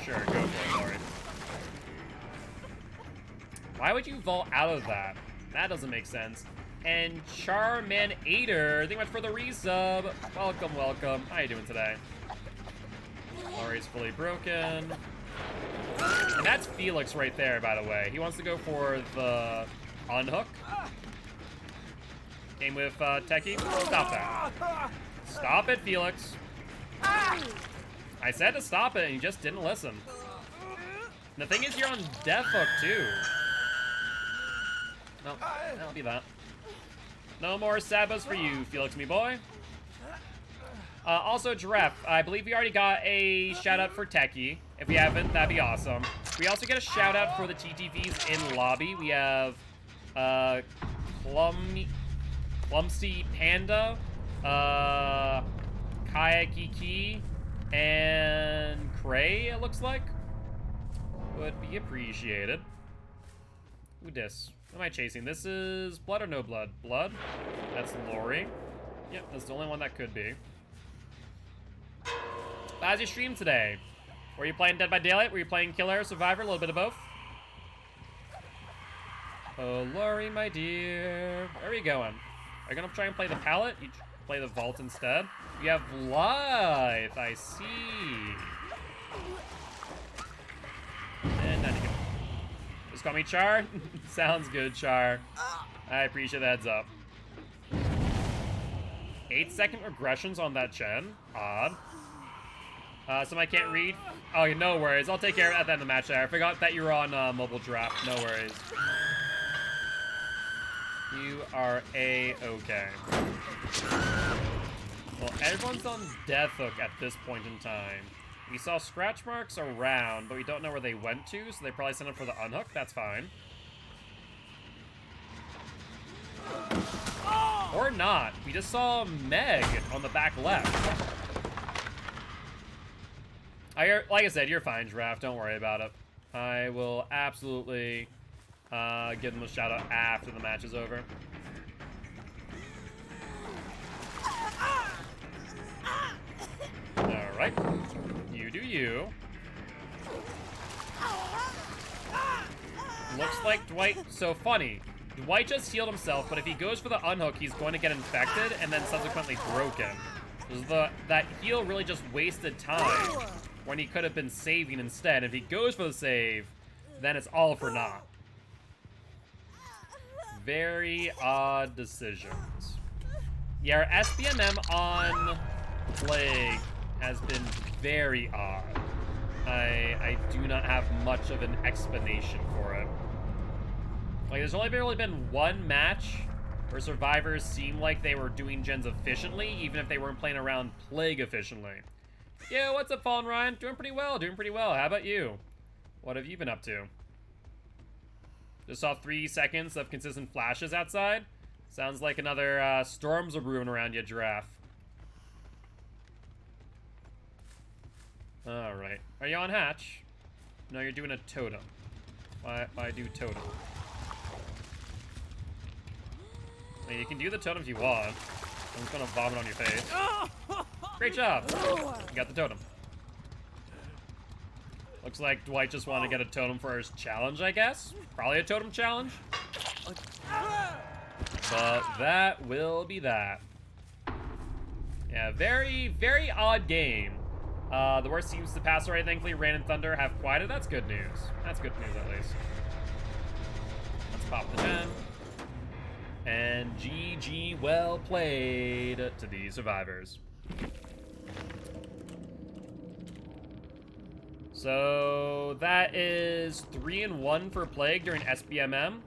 Sure, go for it, Lori. Why would you vault out of that? That doesn't make sense. And Charmanator, thank you much for the resub. Welcome, welcome. How you doing today? Lori's fully broken. And that's Felix right there, by the way. He wants to go for the unhook. Game with Techie. Stop that. Stop it, Felix. I said to stop it, and you just didn't listen. And the thing is, you're on death hook, too. No, that'll be that. No more sabos for you, Felix, me boy. Also, Giraffe, I believe we already got a shout-out for Techie. If we haven't, that'd be awesome. We also get a shout-out for the TTVs in lobby. We have, Clumsy Panda, Kayakiki, And Cray, it looks like. Would be appreciated. Who dis? Who am I chasing? This is Blood or no Blood? Blood? That's Lori. Yep, that's the only one that could be. How's your stream today? Were you playing Dead by Daylight? Were you playing Killer or Survivor? A little bit of both? Oh, Lori, my dear. Where are you going? Are you gonna try and play the pallet? You play the vault instead? You have life, I see. And then you go. Just call me Char? Sounds good, Char. I appreciate the heads up. 8-second regressions on that Chen. Odd. Somebody can't read. Oh, no worries. I'll take care of it at the end of the match there. I forgot that you were on mobile draft. No worries. You are A-okay. Well, everyone's on Death Hook at this point in time. We saw scratch marks around, but we don't know where they went to, so they probably sent up for the unhook. That's fine. Or not. We just saw Meg on the back left. Like I said, you're fine, Giraffe. Don't worry about it. I will absolutely give them a shout out after the match is over. Alright. You do you. Looks like Dwight... So funny. Dwight just healed himself, but if he goes for the unhook, he's going to get infected and then subsequently broken. That heal really just wasted time when he could have been saving instead. If he goes for the save, then it's all for naught. Very odd decisions. Yeah, our SBMM on Plague has been very odd. I do not have much of an explanation for it. Like, there's only really been one match where survivors seemed like they were doing gens efficiently, even if they weren't playing around Plague efficiently. Yo, what's up, Fallen Ryan? Doing pretty well, doing pretty well. How about you? What have you been up to? Just saw 3 seconds of consistent flashes outside. Sounds like another storms are brewing around you, Giraffe. Alright. Are you on hatch? No, you're doing a totem. Why do totem? I mean, you can do the totem if you want. I'm just gonna vomit on your face. Great job! You got the totem. Looks like Dwight just wanted to get a totem for his challenge, I guess. Probably a totem challenge. But that will be that. Yeah, very, very odd game. The worst seems to pass already. Thankfully, Rain and Thunder have quieted. That's good news. That's good news, at least. Let's pop the 10. And GG, well played to the survivors. So that is 3-1 for Plague during SBMM.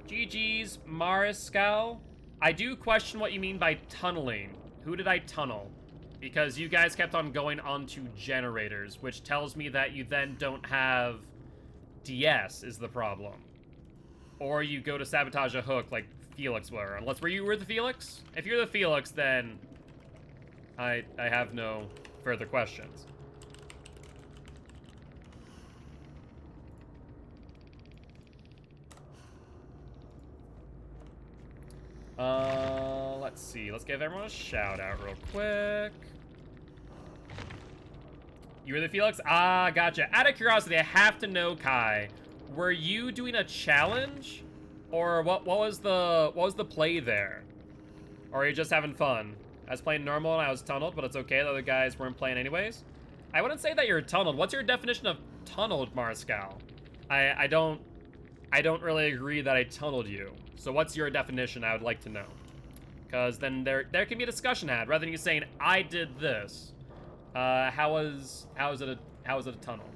GG's, Mariskow. I do question what you mean by tunneling. Who did I tunnel? Because you guys kept on going onto generators, which tells me that you then don't have DS is the problem. Or you go to sabotage a hook like Felix were. Unless you were the Felix? If you're the Felix, then I have no further questions. Let's see. Let's give everyone a shout out real quick. You were the Felix? Ah, gotcha. Out of curiosity, I have to know, Kai. Were you doing a challenge? Or what was the play there? Or are you just having fun? I was playing normal and I was tunneled, but it's okay. The other guys weren't playing anyways. I wouldn't say that you're tunneled. What's your definition of tunneled, Mariskow? I don't really agree that I tunneled you. So what's your definition? I would like to know. Because then there can be a discussion had rather than you saying I did this. How is it a tunnel?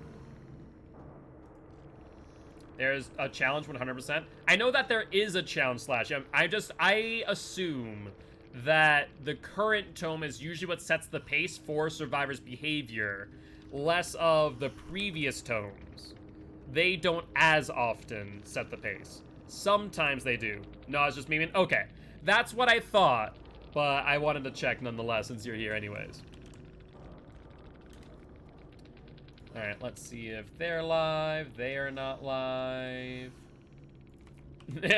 There's a challenge 100%. I know that there is a challenge slash. I assume that the current tome is usually what sets the pace for survivors' behavior, less of the previous tomes. They don't as often set the pace. Sometimes they do. No, it's just me. Okay, that's what I thought, but I wanted to check nonetheless since you're here anyways. Alright, let's see if they're live. They are not live.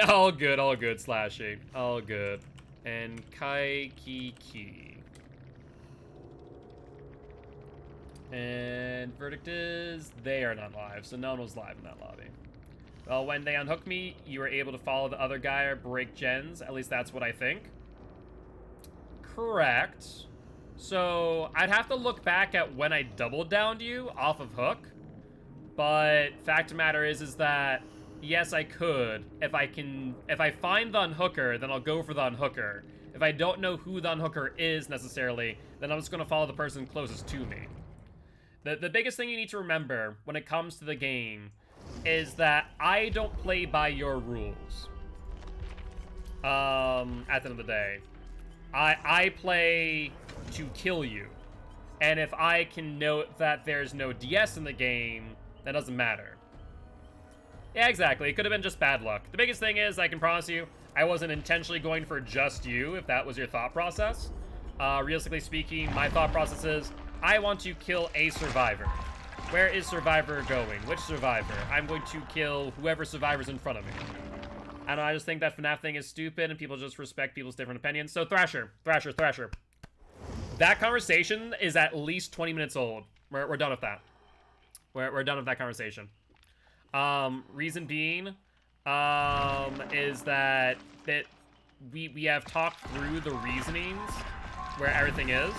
All good, Slashy. All good. And Kai Ki. And verdict is they are not live, so no one was live in that lobby. Well, when they unhook me, you were able to follow the other guy or break gens. At least that's what I think. Correct. So I'd have to look back at when I doubled downed you off of hook. But fact of the matter is that yes, I could. If I find the unhooker, then I'll go for the unhooker. If I don't know who the unhooker is necessarily, then I'm just gonna follow the person closest to me. The biggest thing you need to remember when it comes to the game is that I don't play by your rules. At the end of the day. I play to kill you. And if I can note that there's no DS in the game, that doesn't matter. Yeah, exactly. It could have been just bad luck. The biggest thing is, I can promise you, I wasn't intentionally going for just you, if that was your thought process. Realistically speaking, my thought process is, I want to kill a survivor. Where is survivor going? Which survivor? I'm going to kill whoever survivor's in front of me. I don't know, I just think that FNAF thing is stupid and people just respect people's different opinions. So Thrasher. That conversation is at least 20 minutes old. We're done with that. We're done with that conversation. Reason being, is that we have talked through the reasonings where everything is.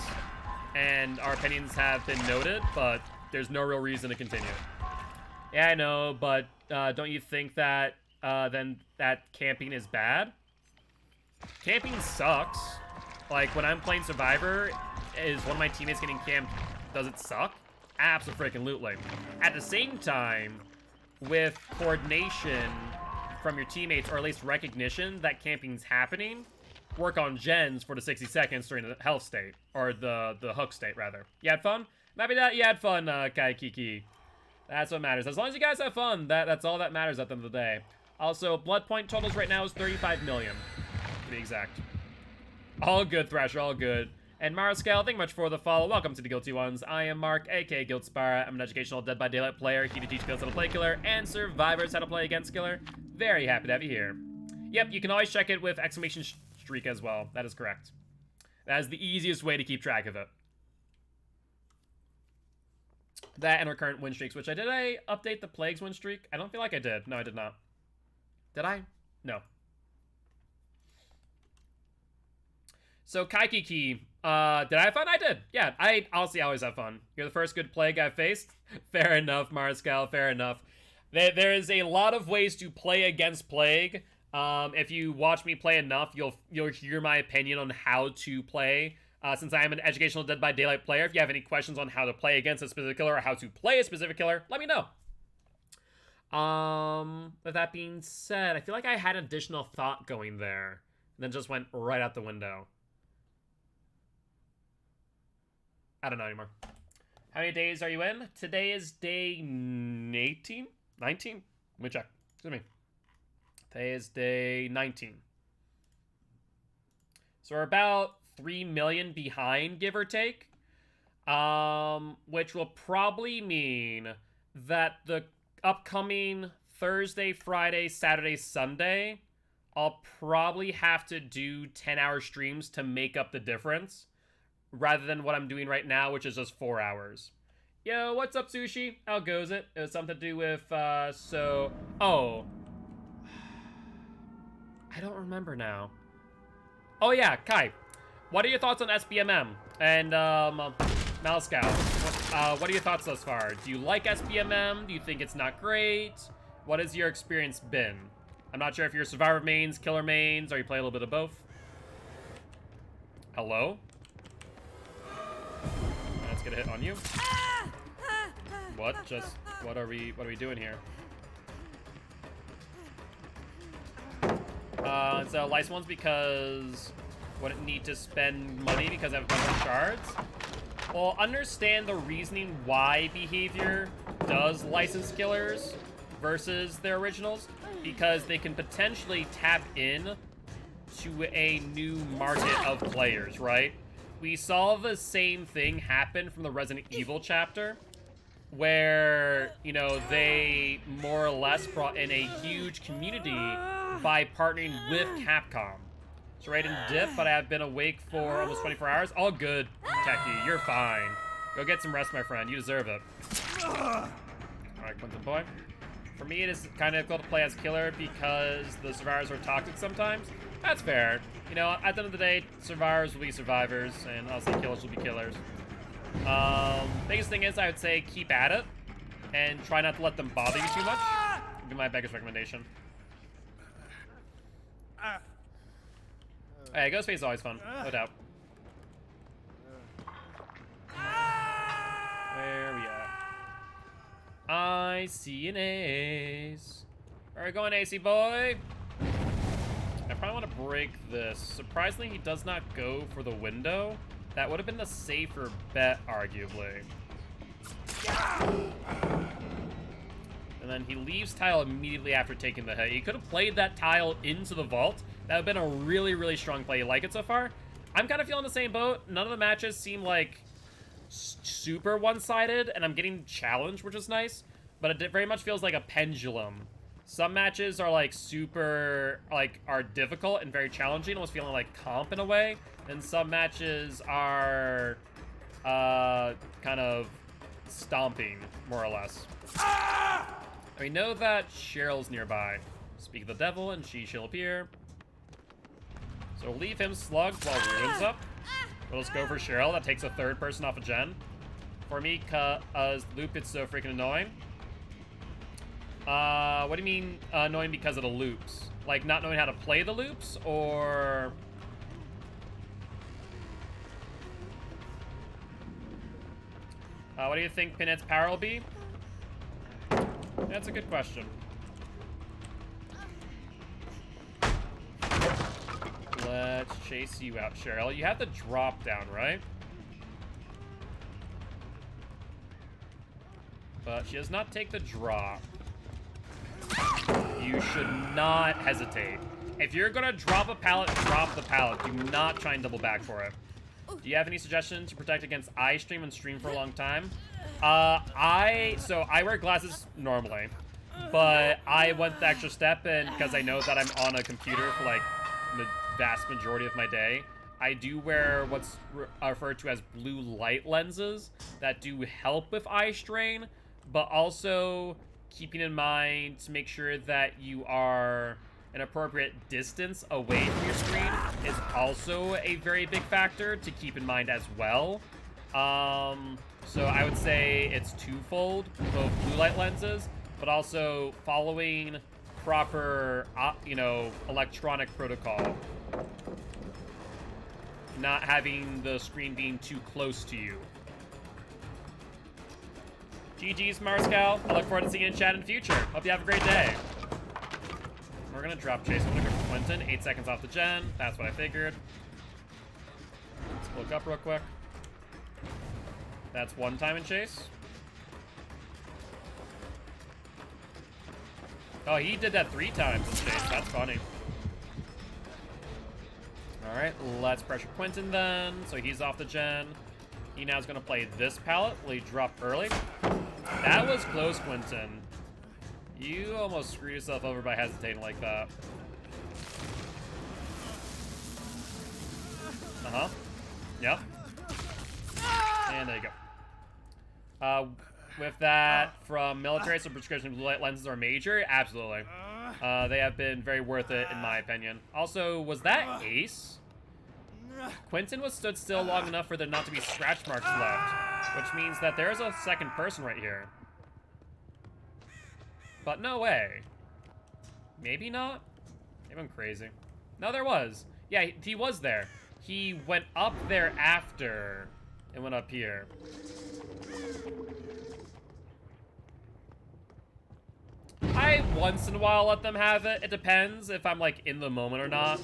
And our opinions have been noted, but there's no real reason to continue. Yeah, I know, but don't you think that then that camping is bad? Camping sucks. Like, when I'm playing Survivor, is one of my teammates getting camped, does it suck? Abso-freaking-lutely. At the same time, with coordination from your teammates, or at least recognition that camping's happening, work on gens for the 60 seconds during the health state, or the hook state, rather. You had fun? Maybe that you had fun, Kai Kiki. That's what matters. As long as you guys have fun, that's all that matters at the end of the day. Also, blood point totals right now is 35 million, to be exact. All good, Thrasher, all good. And Mariscal, thank you much for the follow. Welcome to the Guilty Ones. I am Mark, aka Guildspire. I'm an educational Dead by Daylight player, here to teach guilds how to play killer, and survivors how to play against killer. Very happy to have you here. Yep, you can always check it with exclamation streak as well. That is correct. That is the easiest way to keep track of it. That and our current win streaks, which did I update the Plagues win streak? I don't feel like I did. No, I did not. Did I? No. So, Kaikiki, did I have fun? I did. Yeah, I honestly always have fun. You're the first good Plague I've faced. Fair enough, Mariscal, fair enough. There is a lot of ways to play against Plague. If you watch me play enough, you'll hear my opinion on how to play. Since I am an educational Dead by Daylight player, if you have any questions on how to play against a specific killer or how to play a specific killer, let me know. With that being said, I feel like I had additional thought going there, and then just went right out the window. I don't know anymore. How many days are you in? Today is day 18? 19? Let me check. Excuse me. Today is day 19. So we're about 3 million behind, give or take. Which will probably mean that the upcoming Thursday, Friday, Saturday, Sunday, I'll probably have to do 10-hour streams to make up the difference, rather than what I'm doing right now, which is just 4 hours. Yo, what's up, Sushi? How goes it? It was something to do with, oh. I don't remember now. Oh yeah, Kai. What are your thoughts on SBMM? And, Malscow, what are your thoughts thus far? Do you like SBMM? Do you think it's not great? What has your experience been? I'm not sure if you're Survivor mains, Killer mains, or you play a little bit of both. Hello? Let's get a hit on you. What are we doing here? So license ones because wouldn't need to spend money because I have a bunch of shards. Well, understand the reasoning why behavior does license killers versus their originals, because they can potentially tap in to a new market of players, right? We saw the same thing happen from the Resident Evil chapter, where, you know, they more or less brought in a huge community by partnering with Capcom. So right in dip, but I have been awake for almost 24 hours. All good, Techie, you're fine. Go get some rest, my friend, you deserve it. All right, Quentin boy. For me, it is kind of difficult to play as killer because the survivors are toxic sometimes. That's fair. You know, at the end of the day, survivors will be survivors, and honestly, killers will be killers. Biggest thing is, I would say keep at it, and try not to let them bother you too much. Would be my biggest recommendation. Hey, Ghostface is always fun, no doubt. Where are we at? I see an ace. Where are we going, AC boy? I probably want to break this. Surprisingly, he does not go for the window. That would have been the safer bet, arguably. And then he leaves tile immediately after taking the hit. He could have played that tile into the vault. That would have been a really, really strong play. You like it so far? I'm kind of feeling the same boat. None of the matches seem like super one-sided, and I'm getting challenged, which is nice. But it very much feels like a pendulum. Some matches are like super, like, are difficult and very challenging, almost feeling like comp in a way. And some matches are kind of stomping, more or less. We know that Cheryl's nearby. Speak of the devil, and she shall appear. So we'll leave him slugged while Ruin's up. We'll just go for Cheryl. That takes a third person off of Jen. For me, cause loop it's so freaking annoying. What do you mean annoying because of the loops? Like not knowing how to play the loops, or... what do you think Pinhead's power will be? That's a good question. Let's chase you out, Cheryl. You have the drop down, right? But she does not take the drop. You should not hesitate. If you're gonna drop a pallet, drop the pallet. Do not try and double back for it. Do you have any suggestions to protect against eye stream and stream for a long time? So I wear glasses normally, but I went the extra step, and because I know that I'm on a computer for like the vast majority of my day, I do wear what's referred to as blue light lenses that do help with eye strain, but also keeping in mind to make sure that you are an appropriate distance away from your screen is also a very big factor to keep in mind as well. So I would say it's twofold, both blue light lenses, but also following proper, you know, electronic protocol. Not having the screen being too close to you. GG's, Marscal. I look forward to seeing you in chat in the future. Hope you have a great day. We're gonna drop chase. I'm gonna go for Quentin. 8 seconds off the gen. That's what I figured. Let's look up real quick. That's 1 time in chase. Oh, he did that 3 times in chase. That's funny. Alright, let's pressure Quentin then. So he's off the gen. He now is going to play this pallet. Will he drop early? That was close, Quentin. You almost screwed yourself over by hesitating like that. Uh-huh. Yep. And there you go. With that, from military, so prescription blue light lenses are major? Absolutely. They have been very worth it, in my opinion. Also, was that Ace? Quentin was stood still long enough for there not to be scratch marks left, which means that there's a second person right here. But no way. Maybe not? Maybe I'm crazy. No, there was. Yeah, he was there. He went up there after and went up here. I once in a while let them have it. It depends if I'm like in the moment or not.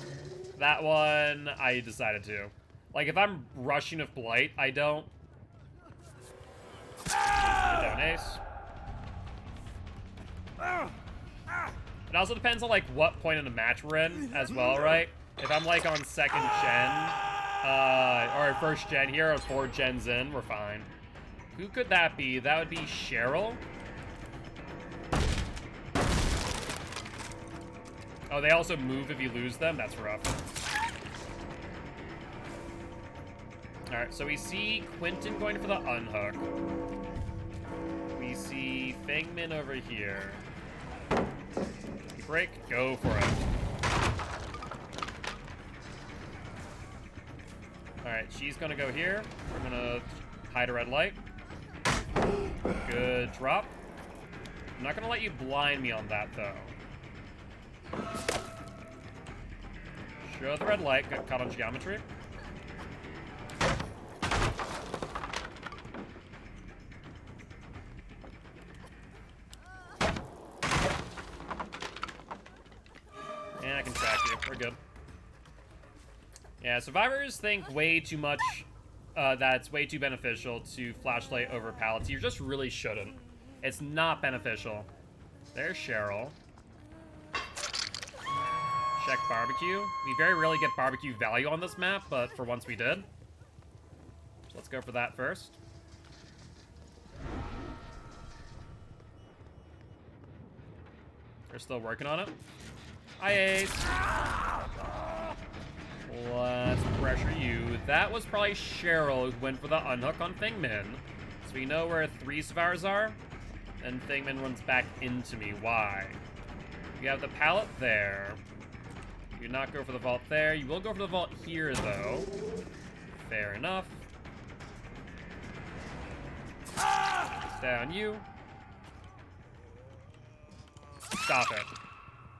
That one, I decided to. Like if I'm rushing with Blight, I don't. Get down, Ace. It also depends on like what point in the match we're in as well, right? If I'm like on second gen, or first gen here, or 4 gens in, we're fine. Who could that be? That would be Cheryl. Oh, they also move if you lose them? That's rough. Alright, so we see Quentin going for the unhook. We see Fangman over here. Break, go for it. Alright, she's gonna go here. We're gonna hide a red light. Good drop. I'm not gonna let you blind me on that, though. Show the red light, got caught on geometry. And I can track you, we're good. Yeah, survivors think way too much, that's way too beneficial to flashlight over pallets. You just really shouldn't. It's not beneficial. There's Cheryl. Check barbecue. We very rarely get barbecue value on this map, but for once we did. So let's go for that first. We're still working on it. Hi, Ace. Let's pressure you. That was probably Cheryl who went for the unhook on Thingman. So we know where 3 survivors are. And Thingman runs back into me. Why? We have the pallet there. You do not go for the vault there. You will go for the vault here, though. Fair enough. Down you. Stop it.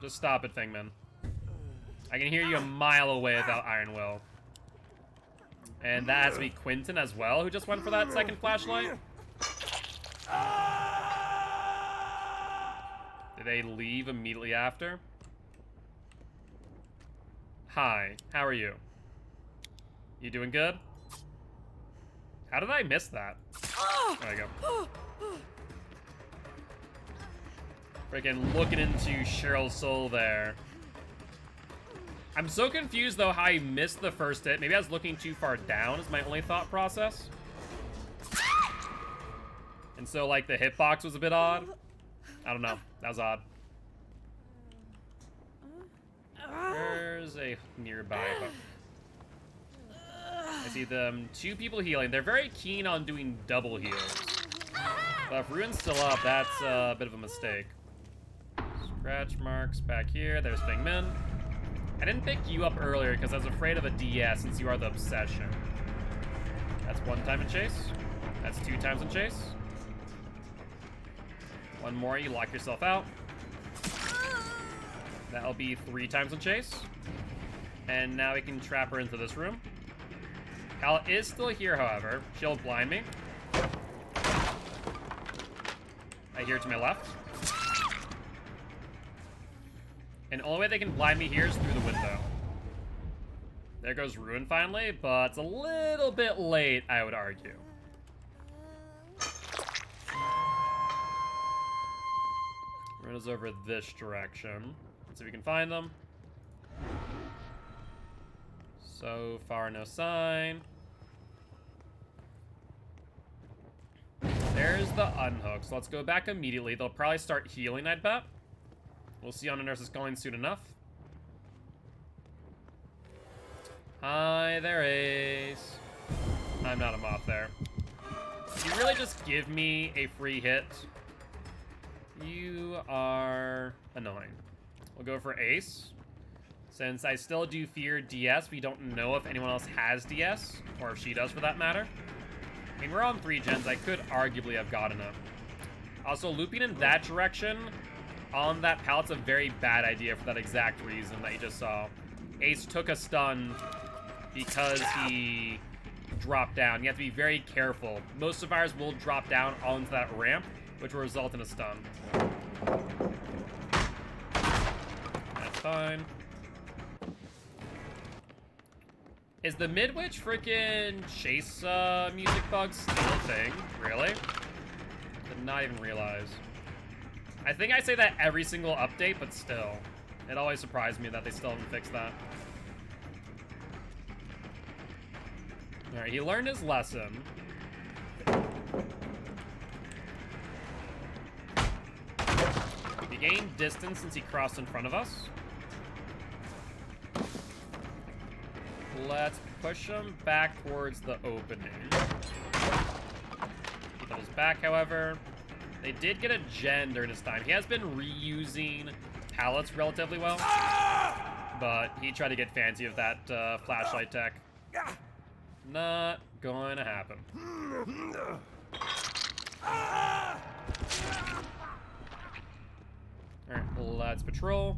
Just stop it, Thingman. I can hear you a mile away without Iron Will. And that has to be Quentin as well, who just went for that second flashlight. Did they leave immediately after? Hi, how are you? You doing good? How did I miss that? There you go. Freaking looking into Cheryl's soul there. I'm so confused, though, how I missed the first hit. Maybe I was looking too far down is my only thought process. And so, like, the hitbox was a bit odd. I don't know. That was odd. There's a nearby hook. I see them. 2 people healing. They're very keen on doing double heals. But if Ruin's still up, that's a bit of a mistake. Scratch marks back here. There's Thingman. I didn't pick you up earlier because I was afraid of a DS since you are the obsession. That's 1 time in chase. That's 2 times in chase. 1 more, you lock yourself out. That'll be 3 times in chase. And now we can trap her into this room. Cal is still here, however. She'll blind me. I hear her to my left. And the only way they can blind me here is through the window. There goes Ruin finally, but it's a little bit late, I would argue. Ruin is over this direction. Let's see if we can find them. So far, no sign. There's the unhook. So let's go back immediately. They'll probably start healing, I'd bet. We'll see on a nurse is calling soon enough. Hi there, Ace. I'm not a moth there. You really just give me a free hit. You are annoying. We'll go for Ace. Since I still do fear DS, we don't know if anyone else has DS, or if she does for that matter. I mean, we're on 3 gens. I could arguably have gotten it. Also, looping in that direction on that pallet's a very bad idea for that exact reason that you just saw. Ace took a stun because he dropped down. You have to be very careful. Most survivors will drop down onto that ramp, which will result in a stun. That's fine. Is the Midwich freaking chase music bug still a thing? Really? Did not even realize. I think I say that every single update, but still. It always surprised me that they still haven't fixed that. Alright, he learned his lesson. gained distance since he crossed in front of us. Let's push him back towards the opening. He doubles back, however. They did get a gen during his time. He has been reusing pallets relatively well, but he tried to get fancy with that flashlight tech. Not going to happen. Alright, let's patrol.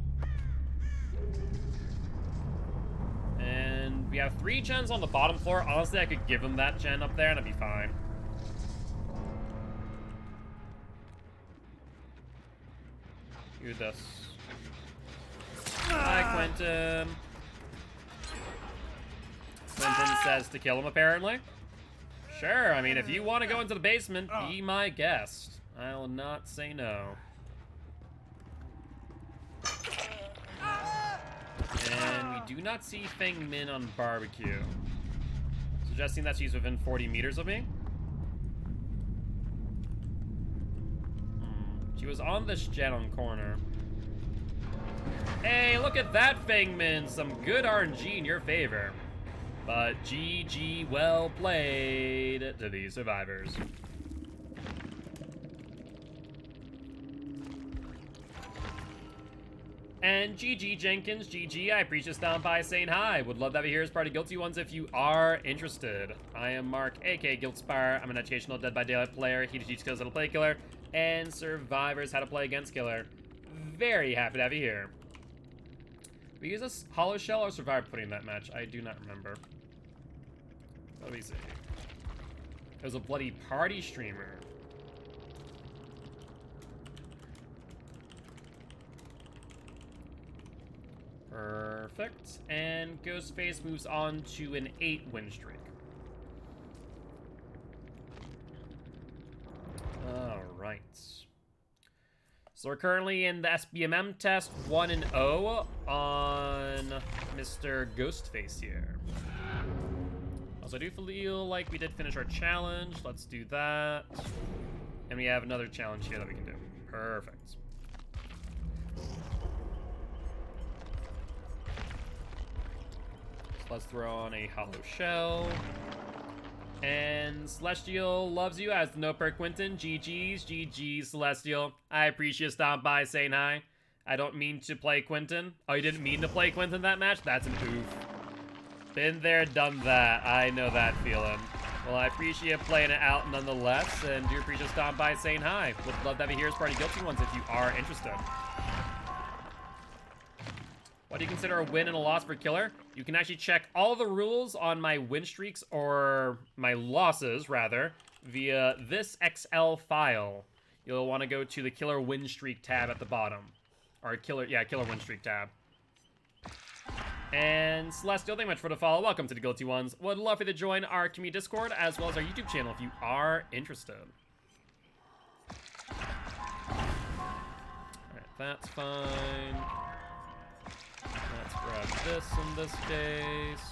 And we have 3 gens on the bottom floor. Honestly, I could give him that gen up there and it'd be fine. Do this. Hi, Quentin. Quentin says to kill him, apparently. Sure, I mean, if you want to go into the basement, be my guest. I will not say no. And we do not see Feng Min on barbecue. Suggesting that she's within 40 meters of me. She was on this jet on corner. Hey, look at that, Feng Min. Some good RNG in your favor. But GG, well played to these survivors. And GG Jenkins, GG, I appreciate you stopping by saying hi. Would love to have you here as part of Guilty Ones if you are interested. I am Mark, aka Guiltspire. I'm an educational Dead by Daylight player. He teaches skills how to play killer and survivors how to play against killer. Very happy to have you here. We use a hollow shell or survivor putting in that match? I do not remember. Let me see. It was a bloody party streamer. Perfect. And Ghostface moves on to an 8-win streak. Alright. So we're currently in the SBMM test 1-0 on Mr. Ghostface here. Also, I do feel like we did finish our challenge. Let's do that. And we have another challenge here that we can do. Perfect. So let's throw on a hollow shell. And Celestial loves you as the no per Quentin. GG's, GG's, Celestial. I appreciate you stopping by saying hi. I don't mean to play Quentin. Oh, you didn't mean to play Quentin that match? That's an oof. Been there, done that. I know that feeling. Well, I appreciate playing it out nonetheless, and do appreciate you stopping by saying hi. Would love to have you here as part of Guilty Ones if you are interested. What do you consider a win and a loss for killer? You can actually check all the rules on my win streaks, or my losses, rather, via this XL file. You'll want to go to the killer win streak tab at the bottom. Or killer win streak tab. And Celestial, thank you much for the follow. Welcome to the Guilty Ones. Would love for you to join our community Discord, as well as our YouTube channel if you are interested. Alright, that's fine. Let's grab this in this case.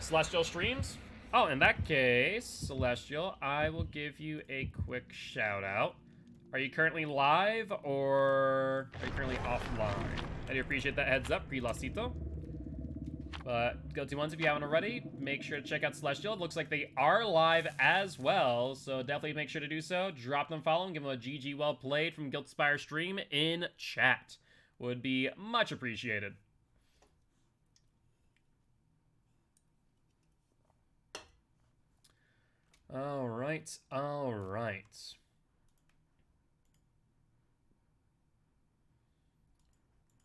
Celestial streams? Oh, in that case, Celestial, I will give you a quick shout out. Are you currently live or are you currently offline? I do appreciate that heads up, pre-losito. But Guilty Ones, if you haven't already, make sure to check out Celestial. It looks like they are live as well, so definitely make sure to do so. Drop them a follow and give them a GG well played from Guiltspire stream in chat. Would be much appreciated. Alright, alright.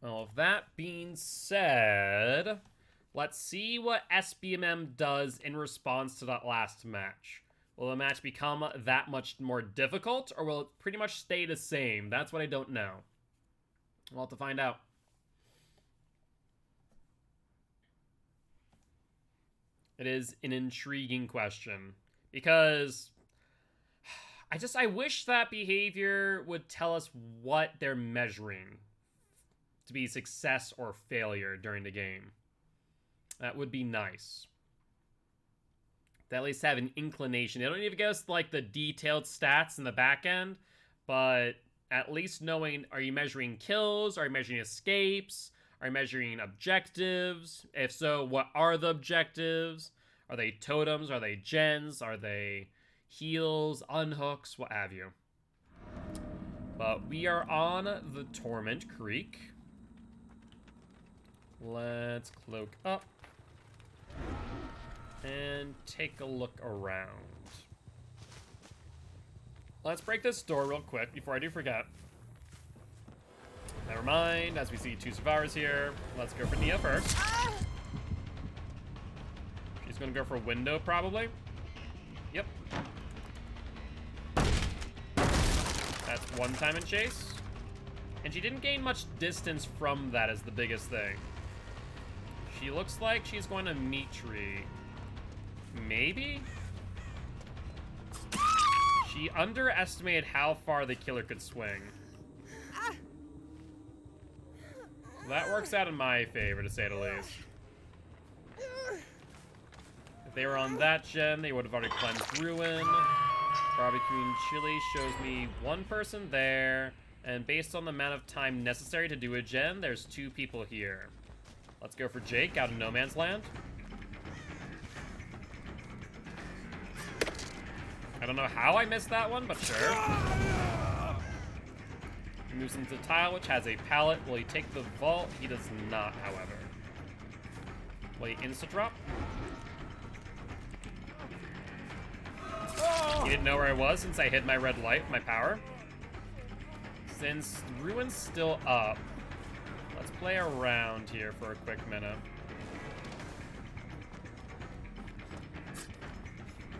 Well, that being said, let's see what SBMM does in response to that last match. Will the match become that much more difficult, or will it pretty much stay the same? That's what I don't know. We'll have to find out. It is an intriguing question, because I wish that behavior would tell us what they're measuring to be success or failure during the game. That would be nice. They at least have an inclination. They don't even give us like the detailed stats in the back end, but at least knowing, are you measuring kills? Are you measuring escapes? Are you measuring objectives? If so, what are the objectives? Are they totems? Are they gens? Are they heals, unhooks, what have you? But we are on the Torment Creek. Let's cloak up and take a look around. Let's break this door real quick before I do forget. Never mind, as we see 2 survivors here. Let's go for Nia first. She's gonna go for window, probably. Yep. That's 1 time in chase. And she didn't gain much distance from that is the biggest thing. She looks like she's going to meat tree. Maybe? She underestimated how far the killer could swing. So that works out in my favor, to say the least. If they were on that gen, they would have already cleansed Ruin. Barbecue and Chili shows me 1 person there. And based on the amount of time necessary to do a gen, there's 2 people here. Let's go for Jake out in No Man's Land. I don't know how I missed that one, but sure. He moves into the tile, which has a pallet. Will he take the vault? He does not, however. Will he insta-drop? He didn't know where I was since I hid my red light with my power. Since Ruin's still up, let's play around here for a quick minute.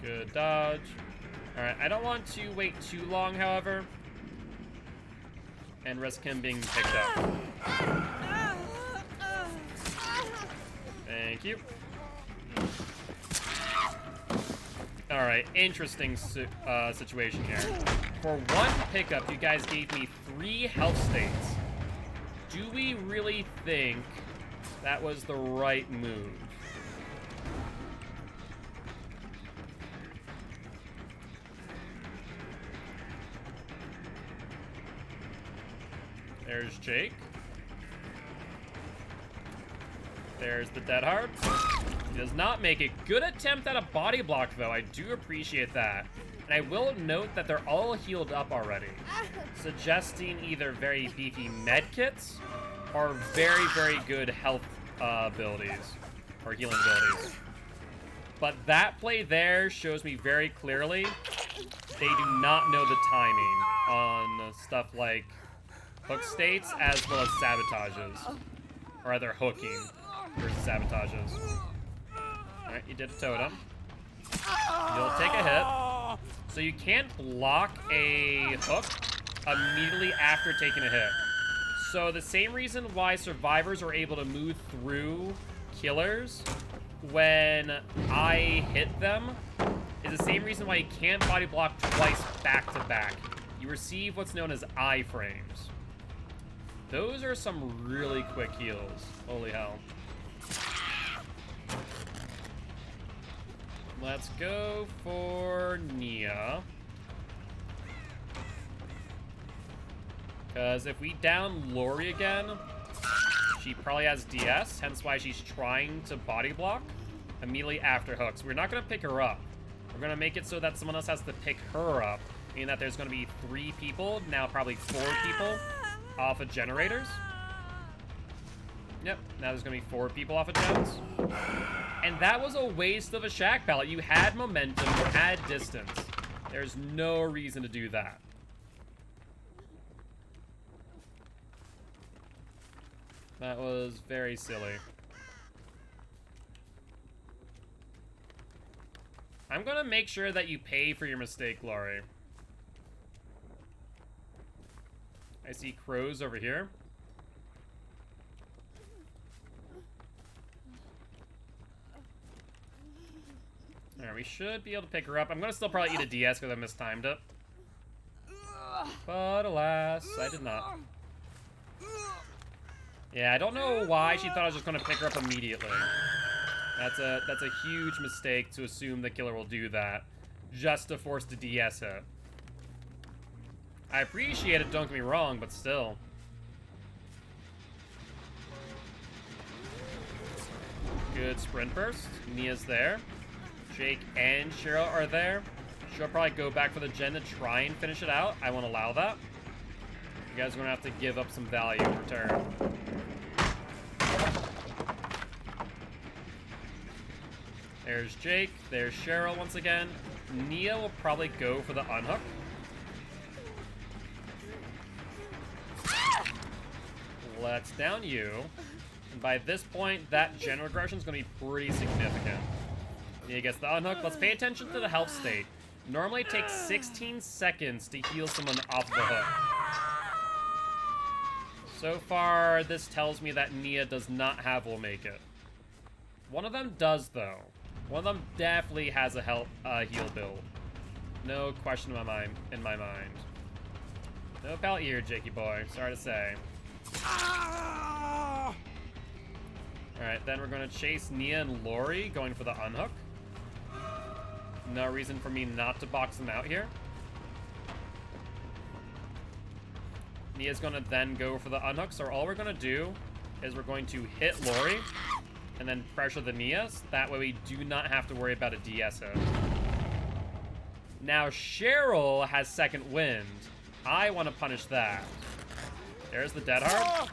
Good dodge. Alright, I don't want to wait too long, however. And risk him being picked up. Thank you. Alright, interesting situation here. For 1 pickup, you guys gave me 3 health states. Do we really think that was the right move? There's Jake. There's the Dead Hard. He does not make it. Good attempt at a body block, though. I do appreciate that. And I will note that they're all healed up already, suggesting either very beefy medkits or very, very good health abilities or healing abilities. But that play there shows me very clearly they do not know the timing on stuff like hook states as well as sabotages. Or rather, hooking versus sabotages. Alright, you did a totem. You'll take a hit. So you can't block a hook immediately after taking a hit. So the same reason why survivors are able to move through killers when I hit them is the same reason why you can't body block twice back to back. You receive what's known as iframes. Those are some really quick heals. Holy hell. Let's go for Nia. Because if we down Lori again, she probably has DS, hence why she's trying to body block immediately after hooks. We're not going to pick her up. We're going to make it so that someone else has to pick her up, meaning that there's going to be 3 people, now probably 4 people, off of generators. Yep, now there's going to be 4 people off of gens. And that was a waste of a shack pallet. You had momentum, you had distance. There's no reason to do that. That was very silly. I'm gonna make sure that you pay for your mistake, Laurie. I see crows over here. Alright, we should be able to pick her up. I'm gonna still probably eat a DS because I mistimed it. But alas, I did not. Yeah, I don't know why she thought I was just gonna pick her up immediately. That's a huge mistake to assume the killer will do that just to force the DS it. I appreciate it, don't get me wrong, but still. Good sprint burst. Nia's there. Jake and Cheryl are there. She'll probably go back for the gen to try and finish it out. I won't allow that. You guys are gonna have to give up some value in return. There's Jake. There's Cheryl once again. Nia will probably go for the unhook. Let's down you. And by this point, that gen regression is going to be pretty significant. Nia gets the unhook. Let's pay attention to the health state. Normally it takes 16 seconds to heal someone off the hook. So far, this tells me that Nia does not have will make it. One of them does, though. One of them definitely has a heal build. No question in my mind. No pallet here, Jakey boy. Sorry to say. Alright, then we're going to chase Nia and Lori, going for the unhook. No reason for me not to box them out here. Nia's going to then go for the unhook, so all we're going to do is we're going to hit Lori and then pressure the Nias. That way we do not have to worry about a DSO. Now Cheryl has second wind. I want to punish that. There's the dead hard.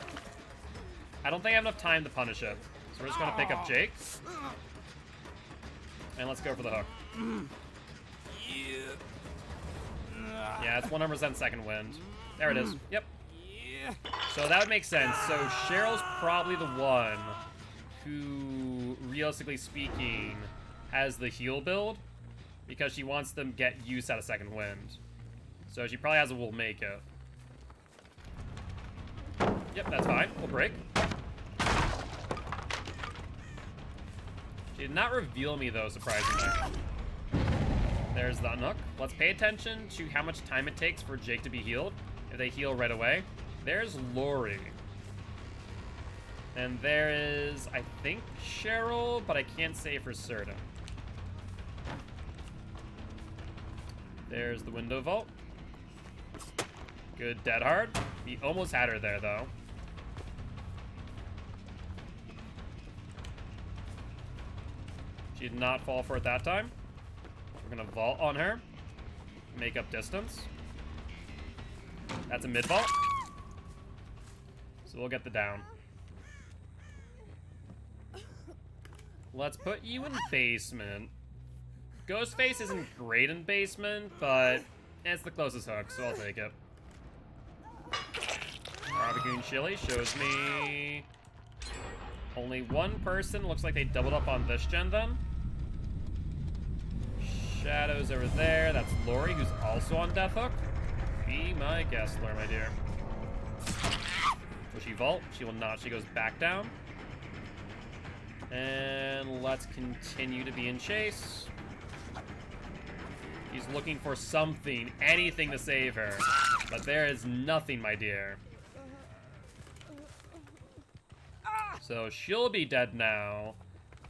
I don't think I have enough time to punish it. So we're just going to pick up Jake. And let's go for the hook. Yeah, it's 100% second wind. There it is. Yep. So that would make sense. So Cheryl's probably the one who, realistically speaking, has the heal build because she wants them to get use out of second wind. So she probably has a will make it. Yep, that's fine. We'll break. She did not reveal me, though, surprisingly. There's the unhook. Let's pay attention to how much time it takes for Jake to be healed. If they heal right away. There's Lori. And there is, I think, Cheryl, but I can't say for certain. There's the window vault. Good dead hard. We almost had her there, though. She did not fall for it that time. We're gonna vault on her. Make up distance. That's a mid vault. So we'll get the down. Let's put you in basement. Ghostface isn't great in basement, but it's the closest hook, so I'll take it. Barbecue and chili shows me only one person. Looks like they doubled up on this gen then. Shadows over there. That's Lori, who's also on Death Hook. Be my guest, Lori, my dear. Will she vault? She will not. She goes back down. And let's continue to be in chase. He's looking for something, anything to save her. But there is nothing, my dear. So she'll be dead now,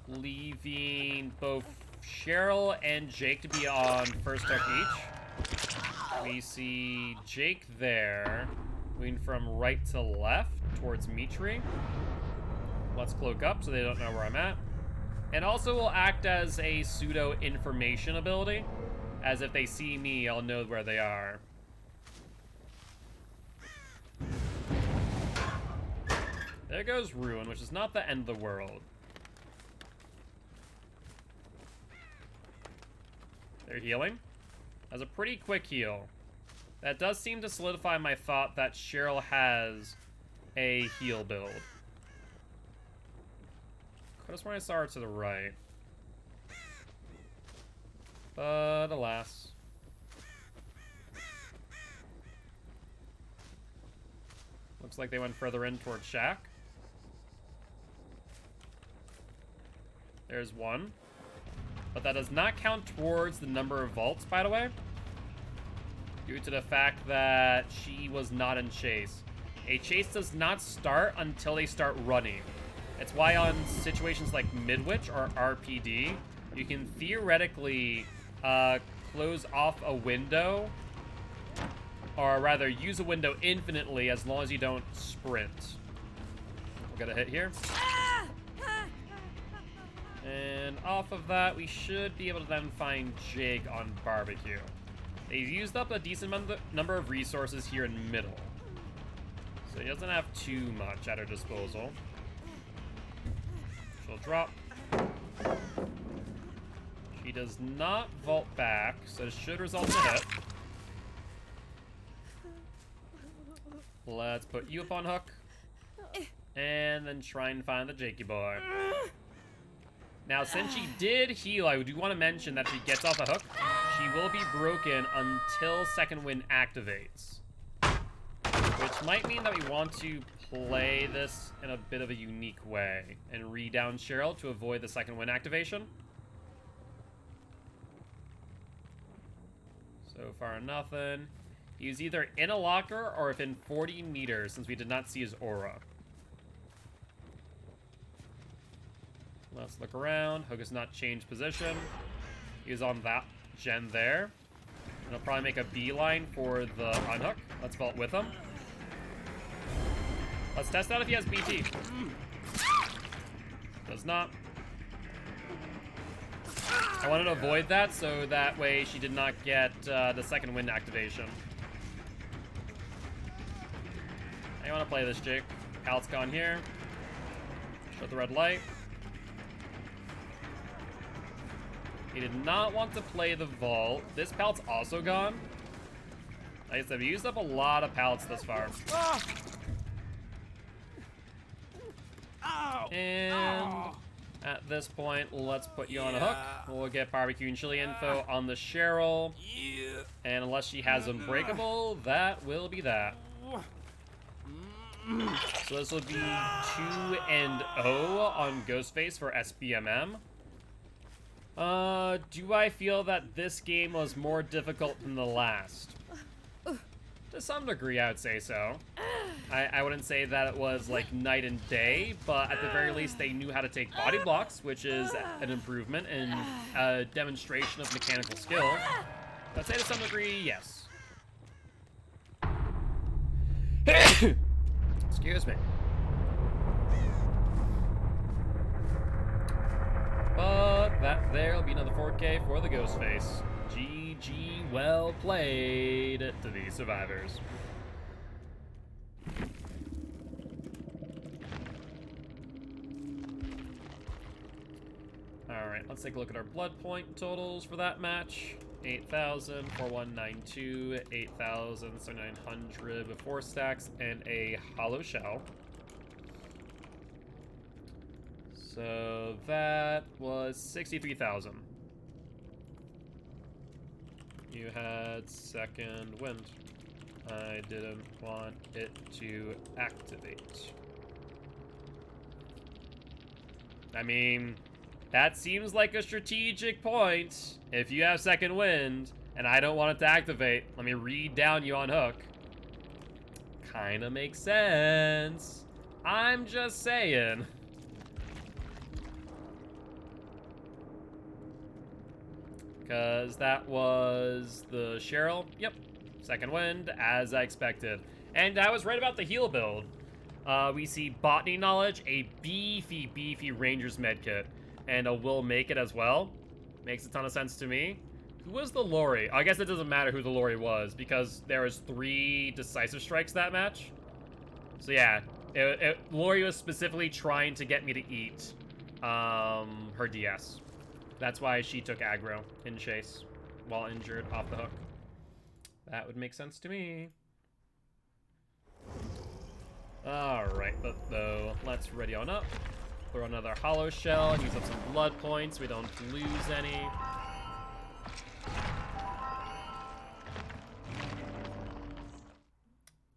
leaving both Cheryl and Jake to be on first hook each. We see Jake there, moving from right to left towards Mitri. Let's cloak up so they don't know where I'm at. And also will act as a pseudo information ability, as if they see me, I'll know where they are. There goes Ruin, which is not the end of the world. They're healing. That's a pretty quick heal. That does seem to solidify my thought that Cheryl has a heal build. Could have sworn I saw her to the right. But alas. Looks like they went further in towards Shack. There's one. But that does not count towards the number of vaults, by the way. Due to the fact that she was not in chase. A chase does not start until they start running. It's why on situations like Midwich or RPD, you can theoretically close off a window, or rather use a window infinitely as long as you don't sprint. We'll get a hit here. And off of that, we should be able to then find Jake on barbecue. They've used up a decent number of resources here in middle, so he doesn't have too much at her disposal. She'll drop. She does not vault back, so it should result in a hit. Let's put you up on hook. And then try and find the Jakey boy. Now, since she did heal, I do want to mention that if she gets off a hook, she will be broken until second wind activates. Which might mean that we want to play this in a bit of a unique way and re-down Cheryl to avoid the second wind activation. So far, nothing. He's either in a locker or within 40 meters, since we did not see his aura. Let's look around. Hook has not changed position. He's on that gen there. And he'll probably make a beeline for the unhook. Let's vault with him. Let's test out if he has BT. Does not. I wanted to avoid that, so that way she did not get the second wind activation. I want to play this, Jake. Pallet's gone here. Show the red light. He did not want to play the vault. This pallet's also gone. Like I said, we used up a lot of pallets thus far. And at this point, let's put you on a hook. We'll get barbecue and chili info on the Cheryl. And unless she has Unbreakable, that will be that. So this will be 2-0 on Ghostface for SBMM. Do I feel that this game was more difficult than the last? To some degree, I would say so. I wouldn't say that it was like night and day, but at the very least, they knew how to take body blocks, which is an improvement and a demonstration of mechanical skill. I'd say to some degree, yes. Excuse me. But that there'll be another 4K for the Ghostface. GG, well played to the survivors. Alright, let's take a look at our blood point totals for that match. 8,000, 4192, 8,000, 7,900 with 4 stacks and a hollow shell. So that was 63,000. You had second wind. I didn't want it to activate. I mean, that seems like a strategic point. If you have second wind and I don't want it to activate, let me read down you on hook. Kinda makes sense. I'm just saying. Because that was the Cheryl. Yep. Second wind, as I expected. And I was right about the heal build. We see Botany Knowledge, a beefy Ranger's medkit, and a Will Make It as well. Makes a ton of sense to me. Who was the Lori? I guess it doesn't matter who the Lori was, because there was 3 decisive strikes that match. So yeah, Lori was specifically trying to get me to eat her DS. That's why she took aggro in chase while injured off the hook. That would make sense to me. Alright, but though, let's ready on up. Throw another hollow shell and use up some blood points. We don't lose any.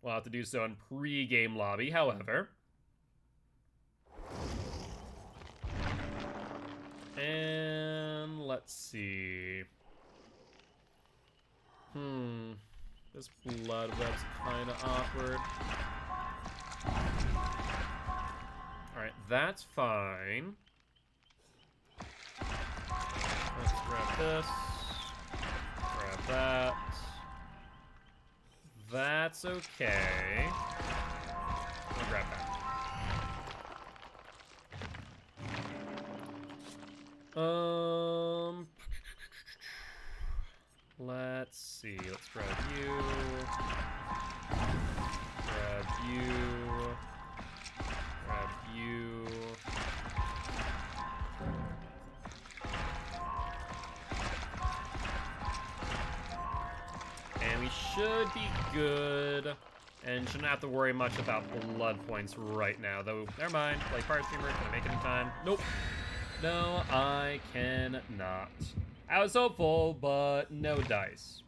We'll have to do so in pre-game lobby, however. And let's see. This blood web's kind of awkward. Alright, Alright, that's fine. Let's grab this. Grab that. That's okay. We'll grab that. Let's see. Let's grab you. Grab you. Grab you. And we should be good. And shouldn't have to worry much about blood points right now. Though, never mind. Like, Fire Streamer, can I make it in time? Nope. No, I cannot. I was hopeful, but no dice.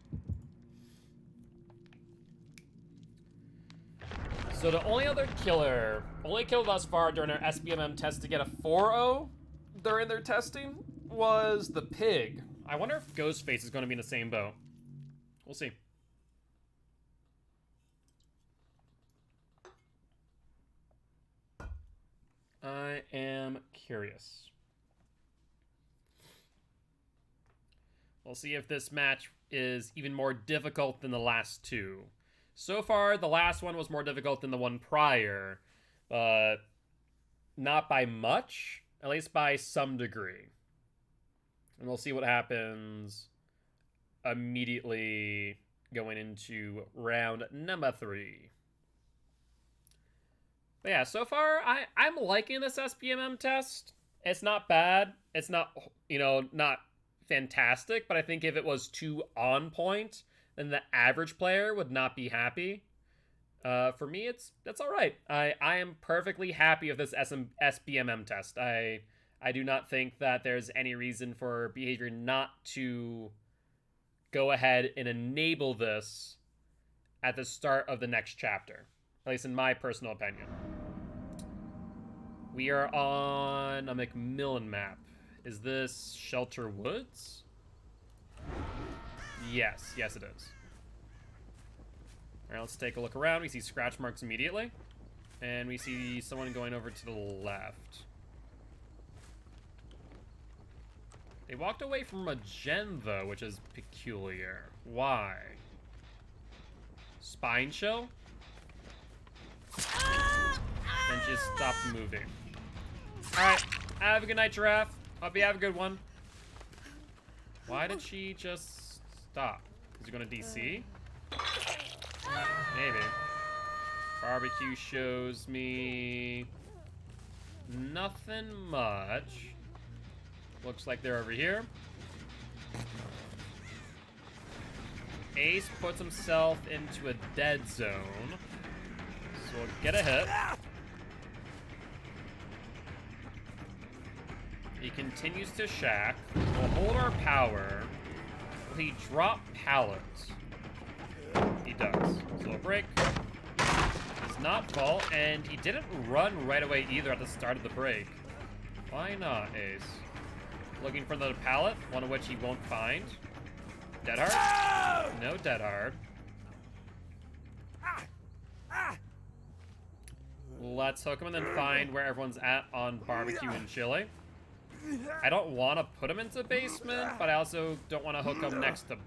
So the only other killer, only kill thus far during our SBMM test to get a 4-0 during their testing was the pig. I wonder if Ghostface is going to be in the same boat. We'll see. I am curious. We'll see if this match is even more difficult than the last two. So far, the last one was more difficult than the one prior, but not by much, at least by some degree. And we'll see what happens immediately going into round number 3. But yeah, so far, I'm liking this SBMM test. It's not bad. It's not, not fantastic, but I think if it was too on point, then the average player would not be happy. For me, that's all right. I am perfectly happy with this SBMM test. I do not think that there's any reason for behavior not to go ahead and enable this at the start of the next chapter. At least in my personal opinion. We are on a Macmillan map. Is this Shelter Woods? Yes, it is. Alright, let's take a look around. We see scratch marks immediately. And we see someone going over to the left. They walked away from a gen, though, which is peculiar. Why? Spine chill? Then just stopped moving. Alright, have a good night, Giraffe. Hope you have a good one. Why did she just stop? Is it going to DC? Maybe. Barbecue shows me nothing much. Looks like they're over here. Ace puts himself into a dead zone. So we'll get a hit. He continues to shack. We'll hold our power. Will he drop pallets? He does. So a break. Does not fall, and he didn't run right away either at the start of the break. Why not, Ace? Looking for another pallet, one of which he won't find. Dead hard? No dead hard. Let's hook him and then find where everyone's at on barbecue and chili. I don't want to put him into basement, but I also don't want to hook him next to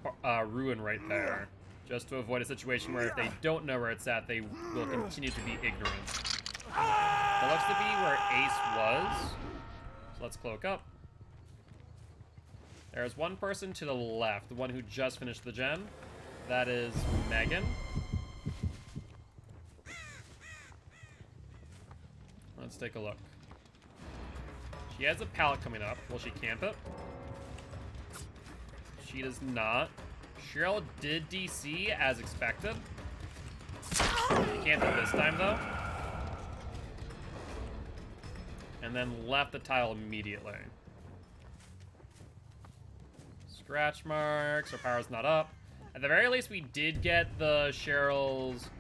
ruin right there. Just to avoid a situation where if they don't know where it's at, they will continue to be ignorant. That looks to be where Ace was. So let's cloak up. There's one person to the left, the one who just finished the gen. That is Megan. Let's take a look. She has a pallet coming up. Will she camp it? She does not. Cheryl did DC as expected. She camped it this time though. And then left the tile immediately. Scratch marks. Our power's not up. At the very least, we did get the Cheryl's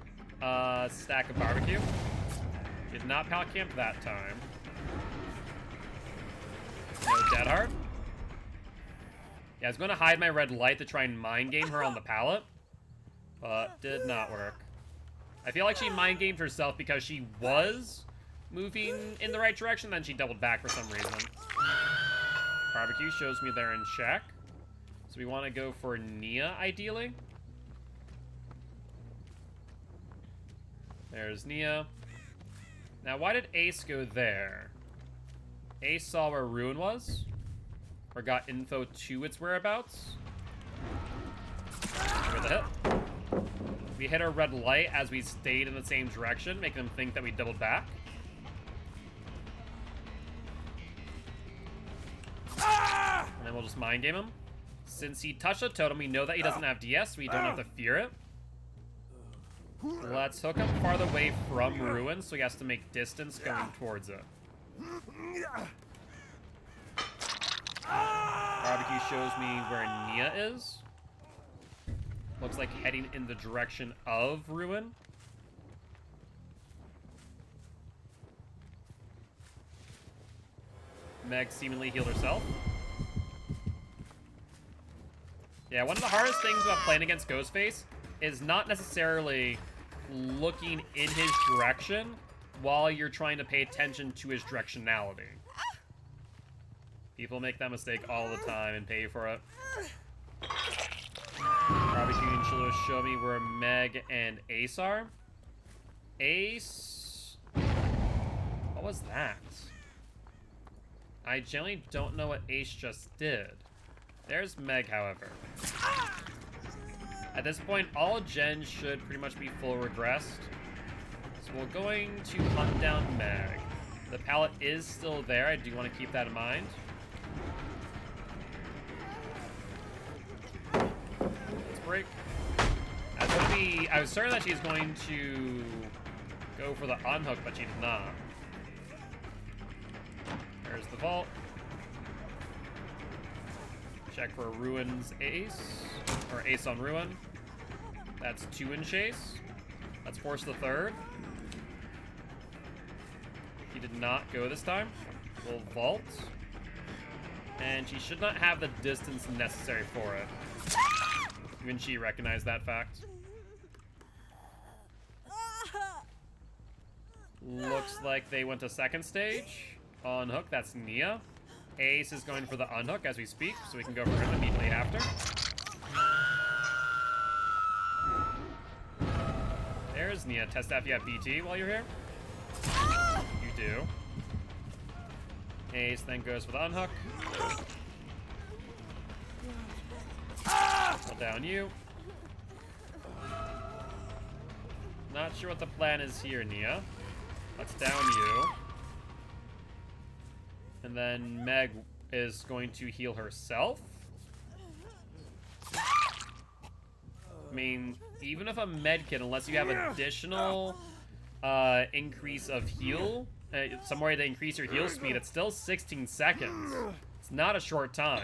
stack of barbecue. She did not pallet camp that time. No dead hard. Yeah, I was going to hide my red light to try and mind game her on the pallet, but did not work. I feel like she mind gamed herself because she was moving in the right direction, then she doubled back for some reason. Barbecue shows me they're in check. So we want to go for Nia, ideally. There's Nia. Now, why did Ace go there? Ace saw where Ruin was? Or got info to its whereabouts? Where the hit? We hit our red light as we stayed in the same direction, making them think that we doubled back. And then we'll just mind game him. Since he touched a totem, we know that he doesn't have DS, so we don't have to fear it. Let's hook him farther away from Ruin, so he has to make distance going towards it. Barbecue shows me where Nia is. Looks like heading in the direction of Ruin. Meg seemingly healed herself. Yeah, one of the hardest things about playing against Ghostface is not necessarily looking in his direction while you're trying to pay attention to his directionality. People make that mistake all the time and pay for it. Barbecue and Chiller show me where Meg and Ace are. Ace... What was that? I generally don't know what Ace just did. There's Meg, however. At this point, all gens should pretty much be full regressed. So we're going to hunt down Meg. The pallet is still there. I do want to keep that in mind. Let's break. I was certain that she's going to go for the unhook, but she did not. There's the vault. Check for Ruin's Ace, or Ace on Ruin. That's 2 in chase. Let's force the third. He did not go this time. We'll vault. And she should not have the distance necessary for it. Even she recognized that fact. Looks like they went to second stage. On hook, that's Nia. Ace is going for the unhook as we speak, so we can go for him immediately after. There's Nia. Test if you have BT while you're here. You do. Ace then goes for the unhook. I'll down you. Not sure what the plan is here, Nia. Let's down you. And then Meg is going to heal herself. I mean, even if a med kit, unless you have additional increase of heal, some way to increase your heal speed, it's still 16 seconds. It's not a short time.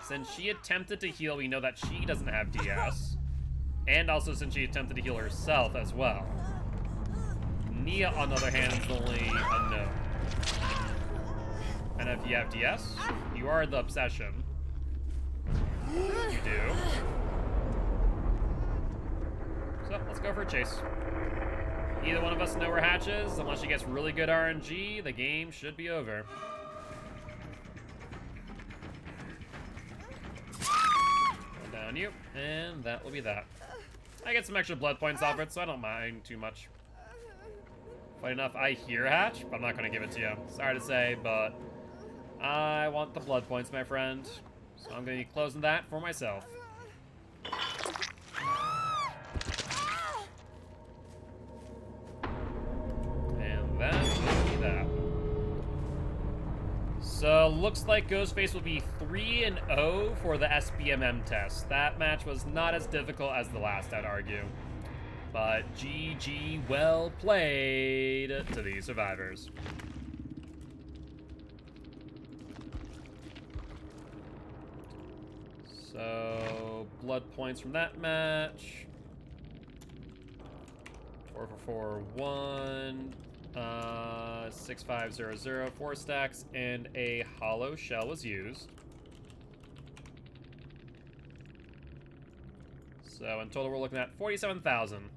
Since she attempted to heal, we know that she doesn't have DS. And also since she attempted to heal herself as well. Nia, on the other hand, is the only unknown. And if you have DS, you are the obsession. You do. So, let's go for a chase. Either one of us know where Hatch is. Unless she gets really good RNG, the game should be over. I'll down you, and that will be that. I get some extra blood points off it, so I don't mind too much. Funny enough, I hear Hatch, but I'm not going to give it to you. Sorry to say, but I want the blood points, my friend. So I'm going to be closing that for myself. And that will be that. So, looks like Ghostface will be 3-0 for the SBMM test. That match was not as difficult as the last, I'd argue. But GG, well played to these survivors. So, blood points from that match. 4-4-4-1, 6-5-0-0, 4 stacks, and a hollow shell was used. So in total, we're looking at 47,000.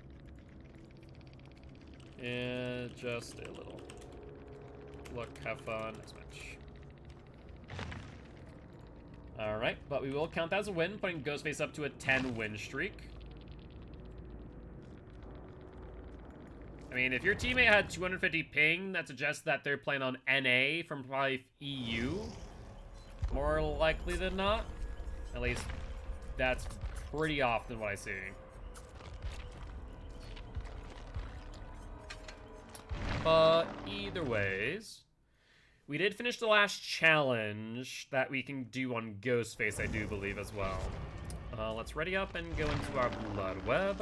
And just a little. Look, have fun. Next match. Alright, but we will count that as a win, putting Ghostface up to a 10-win streak. I mean, if your teammate had 250 ping, that suggests that they're playing on NA from probably EU. More likely than not. At least, that's pretty often what I see. But either ways, we did finish the last challenge that we can do on Ghostface, I do believe, as well. Let's ready up and go into our blood web.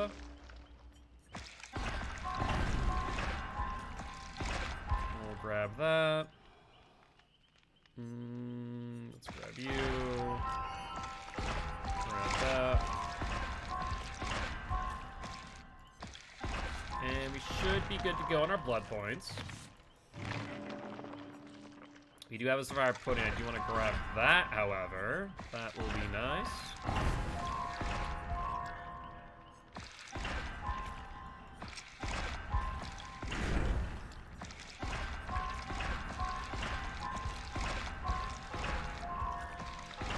We'll grab that. Let's grab you. Grab that. And we should be good to go on our blood points. We do have a survivor pudding. I do want to grab that, however. That will be nice.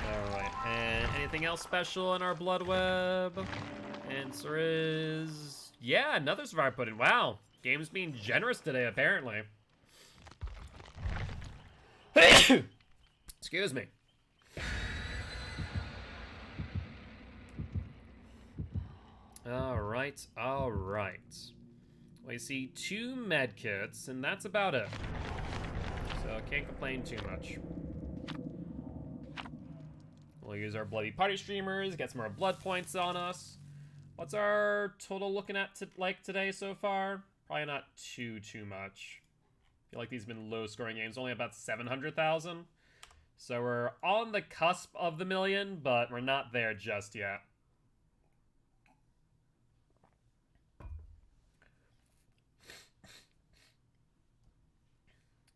Alright, and anything else special in our blood web? Answer is... yeah, another survivor pudding. Wow. Game's being generous today, apparently. Excuse me. Alright, alright. We see 2 med kits, and that's about it. So, can't complain too much. We'll use our bloody party streamers, get some more blood points on us. What's our total looking at like today so far? Probably not too much. I feel like these have been low-scoring games, only about 700,000. So we're on the cusp of the million, but we're not there just yet.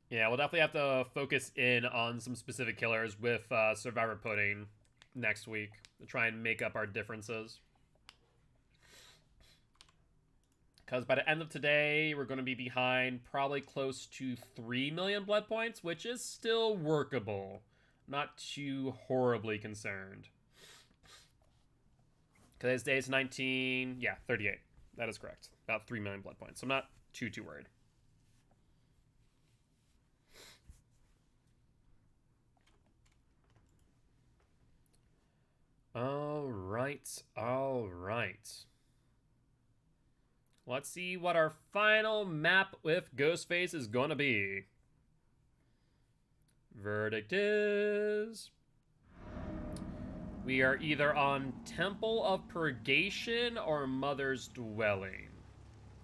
Yeah, we'll definitely have to focus in on some specific killers with Survivor Pudding next week to try and make up our differences. Because by the end of today, we're going to be behind probably close to 3 million blood points, which is still workable. Not too horribly concerned. Today's day is 19... yeah, 38. That is correct. About 3 million blood points. So I'm not too worried. Alright. Let's see what our final map with Ghostface is gonna be. Verdict is... we are either on Temple of Purgation or Mother's Dwelling.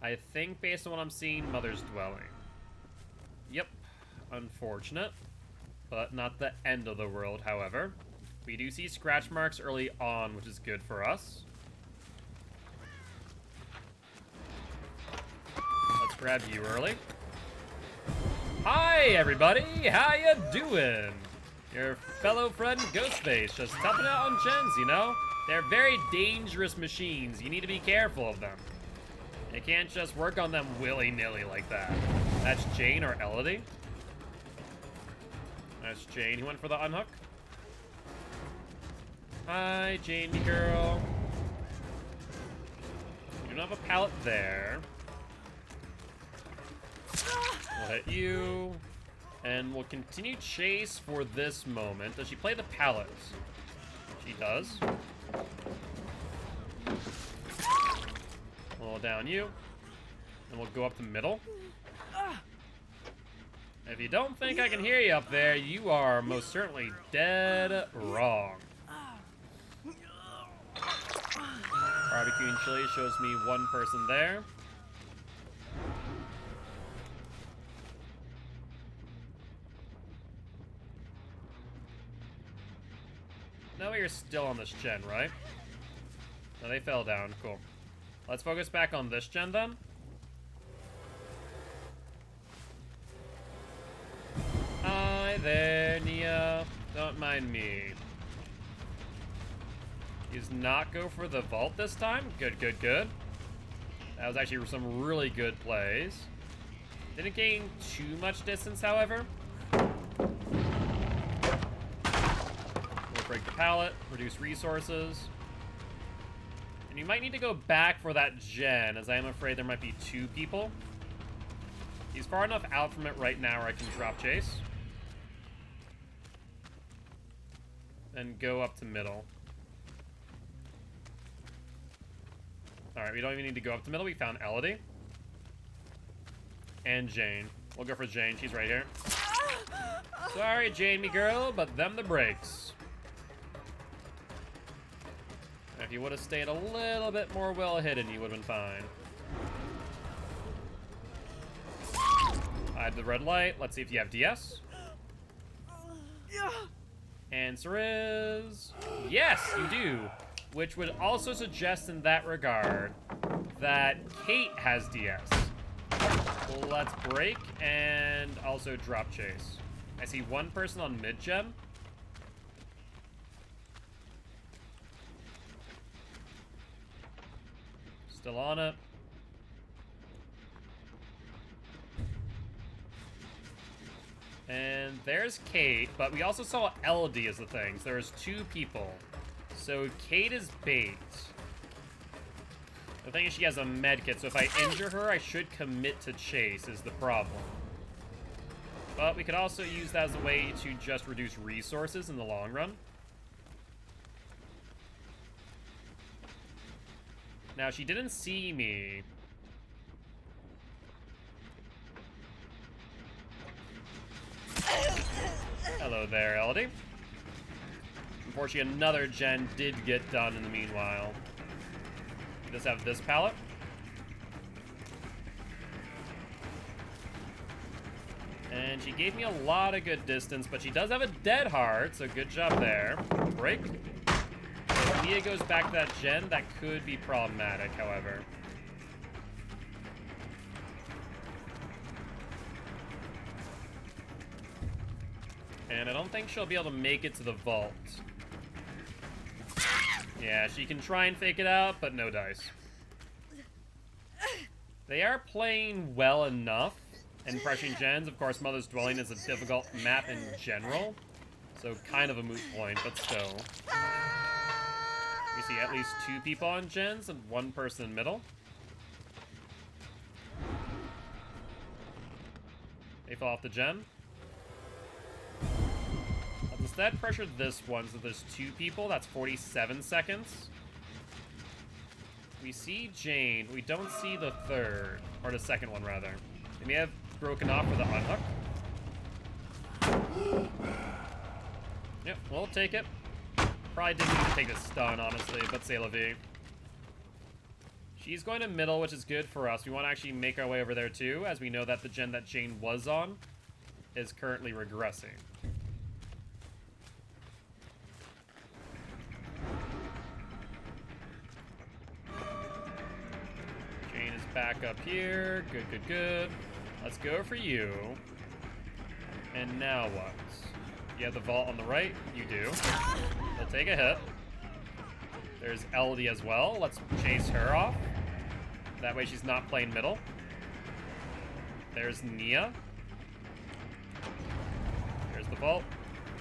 I think, based on what I'm seeing, Mother's Dwelling. Yep. Unfortunate. But not the end of the world, however. We do see scratch marks early on, which is good for us. Let's grab you early. Hi, everybody! How you doing? Your fellow friend Ghostface, just topping out on gens, you know? They're very dangerous machines. You need to be careful of them. You can't just work on them willy-nilly like that. That's Jane or Elodie. That's Jane. Who went for the unhook? Hi, Janie girl. We don't have a pallet there. We'll hit you. And we'll continue chase for this moment. Does she play the pallet? She does. We'll down you. And we'll go up the middle. If you don't think I can hear you up there, you are most certainly dead wrong. Barbecue and chili shows me one person there. No, you're still on this gen, right? No, they fell down. Cool. Let's focus back on this gen then. Hi there, Nia. Don't mind me. He does not go for the vault this time. Good. That was actually some really good plays. Didn't gain too much distance, however. We'll break the pallet, reduce resources. And you might need to go back for that gen, as I am afraid there might be 2 people. He's far enough out from it right now where I can drop chase. And go up to middle. Alright, we don't even need to go up to middle. We found Elodie. And Jane. We'll go for Jane. She's right here. Sorry, Jane, me girl, but them the breaks. If you would have stayed a little bit more well hidden, you would have been fine. I have the red light. Let's see if you have DS. Answer is yes, you do. Which would also suggest in that regard that Kate has DS. Let's break and also drop chase. I see 1 person on mid-gem. Still on it. And there's Kate, but we also saw Elodie as the thing. So there's 2 people. So Kate is bait. The thing is she has a med kit, so if I injure her, I should commit to chase is the problem. But we could also use that as a way to just reduce resources in the long run. Now, she didn't see me. Hello there, Elodie. Unfortunately, another gen did get done in the meanwhile. We just have this pallet. And she gave me a lot of good distance, but she does have a dead heart, so good job there. Break. If Mia goes back to that gen, that could be problematic, however. And I don't think she'll be able to make it to the vault. Yeah, she can try and fake it out, but no dice. They are playing well enough and pressuring gens. Of course, Mother's Dwelling is a difficult map in general, so kind of a moot point, but still. We see at least 2 people on gens and 1 person in middle. They fall off the gen. Let's instead pressure this one, so there's 2 people. That's 47 seconds. We see Jane. We don't see the third, or the second one, rather. They may have broken off for the unhook. Yep, we'll take it. Probably didn't need to take the stun, honestly, but c'est la vie. She's going to middle, which is good for us. We want to actually make our way over there, too, as we know that the gen that Jane was on is currently regressing. Jane is back up here. Good, good, good. Let's go for you. And now what? You have the vault on the right? You do. They'll take a hit. There's Elodie as well. Let's chase her off. That way she's not playing middle. There's Nia. There's the vault.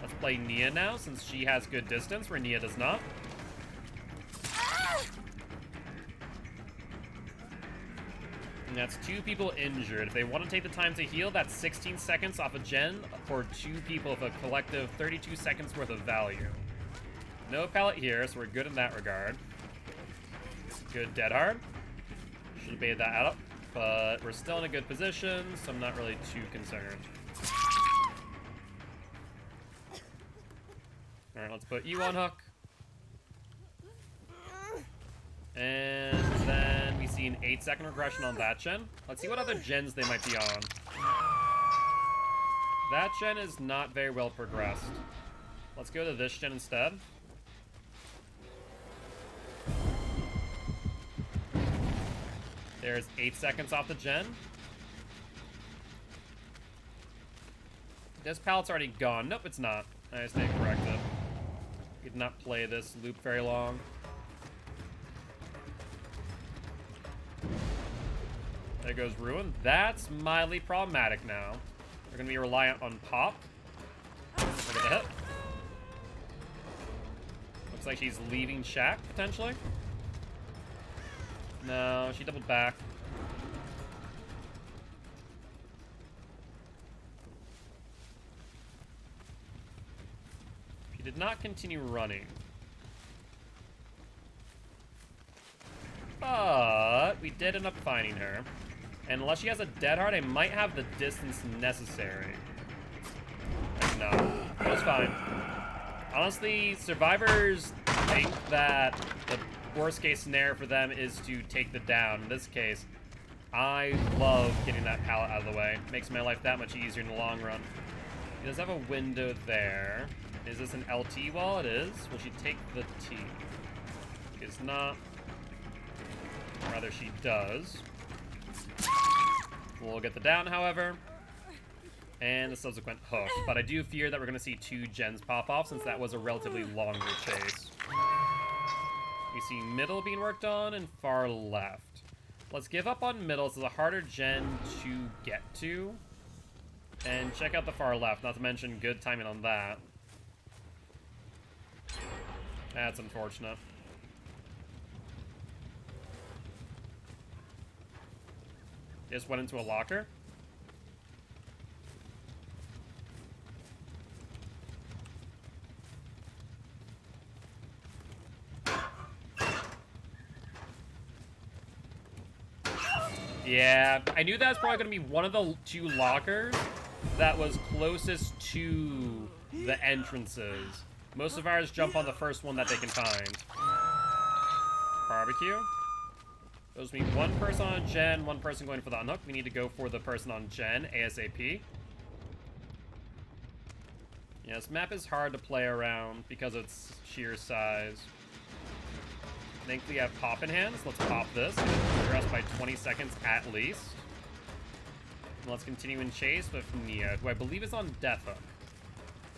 Let's play Nia now, since she has good distance, where Nia does not. And that's 2 people injured. If they want to take the time to heal, that's 16 seconds off a gen for 2 people with a collective 32 seconds worth of value. No pallet here, so we're good in that regard. Good dead hard. Should have baited that out, but we're still in a good position, so I'm not really too concerned. Alright, let's put you on hook. And then we see an 8-second regression on that gen. Let's see what other gens they might be on. That gen is not very well progressed. Let's go to this gen instead. There's 8 seconds off the gen. This pallet's already gone. Nope, it's not. I stand corrected. We did not play this loop very long. There goes Ruin. That's mildly problematic now. We're gonna be reliant on Pop. Look at the hit. Looks like she's leaving Shack, potentially. No, she doubled back. She did not continue running. But we did end up finding her. And unless she has a dead heart, I might have the distance necessary. No, it was fine. Honestly, survivors think that the worst case scenario for them is to take the down. In this case, I love getting that pallet out of the way. Makes my life that much easier in the long run. He does have a window there. Is this an LT wall? It is. Will she take the T? She does not. Rather, she does. We'll get the down, however. And the subsequent hook. But I do fear that we're going to see 2 gens pop off since that was a relatively longer chase. We see middle being worked on and far left. Let's give up on middle. This is a harder gen to get to. And check out the far left. Not to mention good timing on that. That's unfortunate. Just went into a locker. Yeah, I knew that was probably going to be one of the 2 lockers that was closest to the entrances. Most survivors jump on the first one that they can find. Barbecue. Those mean 1 person on gen, 1 person going for the unhook. We need to go for the person on gen, ASAP. Yeah, this map is hard to play around because of its sheer size. Thankfully, we have Pop in hands. Let's pop this. Progress by 20 seconds at least. And let's continue in chase with Nia, who I believe is on Death Hook,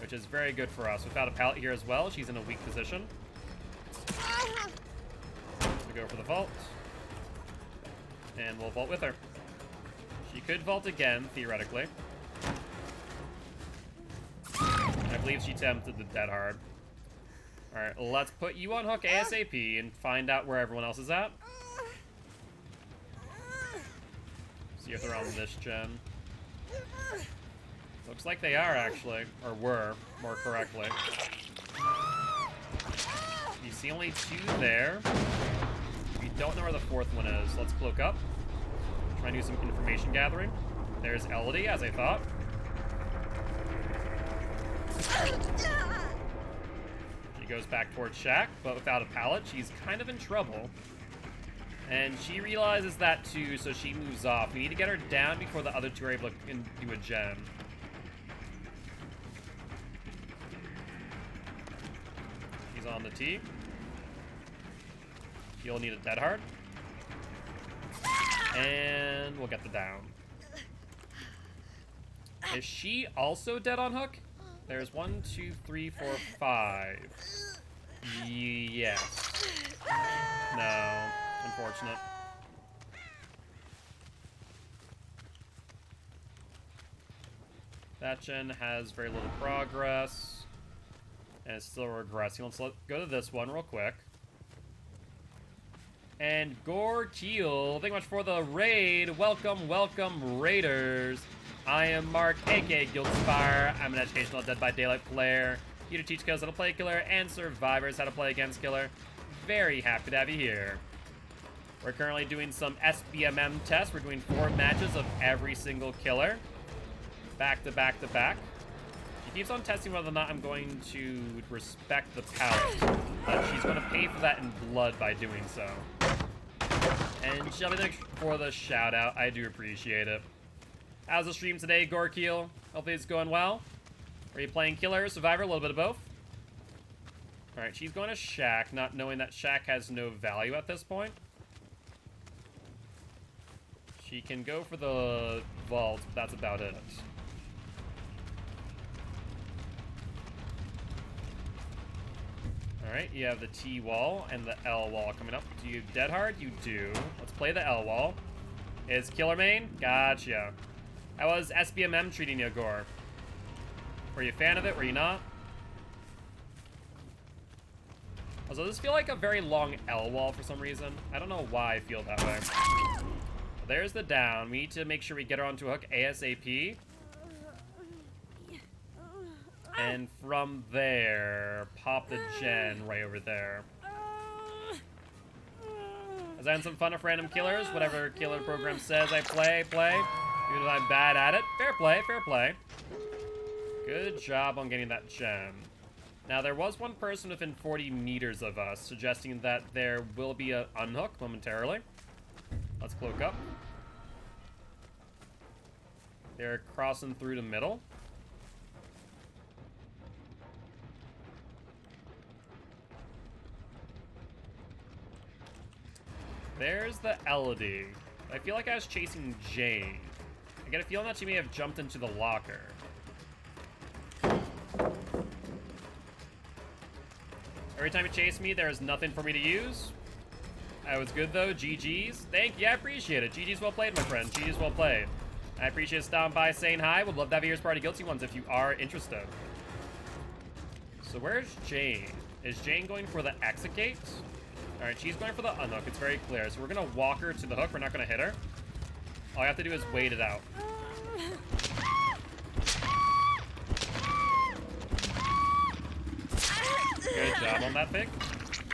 which is very good for us. Without a pallet here as well, she's in a weak position. We go for the vault. And we'll vault with her. She could vault again, theoretically. I believe she attempted the dead hard. Alright, let's put you on hook ASAP and find out where everyone else is at. See if they're on this gen. Looks like they are, actually. Or were, more correctly. You see only 2 there. We don't know where the 4th one is. Let's cloak up. Try and do some information gathering. There's Elodie, as I thought. She goes back towards Shack, but without a pallet. She's kind of in trouble. And she realizes that too, so she moves off. We need to get her down before the other 2 are able to do a gen. She's on the T. You'll need a dead hard. And we'll get the down. Is she also dead on hook? There's 1, 2, 3, 4, 5. Yes. No. Unfortunate. That gen has very little progress. And it's still regressing. Let's go to this one real quick. And Gore Keel, thank you much for the raid. Welcome, welcome, Raiders. I am Mark, aka Gilty. I'm an educational Dead by Daylight player. Here to teach killers how to play killer and survivors how to play against killer. Very happy to have you here. We're currently doing some SBMM tests. We're doing 4 matches of every single killer. Back to back to back. She keeps on testing whether or not I'm going to respect the palette. But she's going to pay for that in blood by doing so. And she'll be there for the shout out. I do appreciate it. How's the stream today, Gorkeel? Hopefully it's going well. Are you playing killer or survivor? A little bit of both. Alright, she's going to Shack, not knowing that Shack has no value at this point. She can go for the vault, but that's about it. Alright, you have the T wall and the L wall coming up. Do you dead hard? You do. Let's play the L wall. It's Killer Main? Gotcha. How was SBMM treating you, Gore? Were you a fan of it? Were you not? Also, does this feel like a very long L wall for some reason? I don't know why I feel that way. There's the down. We need to make sure we get her onto a hook ASAP. And from there, pop the gen right over there. I was having some fun with random killers. Whatever killer program says I play. Even if I'm bad at it. Fair play, fair play. Good job on getting that gem. Now, there was one person within 40 meters of us, suggesting that there will be an unhook momentarily. Let's cloak up. They're crossing through the middle. There's the Elodie. I feel like I was chasing Jane. I get a feeling that she may have jumped into the locker. Every time you chase me, there's nothing for me to use. That was good, though. GG's. Thank you. I appreciate it. GG's well played, my friend. GG's well played. I appreciate stopping by, saying hi. Would love to have you as part of Guilty Ones if you are interested. So where's Jane? Is Jane going for the exit gate? All right, she's going for the unhook. It's very clear. So we're going to walk her to the hook. We're not going to hit her. All I have to do is wait it out. Good job on that pick.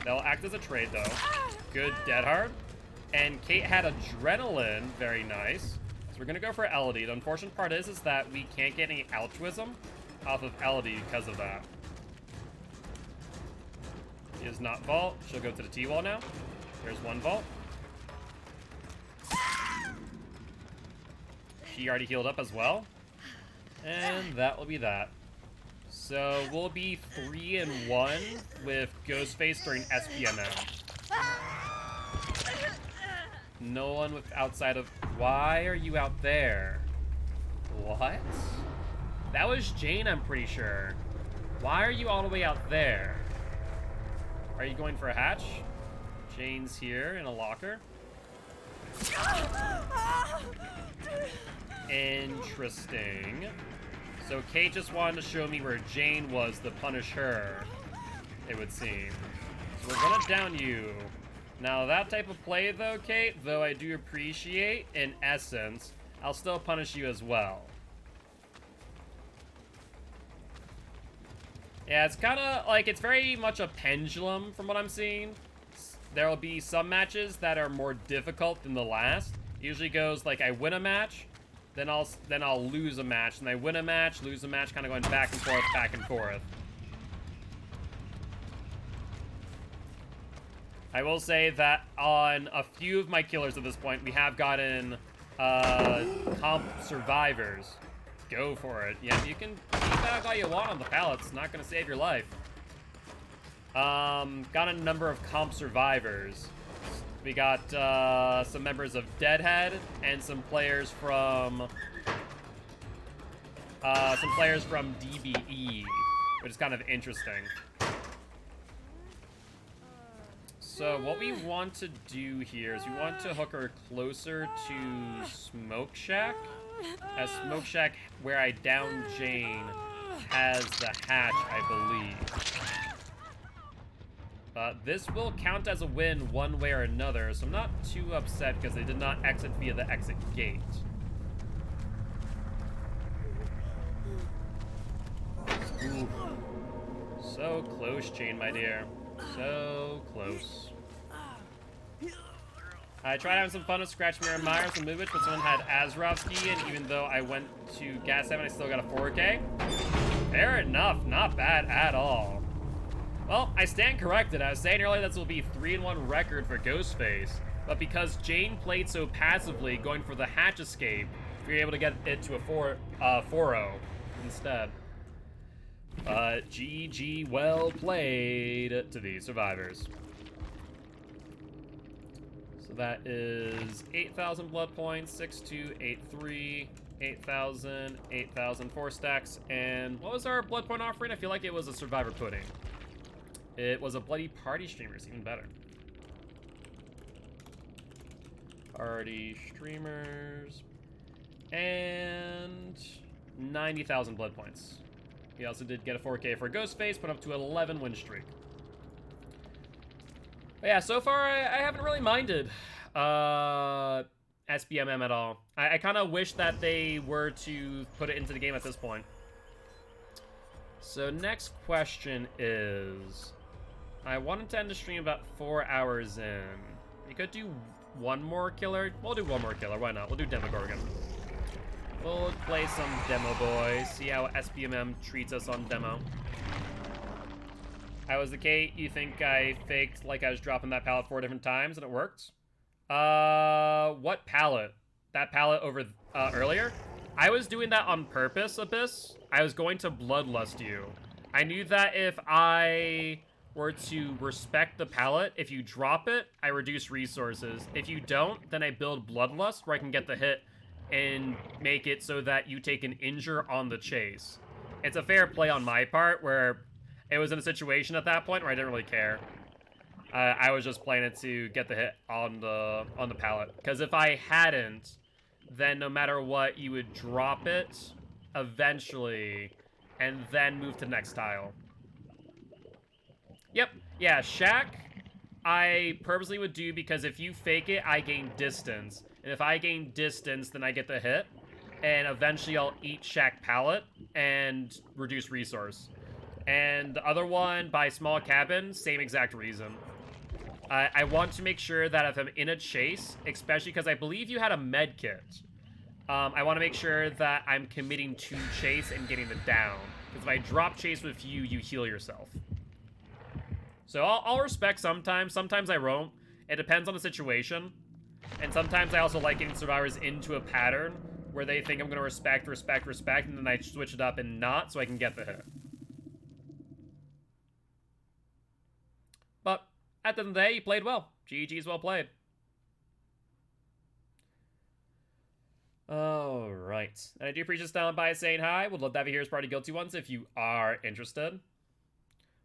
That'll act as a trade, though. Good dead hard. And Kate had adrenaline. Very nice. So we're going to go for Elodie. The unfortunate part is that we can't get any altruism off of Elodie because of that. She is not vault. She'll go to the T-wall now. There's one vault. She already healed up as well. And that will be that. So we'll be 3-1 with Ghostface during SPMM. No one with outside of... Why are you out there? What? That was Jane, I'm pretty sure. Why are you all the way out there? Are you going for a hatch? Jane's here in a locker. Interesting. So Kate just wanted to show me where Jane was to punish her, it would seem. So we're gonna down you. Now that type of play though, Kate, though I do appreciate, in essence, I'll still punish you as well. Yeah, it's kind of like, it's very much a pendulum from what I'm seeing. There will be some matches that are more difficult than the last. It usually goes like I win a match, then I'll lose a match, and I win a match, lose a match, kind of going back and forth, back and forth. I will say that on a few of my killers at this point, we have gotten comp survivors. Go for it. Yeah, you can keep out all you want on the pallets. It's not going to save your life. Got a number of comp survivors. We got some members of Deadhead and some players from DBE, which is kind of interesting. So what we want to do here is we want to hook her closer to Smoke Shack, as Smoke Shack, where I downed Jane, has the hatch, I believe. This will count as a win one way or another, so I'm not too upset because they did not exit via the exit gate. Ooh. So close, Jane, my dear. So close. I tried having some fun with Scratch Mirror Myers and Movich, but someone had Azrovsky, and even though I went to Gas 7, I still got a 4K. Fair enough, not bad at all. Well, I stand corrected. I was saying earlier this will be 3-1 record for Ghostface, but because Jane played so passively, going for the hatch escape, we were able to get it to a 4-0 instead. GG, well played to the survivors. So that is 8,000 blood points, 6,283, 8,000, 8,000, 4 stacks, and what was our blood point offering? I feel like it was a survivor pudding. It was a bloody party streamers, even better. Party streamers. And 90,000 blood points. He also did get a 4K for Ghostface, put up to 11 win streak. But yeah, so far I haven't really minded SBMM at all. I kind of wish that they were to put it into the game at this point. So next question is, I wanted to end the stream about 4 hours in. We could do one more killer. We'll do one more killer. Why not? We'll do Demogorgon. We'll play some demo, boys. See how SBMM treats us on demo. How was the Kate? You think I faked like I was dropping that pallet 4 different times and it worked? What pallet? That pallet over earlier? I was doing that on purpose, Abyss. I was going to bloodlust you. I knew that if I were to respect the pallet, if you drop it, I reduce resources. If you don't, then I build bloodlust where I can get the hit and make it so that you take an injure on the chase. It's a fair play on my part where it was in a situation at that point where I didn't really care. I was just playing it to get the hit on the pallet. Because if I hadn't, then no matter what, you would drop it eventually and then move to the next tile. Yep. Yeah, Shack, I purposely would do because if you fake it, I gain distance. And if I gain distance, then I get the hit. And eventually I'll eat Shack pallet and reduce resource. And the other one, by small cabin, same exact reason. I want to make sure that if I'm in a chase, especially because I believe you had a med kit, I want to make sure that I'm committing to chase and getting the down. Because if I drop chase with you, you heal yourself. So I'll respect sometimes. Sometimes I won't. It depends on the situation. And sometimes I also like getting survivors into a pattern where they think I'm going to respect, and then I switch it up and not so I can get the hit. But at the end of the day, you played well. GG's well played. Alright. And I do appreciate Styling by saying hi. Would love to have you here as part of Guilty Ones if you are interested.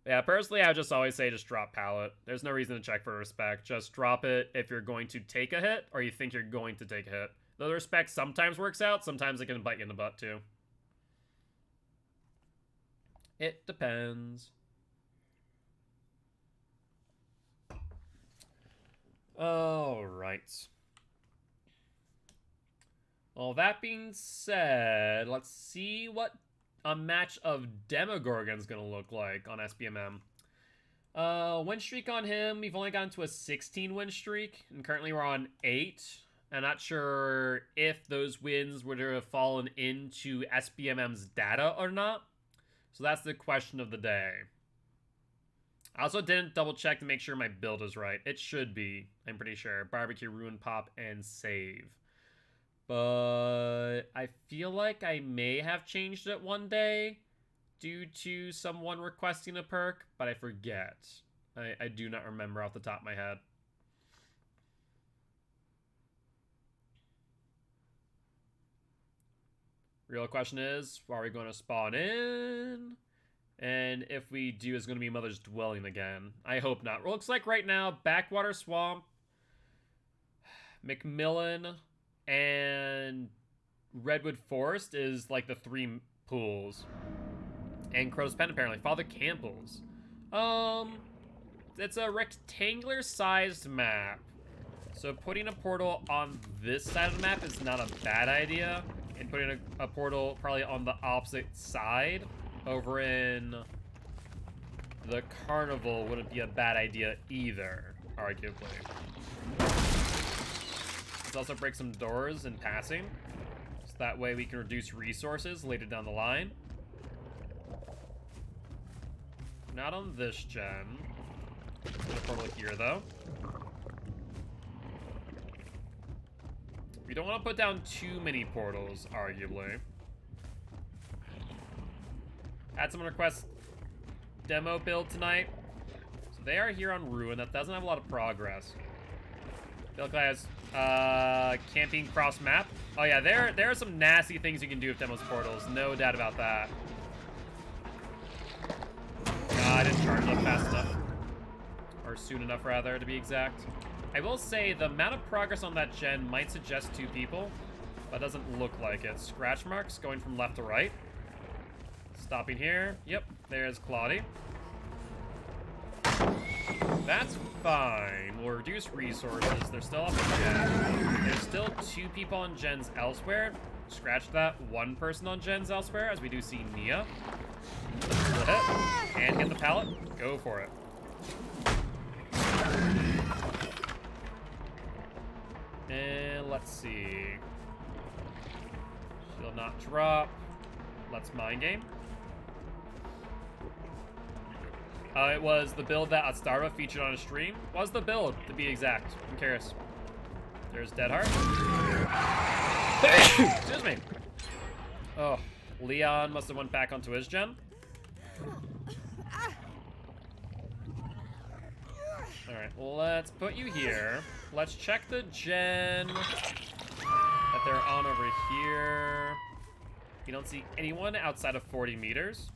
Yeah, personally, I would just always say just drop pallet. There's no reason to check for respect. Just drop it if you're going to take a hit or you think you're going to take a hit. Though the respect sometimes works out, sometimes it can bite you in the butt too. It depends. Alright. Well, that being said, let's see what a match of Demogorgon's gonna look like on SBMM. Win streak on him, we've only gotten to a 16 win streak, and currently we're on 8. I'm not sure if those wins would have fallen into SBMM's data or not. So that's the question of the day. I also didn't double check to make sure my build is right. It should be, I'm pretty sure. Barbecue, Ruin, Pop, and Save. But I feel like I may have changed it one day due to someone requesting a perk, but I forget. I do not remember off the top of my head. Real question is, are we going to spawn in? And if we do, it's going to be Mother's Dwelling again. I hope not. It looks like right now, Backwater Swamp, McMillan, and Redwood Forest is like the 3 pools. And Crow's Pen, apparently. Father Campbell's. It's a rectangular sized map. So putting a portal on this side of the map is not a bad idea. And putting a portal probably on the opposite side over in the Carnival wouldn't be a bad idea either, arguably. Let's also break some doors in passing. So that way we can reduce resources later down the line. Not on this gen. Let's put a portal here, though. We don't want to put down too many portals, arguably. Had someone request demo build tonight. So they are here on Ruin. That doesn't have a lot of progress. Bilkai has camping cross map. Oh yeah, there are some nasty things you can do with Demo's portals. No doubt about that. I didn't charge up fast enough. Or soon enough, rather, to be exact. I will say the amount of progress on that gen might suggest 2 people, but doesn't look like it. Scratch marks going from left to right. Stopping here. Yep, there's Claudie. That's fine. We'll reduce resources. They're still off the gen. There's still 2 people on gens elsewhere. Scratch that, 1 person on gens elsewhere, as we do see Nia. Split hit. And hit the pallet. Go for it. And let's see. She'll not drop. Let's mind game. It was the build that Astarva featured on a stream. Was the build, to be exact. I'm curious. There's Dead Heart. Excuse me. Oh, Leon must have went back onto his gen. Alright, let's put you here. Let's check the gen that they're on over here. You don't see anyone outside of 40 meters,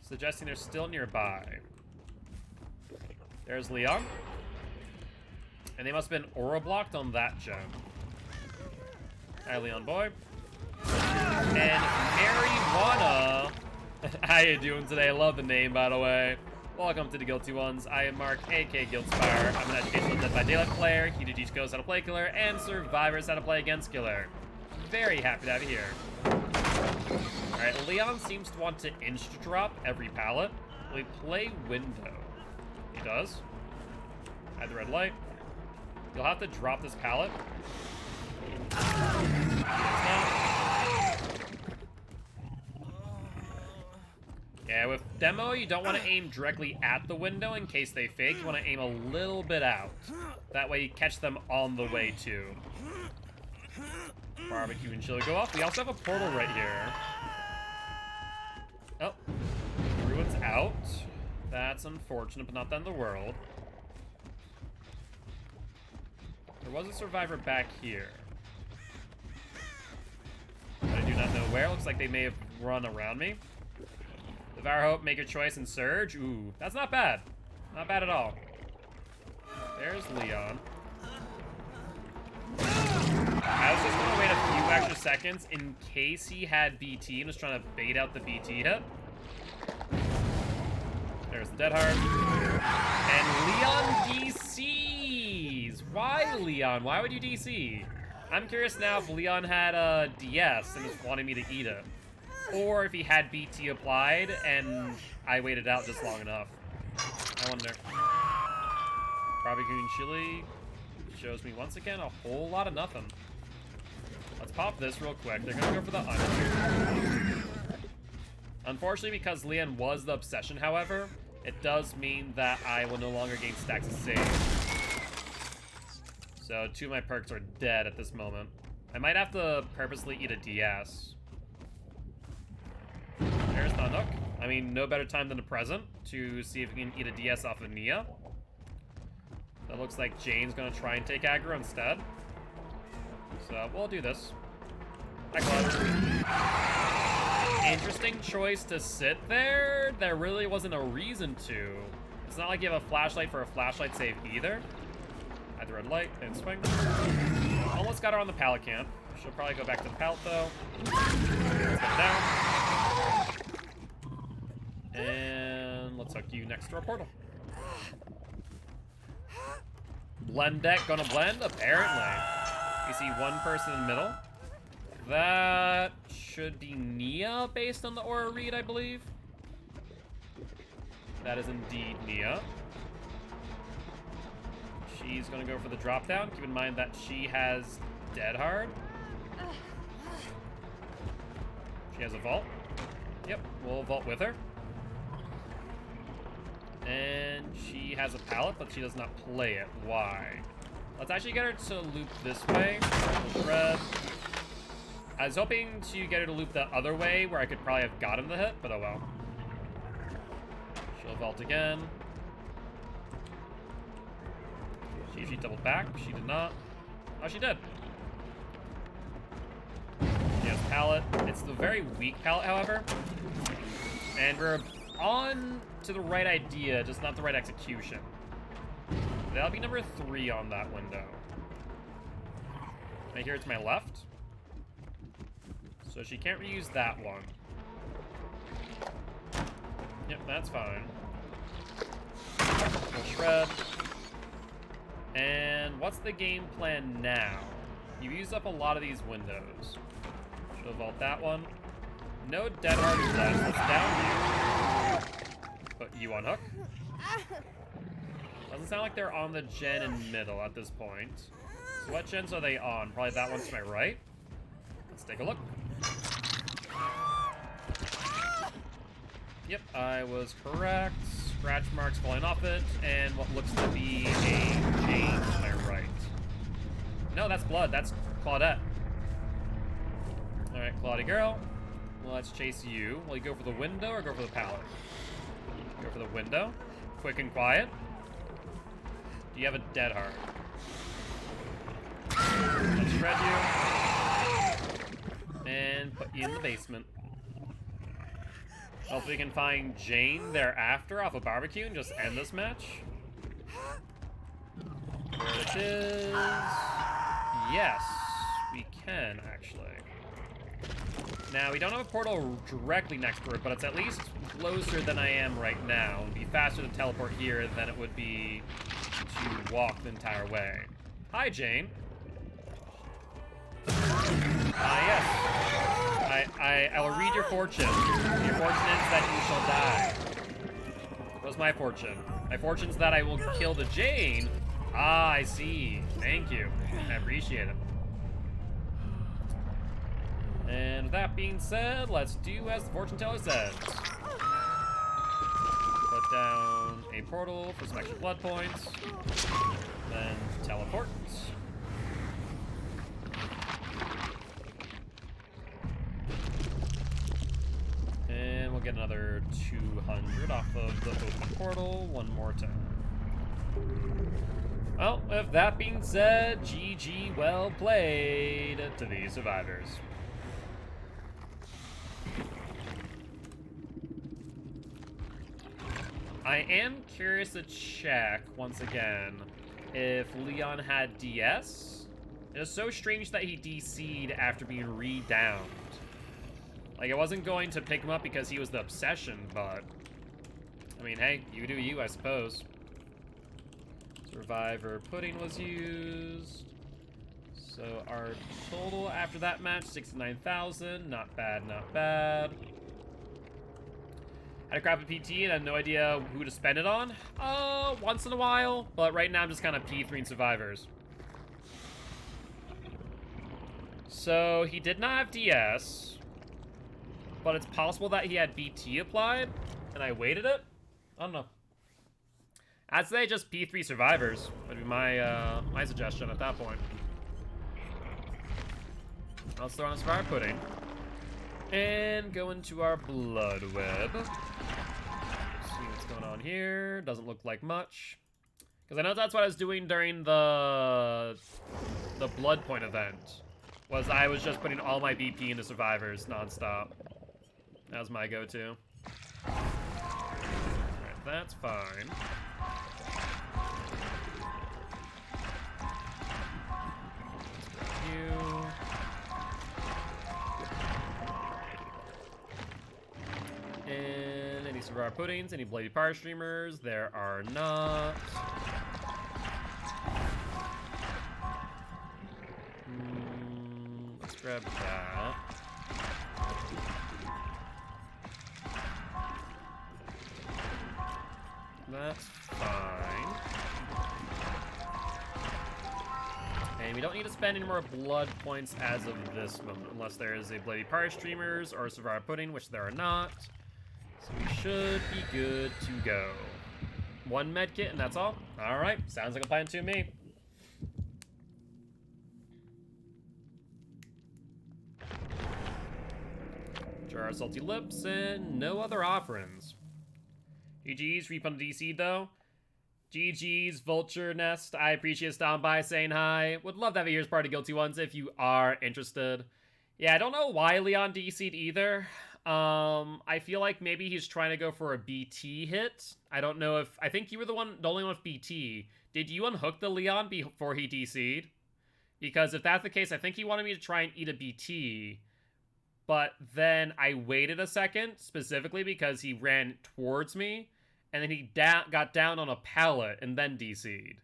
suggesting they're still nearby. There's Leon. And they must have been aura blocked on that gen. Hi, Leon boy. And Marijuana. How you doing today? I love the name, by the way. Welcome to the Guilty Ones. I am Mark, aka Guiltspire. I'm an educational Dead by Daylight player. He teaches Ghosts how to play Killer and survivors how to play against Killer. Very happy to have you here. Alright, Leon seems to want to inch to drop every pallet. Will he play window? He does. Add the red light. You'll have to drop this pallet. Yeah, with demo, you don't want to aim directly at the window in case they fake. You want to aim a little bit out. That way you catch them on the way too. Barbecue and chili go off. We also have a portal right here. Oh, Ruin's out. That's unfortunate, but not the end of the world. There was a survivor back here. But I do not know where. Looks like they may have run around me. Devour Hope, make your choice, and Surge. Ooh, that's not bad. Not bad at all. There's Leon. I was just gonna wait a few extra seconds in case he had BT and was trying to bait out the BT hit. There's the Dead Heart. And Leon DCs. Why, Leon? Why would you DC? I'm curious now if Leon had a DS and was wanting me to eat it. Or if he had BT applied and I waited out just long enough. I wonder. Barbecue and chili shows me once again a whole lot of nothing. Let's pop this real quick. They're gonna go for the under. Unfortunately, because Leon was the obsession, however, it does mean that I will no longer gain stacks of save. So 2 of my perks are dead at this moment. I might have to purposely eat a DS. There's Nanook. I mean, no better time than the present to see if we can eat a DS off of Nia. That looks like Jane's gonna try and take aggro instead. So we'll do this. Hi, Claude. Interesting choice to sit there. There really wasn't a reason to. It's not like you have a flashlight for a flashlight save either. Add the red light and swing. Almost got her on the pallet camp. She'll probably go back to the pallet though. Let's get down. And let's hook you next to our portal. Blend deck gonna blend? Apparently. You see 1 person in the middle. That should be Nia based on the aura read, I believe. That is indeed Nia. She's gonna go for the drop down. Keep in mind that she has Dead Hard. She has a vault. Yep, we'll vault with her. And she has a pallet, but she does not play it. Why? Let's actually get her to loop this way. Red. I was hoping to get her to loop the other way, where I could probably have gotten the hit, but oh well. She'll vault again. She doubled back. She did not. Oh, she did. She has pallet. It's the very weak pallet, however. And we're on to the right idea, just not the right execution. That'll be number 3 on that window. Right here to my left. So she can't reuse that one. Yep, that's fine. We'll shred. And what's the game plan now? You've used up a lot of these windows. Should vault that one. No dead harders left. Let's down you. Put you on hook. Doesn't sound like they're on the gen in middle at this point. So what gens are they on? Probably that one to my right. Let's take a look. Yep, I was correct. Scratch marks falling off it, and what looks to be a Jane to my right. No, that's blood. That's Claudette. Alright, Claudie girl. Let's chase you. Will you go for the window or go for the pallet? Go for the window. Quick and quiet. Do you have a dead heart? Let's shred you. And put you in the basement. Hopefully we can find Jane thereafter off a barbecue and just end this match. There it is. Yes, we can actually. Now, we don't have a portal directly next to it, but it's at least closer than I am right now. It'd be faster to teleport here than it would be to walk the entire way. Hi, Jane. Yes. I will read your fortune. Your fortune is that you shall die. What's my fortune? My fortune's that I will kill the Jane. Ah, I see. Thank you. I appreciate it. And with that being said, let's do as the fortune teller says. Put down a portal for some extra blood points. Then teleport. And we'll get another 200 off of the open portal one more time. Well, with that being said, GG, well played to these survivors. I am curious to check, once again, if Leon had DS. It was so strange that he DC'd after being re-downed. Like, I wasn't going to pick him up because he was the obsession, but... I mean, hey, you do you, I suppose. Survivor pudding was used. So our total after that match, 69,000. Not bad, not bad. Had a crappy PT and had no idea who to spend it on. Once in a while. But right now I'm just kind of P3 survivors. So he did not have DS. But it's possible that he had BT applied, and I waited it? I don't know. I'd say just P3 survivors would be my my suggestion at that point. Let's throw on a survivor pudding. And go into our blood web. See what's going on here. Doesn't look like much. Because I know that's what I was doing during the blood point event. Was I was just putting all my BP into survivors nonstop. That was my go-to. Alright, that's fine. You. And any survivor puddings, any bloody power streamers? There are not. Let's grab that. That's fine. And we don't need to spend any more blood points as of this moment, unless there is a Bloody Power Streamers or a Survivor Pudding, which there are not. So we should be good to go. One med kit and that's all? Alright, sounds like a plan to me. Jar of salty lips and no other offerings. GG's, refund DC though. GG's, Vulture Nest. I appreciate stopping by, saying hi. Would love to have a year's party Guilty Ones if you are interested. Yeah, I don't know why Leon DC'd either. I feel like maybe he's trying to go for a BT hit. I don't know if... I think you were the only one with BT. Did you unhook the Leon before he DC'd? Because if that's the case, I think he wanted me to try and eat a BT. But then I waited a second, specifically because he ran towards me. And then he got down on a pallet and then DC'd.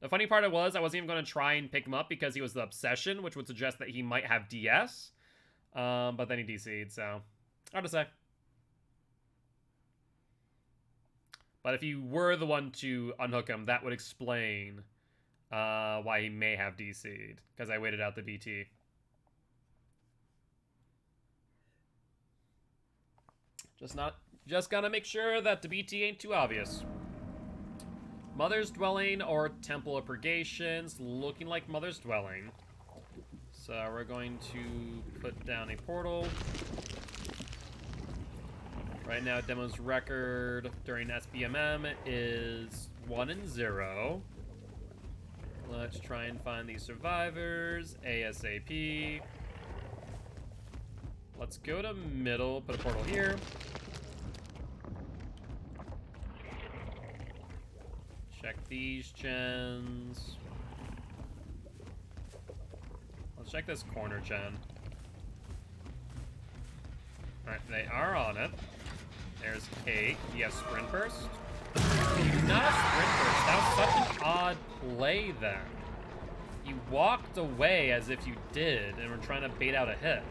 The funny part was, I wasn't even going to try and pick him up because he was the Obsession, which would suggest that he might have DS. But then he DC'd, so... hard to say. But if you were the one to unhook him, that would explain why he may have DC'd. Because I waited out the BT. Just gotta make sure that the BT ain't too obvious. Mother's Dwelling or Temple of Purgations. Looking like Mother's Dwelling. So we're going to put down a portal. Right now, Demo's record during SBMM is 1-0. Let's try and find these survivors ASAP. Let's go to middle, put a portal here. Check these gens. Let's check this corner gen. Alright, they are on it. There's Kate. You have Sprint Burst? You do not have Sprint Burst. That was such an odd play then. You walked away as if you did and were trying to bait out a hit.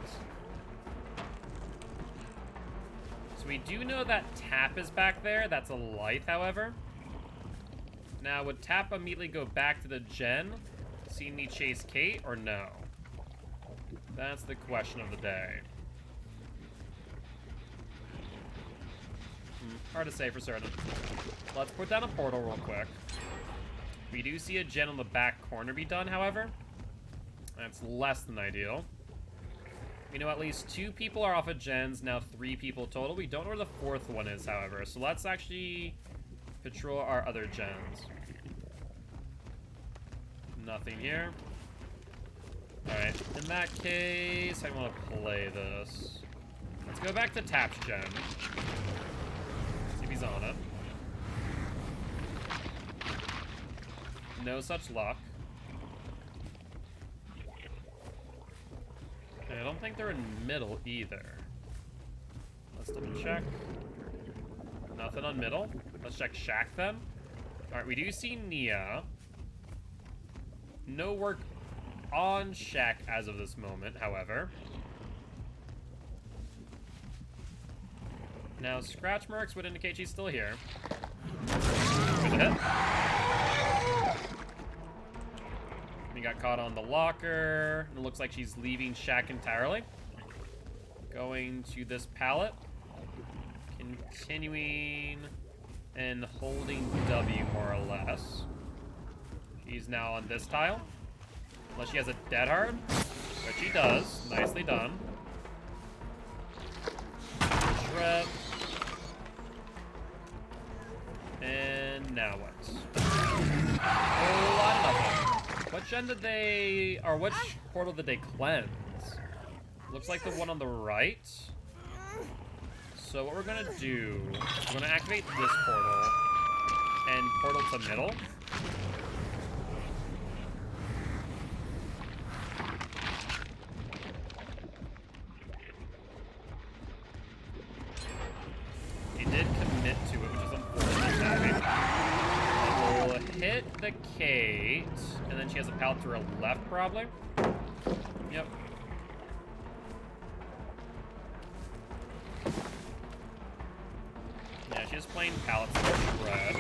So we do know that Tap is back there. That's a light, however. Now, would Tap immediately go back to the gen, see me chase Kate, or no? That's the question of the day. Hard to say for certain. Let's put down a portal real quick. We do see a gen on the back corner be done, however. That's less than ideal. We know at least 2 people are off of gens, now 3 people total. We don't know where the 4th one is, however. So let's actually patrol our other gens. Nothing here. Alright, in that case, I want to play this. Let's go back to Tap's gen. See if he's on it. No such luck. Okay, I don't think they're in middle either. Let's double check. Nothing on middle. Let's check Shack then. Alright, we do see Nia. No work on Shack as of this moment, however. Now, scratch marks would indicate she's still here. Good hit. We got caught on the locker. It looks like she's leaving Shack entirely. Going to this pallet. Continuing and holding W more or less. She's now on this tile. Unless she has a dead hard. But she does. Nicely done. Shred. And now what? Whole lot of nothing. What gen did they... or which portal did they cleanse? Looks like the one on the right. So what we're gonna do, we're gonna activate this portal and portal to middle. He did commit to it, which is unfortunate. We'll hit the Kate, and then she has a pallet to her left, probably. Yep. Yeah, she's plain pallets for shred.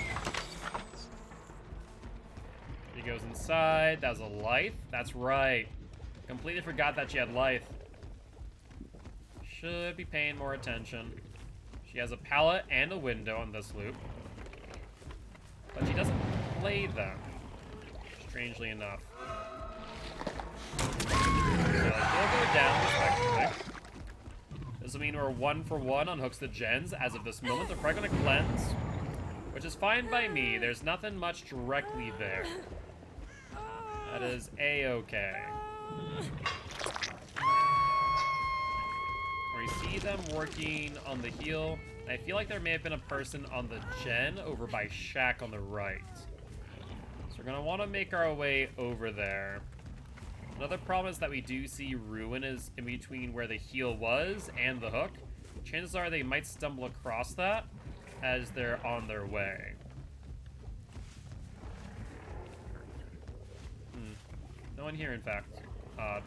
She goes inside. That was a life. That's right. Completely forgot that she had life. Should be paying more attention. She has a pallet and a window on this loop. But she doesn't play them. Strangely enough. So she'll go down respectively. This will mean we're 1 for 1 on hooks the gens. As of this moment, they're probably gonna cleanse. Which is fine by me. There's nothing much directly there. That is A-okay. We see see them working on the heal. I feel like there may have been a person on the gen over by Shack on the right. So we're gonna want to make our way over there. Another problem is that we do see Ruin is in between where the heal was and the hook. Chances are they might stumble across that as they're on their way. No one here, in fact. Odd.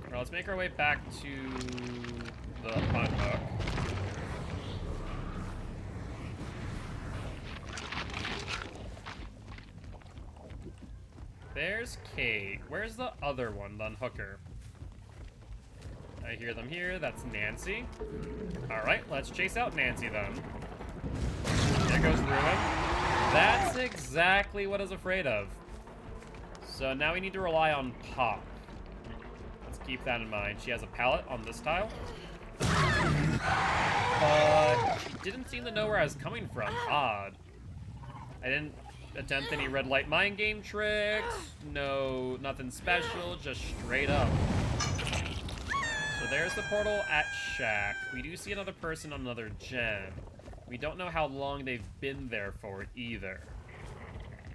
Well, let's make our way back to the unhook. There's Kate. Where's the other one, the unhooker? I hear them here. That's Nancy. All right, let's chase out Nancy then. There goes Ruin. That's exactly what I was afraid of. So now we need to rely on Pop. Let's keep that in mind. She has a pallet on this tile. But she didn't seem to know where I was coming from. Odd. I didn't attempt any red light mind game tricks. No, nothing special, just straight up. So there's the portal at Shack. We do see another person on another gen. We don't know how long they've been there for either.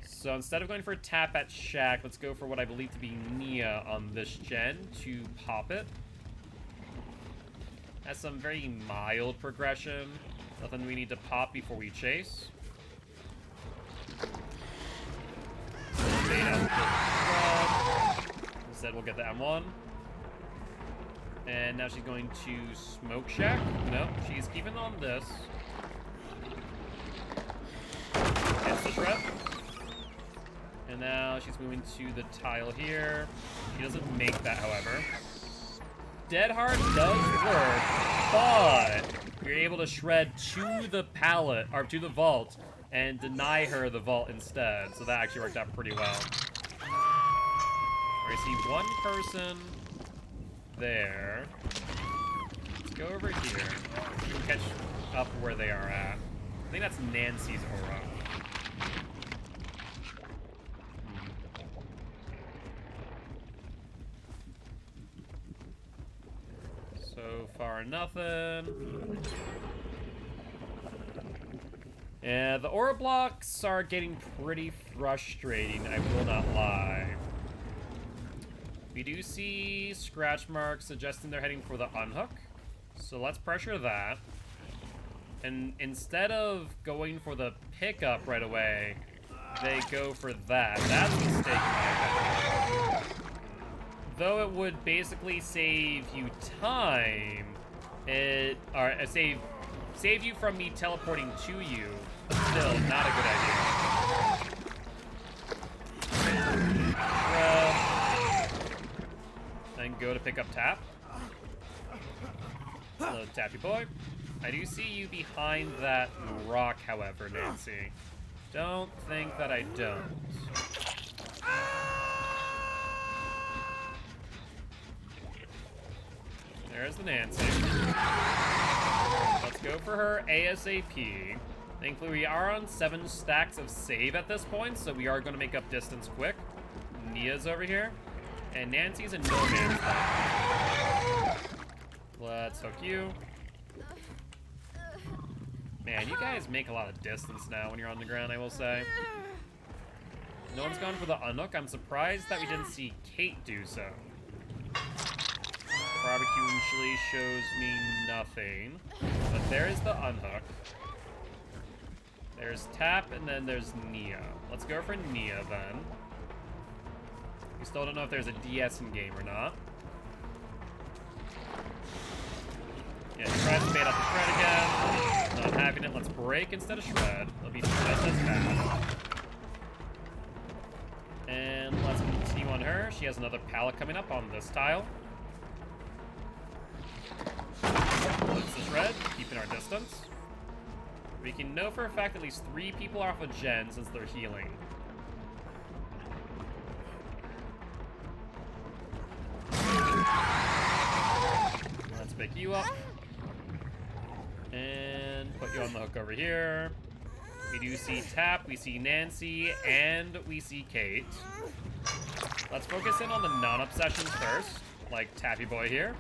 So instead of going for a tap at Shack, let's go for what I believe to be Nia on this gen to pop it. Has some very mild progression. Nothing we need to pop before we chase. Instead, we'll get the M1. And now she's going to Smoke Shack. No, she's keeping on this. Gets the shred. And now she's moving to the tile here. She doesn't make that, however. Dead Hard does work, but you're able to shred to the pallet, or to the vault, and deny her the vault instead. So that actually worked out pretty well. I see one person there. Let's go over here. We'll catch up where they are at. I think that's Nancy's aura. So far, nothing. Yeah, the aura blocks are getting pretty frustrating, I will not lie. We do see scratch marks suggesting they're heading for the unhook. So let's pressure that. And instead of going for the pickup right away, they go for that. That's a mistake in my opinion. Though it would basically save you time, save you from me teleporting to you, but still not a good idea. Then go to pick up Tap. Hello, Tappy boy. I do see you behind that rock, however, Nancy. Don't think that I don't. There's the Nancy. Let's go for her ASAP. Thankfully, we are on 7 stacks of save at this point, so we are going to make up distance quick. Nia's over here. And Nancy's in no man's land. Let's hook you. Man, you guys make a lot of distance now when you're on the ground, I will say. No one's gone for the unhook. I'm surprised that we didn't see Kate do so. Barbecue usually shows me nothing. But there's the unhook. There's Tap, and then there's Nia. Let's go for Nia, then. We still don't know if there's a DS in game or not. Yeah, he tries to bait out the shred again. Not having it. Let's break instead of shred. It'll be just as fast. And let's continue on her. She has another pallet coming up on this tile. Let's the shred, keeping our distance. We can know for a fact at least 3 people are off a gen since they're healing. Let's pick you up. And put you on the hook over here. We do see Tap, we see Nancy, and we see Kate. Let's focus in on the non-obsessions first, like Tappy Boy here.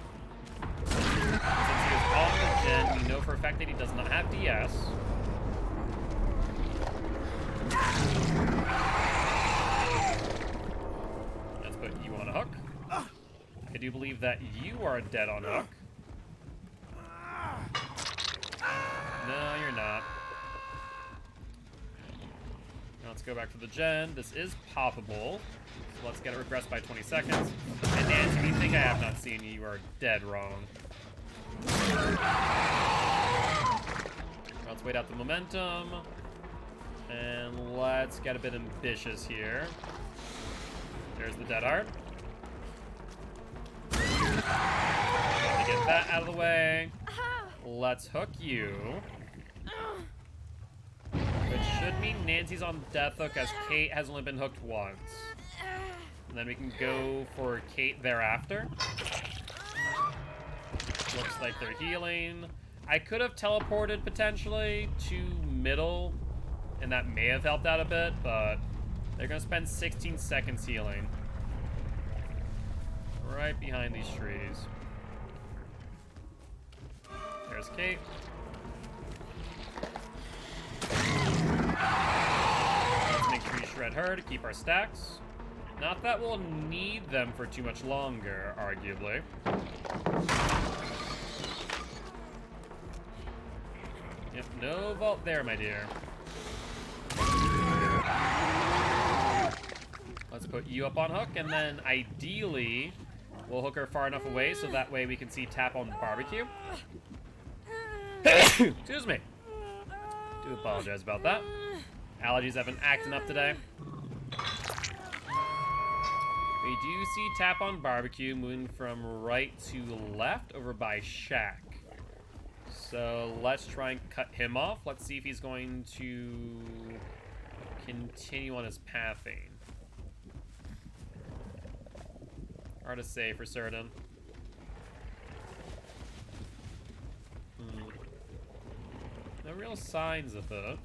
Since he is on the gen, we know for a fact that he does not have DS. Let's put you on a hook. I do believe that you are dead on hook. No, you're not. Now let's go back to the gen. This is poppable. So let's get it regressed by 20 seconds. And Nancy, if you think I have not seen you, you are dead wrong. Let's wait out the momentum. And let's get a bit ambitious here. There's the dead art. Let me get that out of the way. Let's hook you. Which should mean Nancy's on death hook as Kate has only been hooked once. And then we can go for Kate thereafter. Looks like they're healing. I could have teleported potentially to middle, and that may have helped out a bit, but they're gonna spend 16 seconds healing. Right behind these trees. There's Kate. Let's make sure you shred her to keep our stacks. Not that we'll need them for too much longer, arguably. Yep, no vault there, my dear. Let's put you up on hook, and then ideally, we'll hook her far enough away so that way we can see tap on barbecue. Excuse me. Do apologize about that. Allergies have been acting up today. We do see tap on barbecue moving from right to left over by Shack. So let's try and cut him off. Let's see if he's going to continue on his pathing. Hard to say for certain. No real signs of it.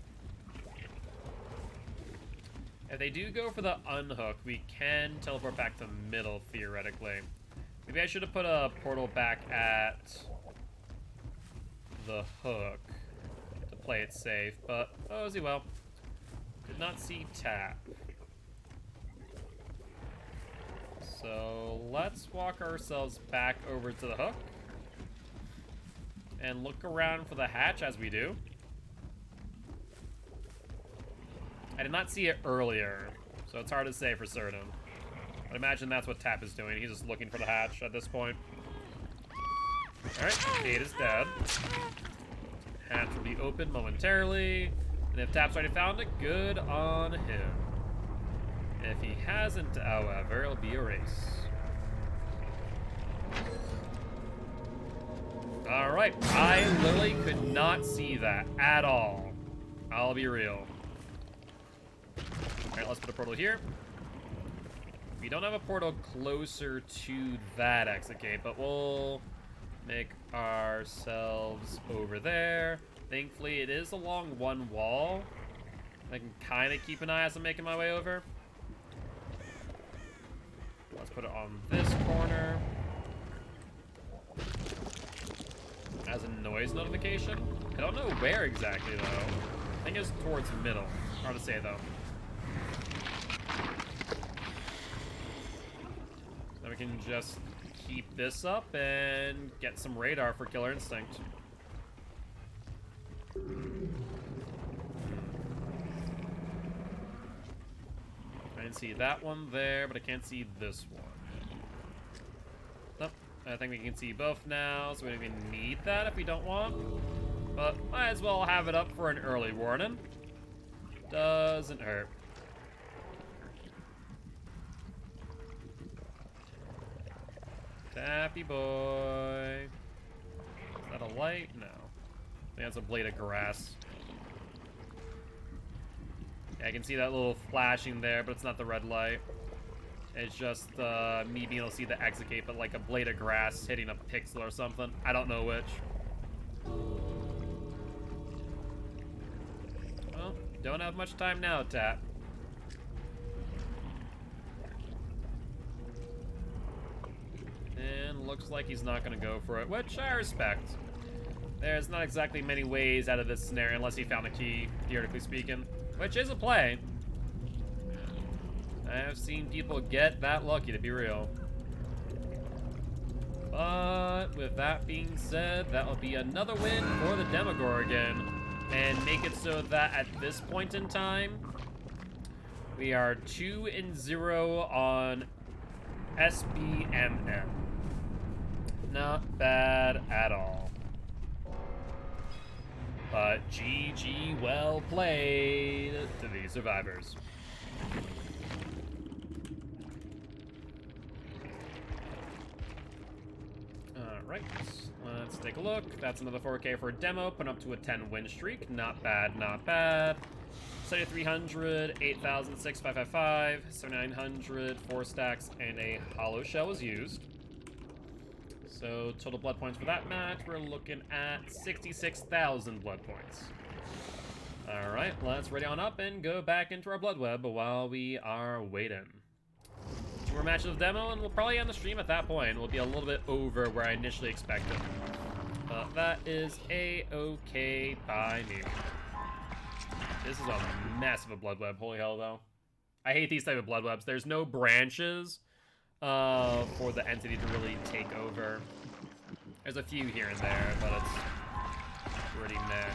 If they do go for the unhook, we can teleport back to middle, theoretically. Maybe I should have put a portal back at the hook to play it safe, but oh, as well. Did not see tap. So let's walk ourselves back over to the hook and look around for the hatch as we do. I did not see it earlier, so it's hard to say for certain. But imagine that's what Tap is doing. He's just looking for the hatch at this point. Alright, Kate is dead. Hatch will be open momentarily. And if Tap's already found it, good on him. If he hasn't, however, it'll be a race. Alright, I literally could not see that at all. I'll be real. Alright, let's put a portal here. We don't have a portal closer to that exit gate, but we'll make ourselves over there. Thankfully, it is along one wall. I can kind of keep an eye as I'm making my way over. Let's put it on this corner. As a noise notification. I don't know where exactly, though. I think it's towards middle. Hard to say, though. So we can just keep this up and get some radar for Killer Instinct. I can see that one there, but I can't see this one. Nope. I think we can see both now, so we don't even need that if we don't want. But might as well have it up for an early warning. Doesn't hurt. Tappy boy. Is that a light? No. I think that's a blade of grass. Yeah, I can see that little flashing there, but it's not the red light. It's just me being able to see the exit gate, but like a blade of grass hitting a pixel or something. I don't know which. Well, don't have much time now, Tap. And looks like he's not going to go for it, which I respect. There's not exactly many ways out of this scenario unless he found a key, theoretically speaking, which is a play. I have seen people get that lucky, to be real. But with that being said, that will be another win for the Demogorgon and make it so that at this point in time, we are 2-0 on SBMM. Not bad at all. But GG, well played to the survivors. Alright, let's take a look. That's another 4K for a demo, put up to a 10 win streak. Not bad, not bad. 7,300, 8,006, 555, 7,900, 4 stacks, and a hollow shell was used. So total blood points for that match, we're looking at 66,000 blood points. Alright, let's ready on up and go back into our blood web while we are waiting. 2 more matches of demo, and we'll probably end the stream at that point. We'll be a little bit over where I initially expected. But that is a-okay by me. This is a massive blood web, holy hell though. I hate these type of blood webs. There's no branches for the entity to really take over. There's a few here and there, but it's pretty meh.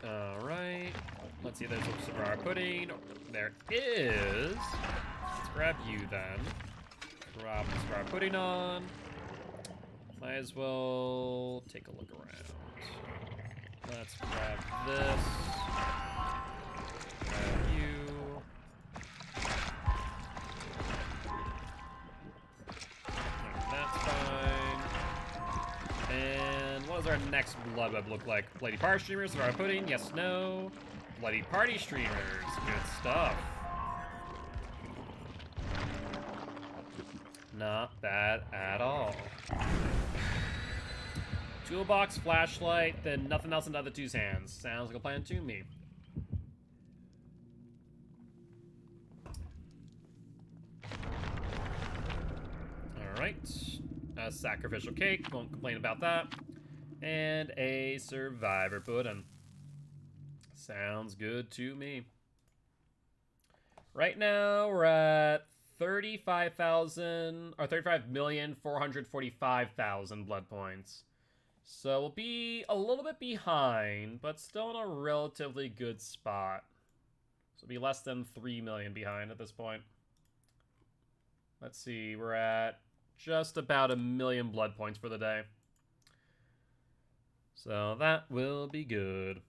Alright, let's see if there's a cigar pudding. There is. Let's grab you then. Drop the cigar pudding on. Might as well take a look around. Let's grab this. Grab you. That's fine. And what does our next blood web look like? Bloody party streamers, cigar pudding? Yes, no. Bloody party streamers. Good stuff. Not bad at all. Toolbox, flashlight, then nothing else in the other two's hands. Sounds like a plan to me. Alright. A sacrificial cake, won't complain about that. And a survivor pudding. Sounds good to me. Right now, we're at 35,445,000 blood points. So we'll be a little bit behind, but still in a relatively good spot. So we'll be less than 3 million behind at this point. Let's see, we're at just about 1 million blood points for the day. So that will be good.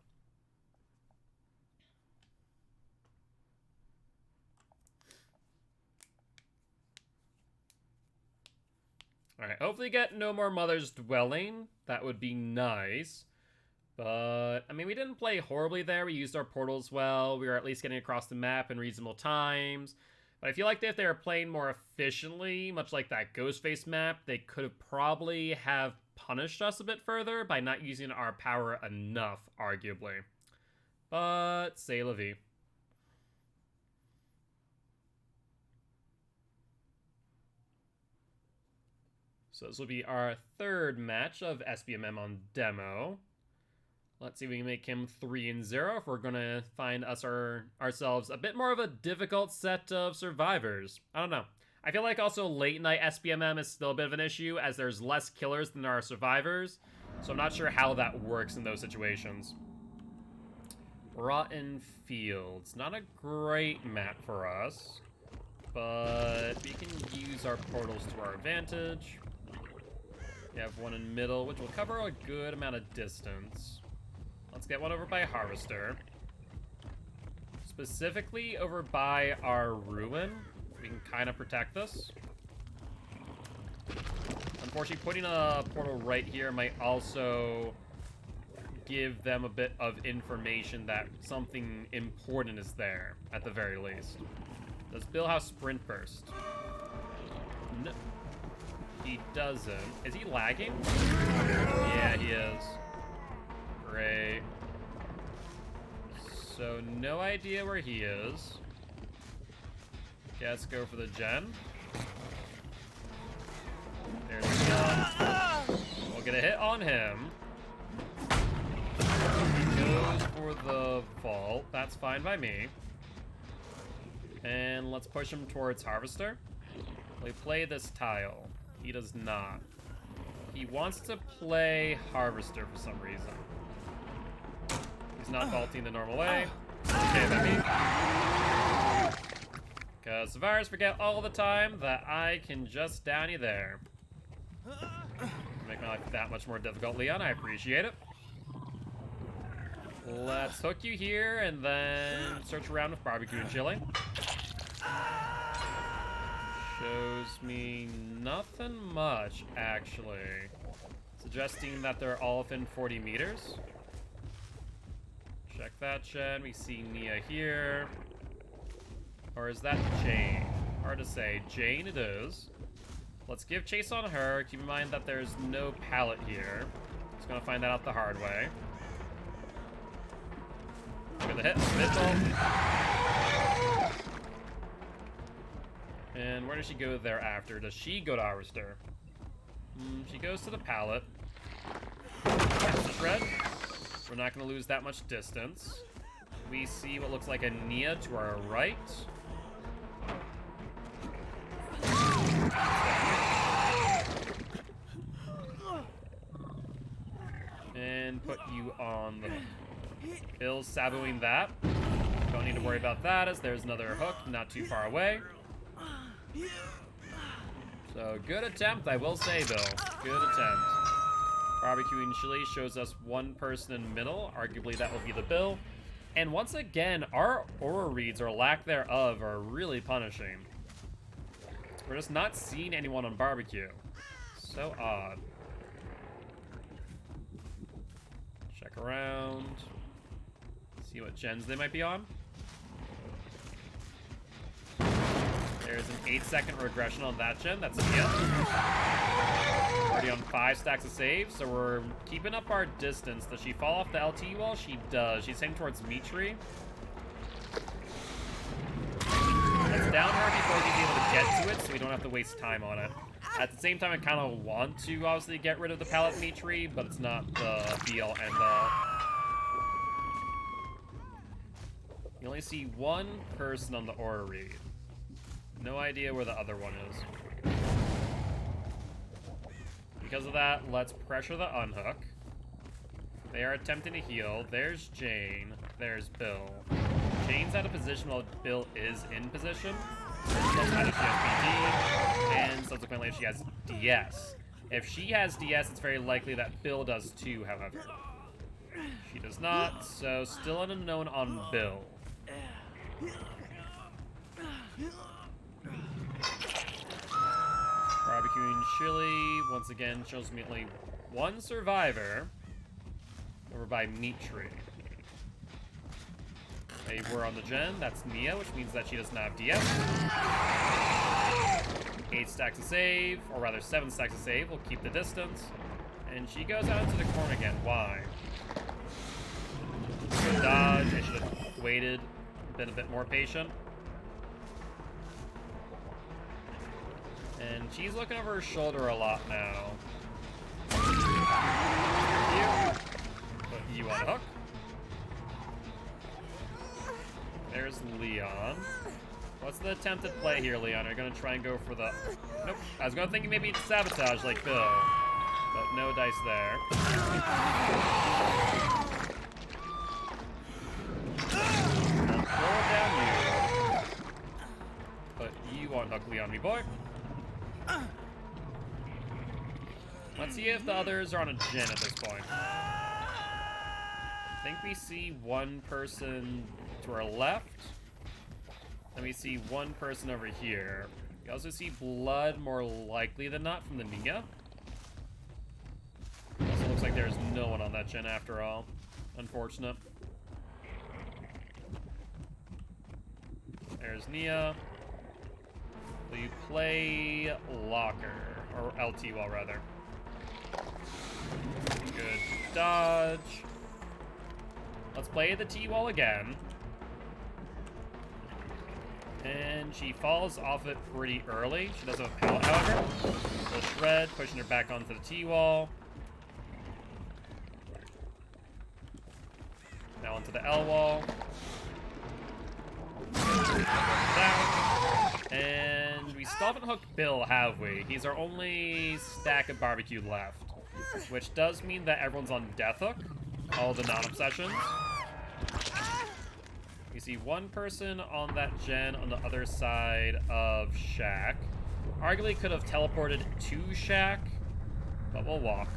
Alright, hopefully get no more Mother's Dwelling. That would be nice. But, I mean, we didn't play horribly there. We used our portals well. We were at least getting across the map in reasonable times. But I feel like if they were playing more efficiently, much like that Ghostface map, they could have probably have punished us a bit further by not using our power enough, arguably. But, c'est la vie. So this will be our 3rd match of SBMM on demo. Let's see if we can make him 3-0 if we're gonna find ourselves a bit more of a difficult set of survivors. I don't know. I feel like also late night SBMM is still a bit of an issue as there's less killers than there are survivors. So I'm not sure how that works in those situations. Rotten Fields. Not a great map for us, but we can use our portals to our advantage. We have one in middle, which will cover a good amount of distance. Let's get one over by Harvester. Specifically over by our Ruin. We can kind of protect this. Unfortunately, putting a portal right here might also give them a bit of information that something important is there, at the very least. Does Bill have Sprint Burst? No. He doesn't. Is he lagging? Yeah, he is. Great. So no idea where he is. Guess go for the gen. There's the gun. We'll get a hit on him. He goes for the vault. That's fine by me. And let's push him towards Harvester. We play this tile. He does not. He wants to play Harvester for some reason. He's not vaulting the normal way. Okay, by me. Because the virus forget all the time that I can just down you there. Make my life that much more difficult, Leon. I appreciate it. Let's hook you here and then search around with barbecue and chili. Shows me nothing much, actually. Suggesting that they're all within 40 meters. Check that, Chen. We see Nia here. Or is that Jane? Hard to say. Jane it is. Let's give chase on her. Keep in mind that there's no pallet here. Just gonna find that out the hard way. Look at the hit. Missile. And where does she go thereafter? Does she go to Harvester? She goes to the pallet. That's the shred. We're not gonna lose that much distance. We see what looks like a Nia to our right. And put you on the hook. Bill's saboing that. Don't need to worry about that as there's another hook not too far away. So good attempt, I will say, Bill. Good attempt. Barbecue and chili shows us one person in the middle. Arguably that will be the Bill. And once again, our aura reads or lack thereof are really punishing. We're just not seeing anyone on barbecue. So odd. Check around. See what gens they might be on. There's an 8-second regression on that gen. That's Nia. Already on 5 stacks of saves, so we're keeping up our distance. Does she fall off the LT wall? She does. She's heading towards Mitri. Let's down her before we can be able to get to it so we don't have to waste time on it. At the same time, I kind of want to obviously get rid of the pallet Mitri, but it's not the be-all end-all. You only see one person on the aura read. No idea where the other one is. Because of that, let's pressure the unhook. They are attempting to heal. There's Jane. There's Bill. Jane's out of position while Bill is in position. She has PT, and subsequently she has DS. If she has DS, it's very likely that Bill does too, however. She does not, so still an unknown on Bill. Barbecue and chili, once again, shows me only one survivor. Over by Mitri. They were on the gen, that's Nia, which means that she does not have DS. 8 stacks of save, or rather 7 stacks of save, will keep the distance. And she goes out into the corner again, why? Good dodge, I should have waited, been a bit more patient. And she's looking over her shoulder a lot now. Put you on hook. There's Leon. What's the attempted play here, Leon? Are you gonna try and go for the... Nope. I was gonna think maybe it's sabotage like Bill. But no dice there. I'll throw down you. Put you on hook, Leon, me boy. Let's see if the others are on a gen at this point. I think we see one person to our left. And we see one person over here. We also see blood more likely than not from the Nia. Also looks like there's no one on that gen after all. Unfortunate. There's Nia. Will you play Locker? Or LT wall, rather. Good dodge. Let's play the T-wall again. And she falls off it pretty early. She does have a pallet, however. So shred, pushing her back onto the T-wall. Now onto the L-wall. Down. And we still haven't hooked Bill, have we? He's our only stack of barbecue left. Which does mean that everyone's on death hook. All the non-obsessions. You see one person on that gen on the other side of Shack. Arguably could have teleported to Shack, but we'll walk.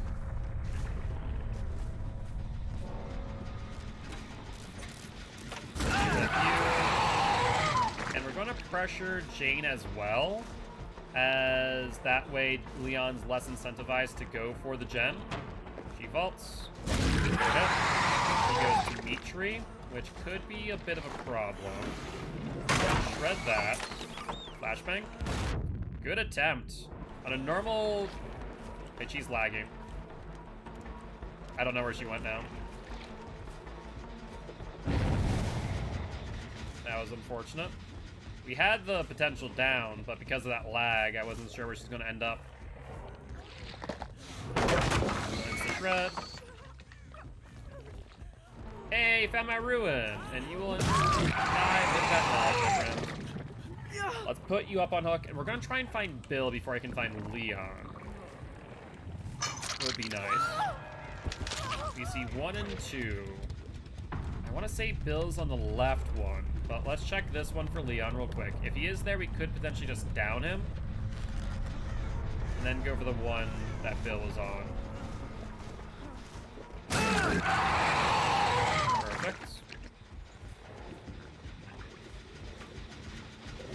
And we're going to pressure Jane as well, as that way Leon's less incentivized to go for the gen. She vaults. Okay. He goes to meat tree, which could be a bit of a problem. Shred that. Flashbang. Good attempt. On a normal... Hey, she's lagging. I don't know where she went now. That was unfortunate. We had the potential down, but because of that lag, I wasn't sure where she's going to end up. Insta shred. Hey, found my ruin, and you will die with that knowledge, my friend. Let's put you up on hook, and we're gonna try and find Bill before I can find Leon. Would be nice. We see 1 and 2. I want to say Bill's on the left one, but let's check this one for Leon real quick. If he is there, we could potentially just down him, and then go for the one that Bill was on. Perfect.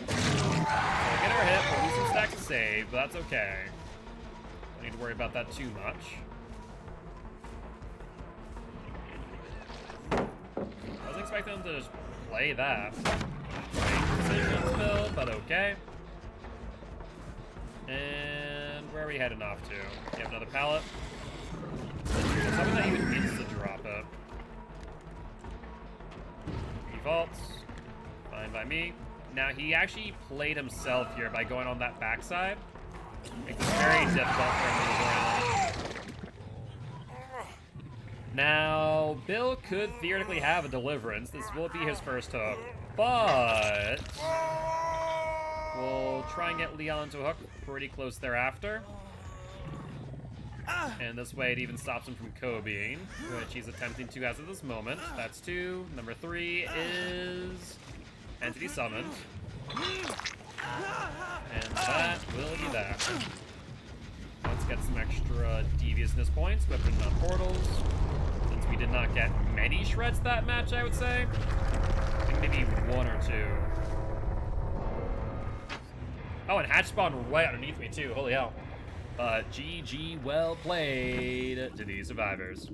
So we'll get our hit, we'll lose some stacks to save, but that's okay. Don't need to worry about that too much. I wasn't expecting them to just play that. Strange decisions, Bill, but okay. And where are we heading off to? You have another pallet? How about that even insta-drop it? He vaults. Fine by me. Now, he actually played himself here by going on that backside. Makes it very difficult for him to move around. Now, Bill could theoretically have a deliverance. This will be his first hook. But we'll try and get Leon to a hook pretty close thereafter. And this way it even stops him from Kobeing, which he's attempting to as of this moment. That's 2. Number 3 is entity summoned. And that will be that. Let's get some extra deviousness points, but putting on portals. Since we did not get many shreds that match, I would say. I think maybe 1 or 2. Oh, and hatch spawned right underneath me too, holy hell. GG, well played to these survivors.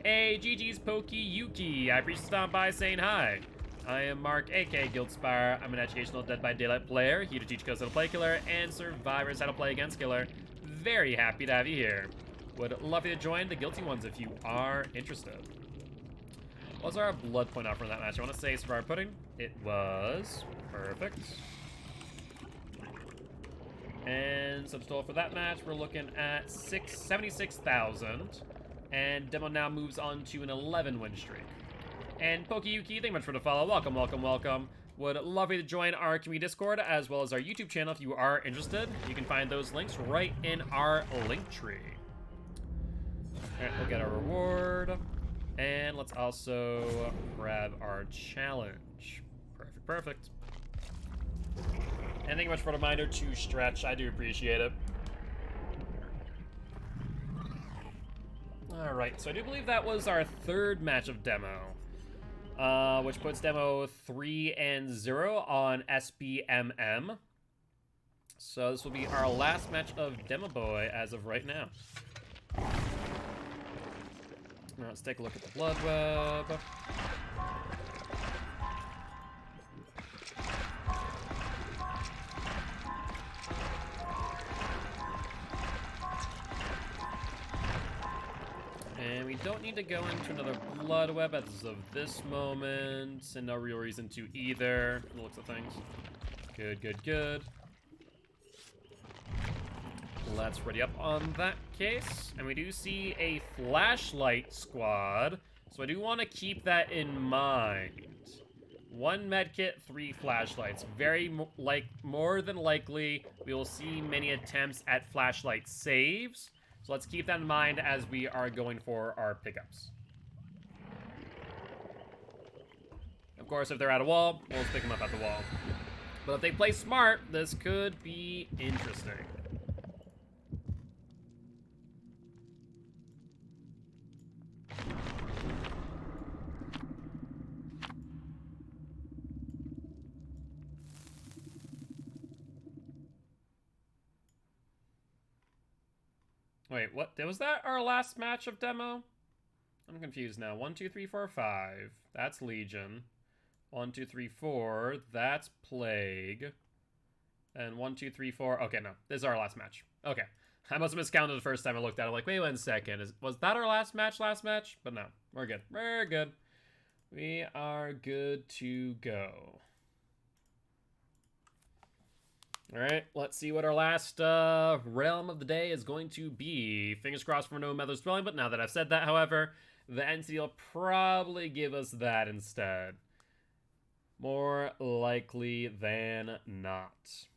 Hey, GG's Pokey Yuki. I appreciate you stopping by saying hi. I am Mark, aka Guildspire. I'm an educational Dead by Daylight player, here to teach ghosts how to play killer and survivors how to play against killer. Very happy to have you here. Would love you to join the Guilty ones if you are interested. What was our blood point offer in that match? I want to say Survivor Pudding. It was perfect. And sub total for that match, we're looking at 76,000. And Demo now moves on to an 11 win streak. And Pokeyuki, thank you much for the follow. Welcome, welcome, welcome. Would love you to join our community Discord as well as our YouTube channel if you are interested. You can find those links right in our link tree. Alright, we'll get our reward. And let's also grab our challenge. Perfect, perfect. And thank you much for the reminder to stretch. I do appreciate it. Alright, so I do believe that was our 3rd match of Demo. Which puts Demo 3-0 on SBMM. So this will be our last match of Demo Boy as of right now. Now let's take a look at the blood web. And we don't need to go into another blood web as of this moment, and no real reason to either, from the looks of things. Good, good, good. Let's ready up on that case. And we do see a flashlight squad, so I do want to keep that in mind. 1 medkit, 3 flashlights. More than likely, we will see many attempts at flashlight saves. So let's keep that in mind as we are going for our pickups. Of course, if they're at a wall, we'll just pick them up at the wall. But if they play smart, this could be interesting. Wait, what? Was that our last match of demo? I'm confused now. 1, 2, 3, 4, 5. That's Legion. 1, 2, 3, 4. That's Plague. And 1, 2, 3, 4. Okay, no. This is our last match. Okay. I must have miscounted the first time I looked at it. Like, wait 1 second. Was that our last match? But no. We're good. We're good. We are good to go. Alright, let's see what our last realm of the day is going to be. Fingers crossed for no Mother's Dwelling, but now that I've said that, however, the entity will probably give us that instead. More likely than not.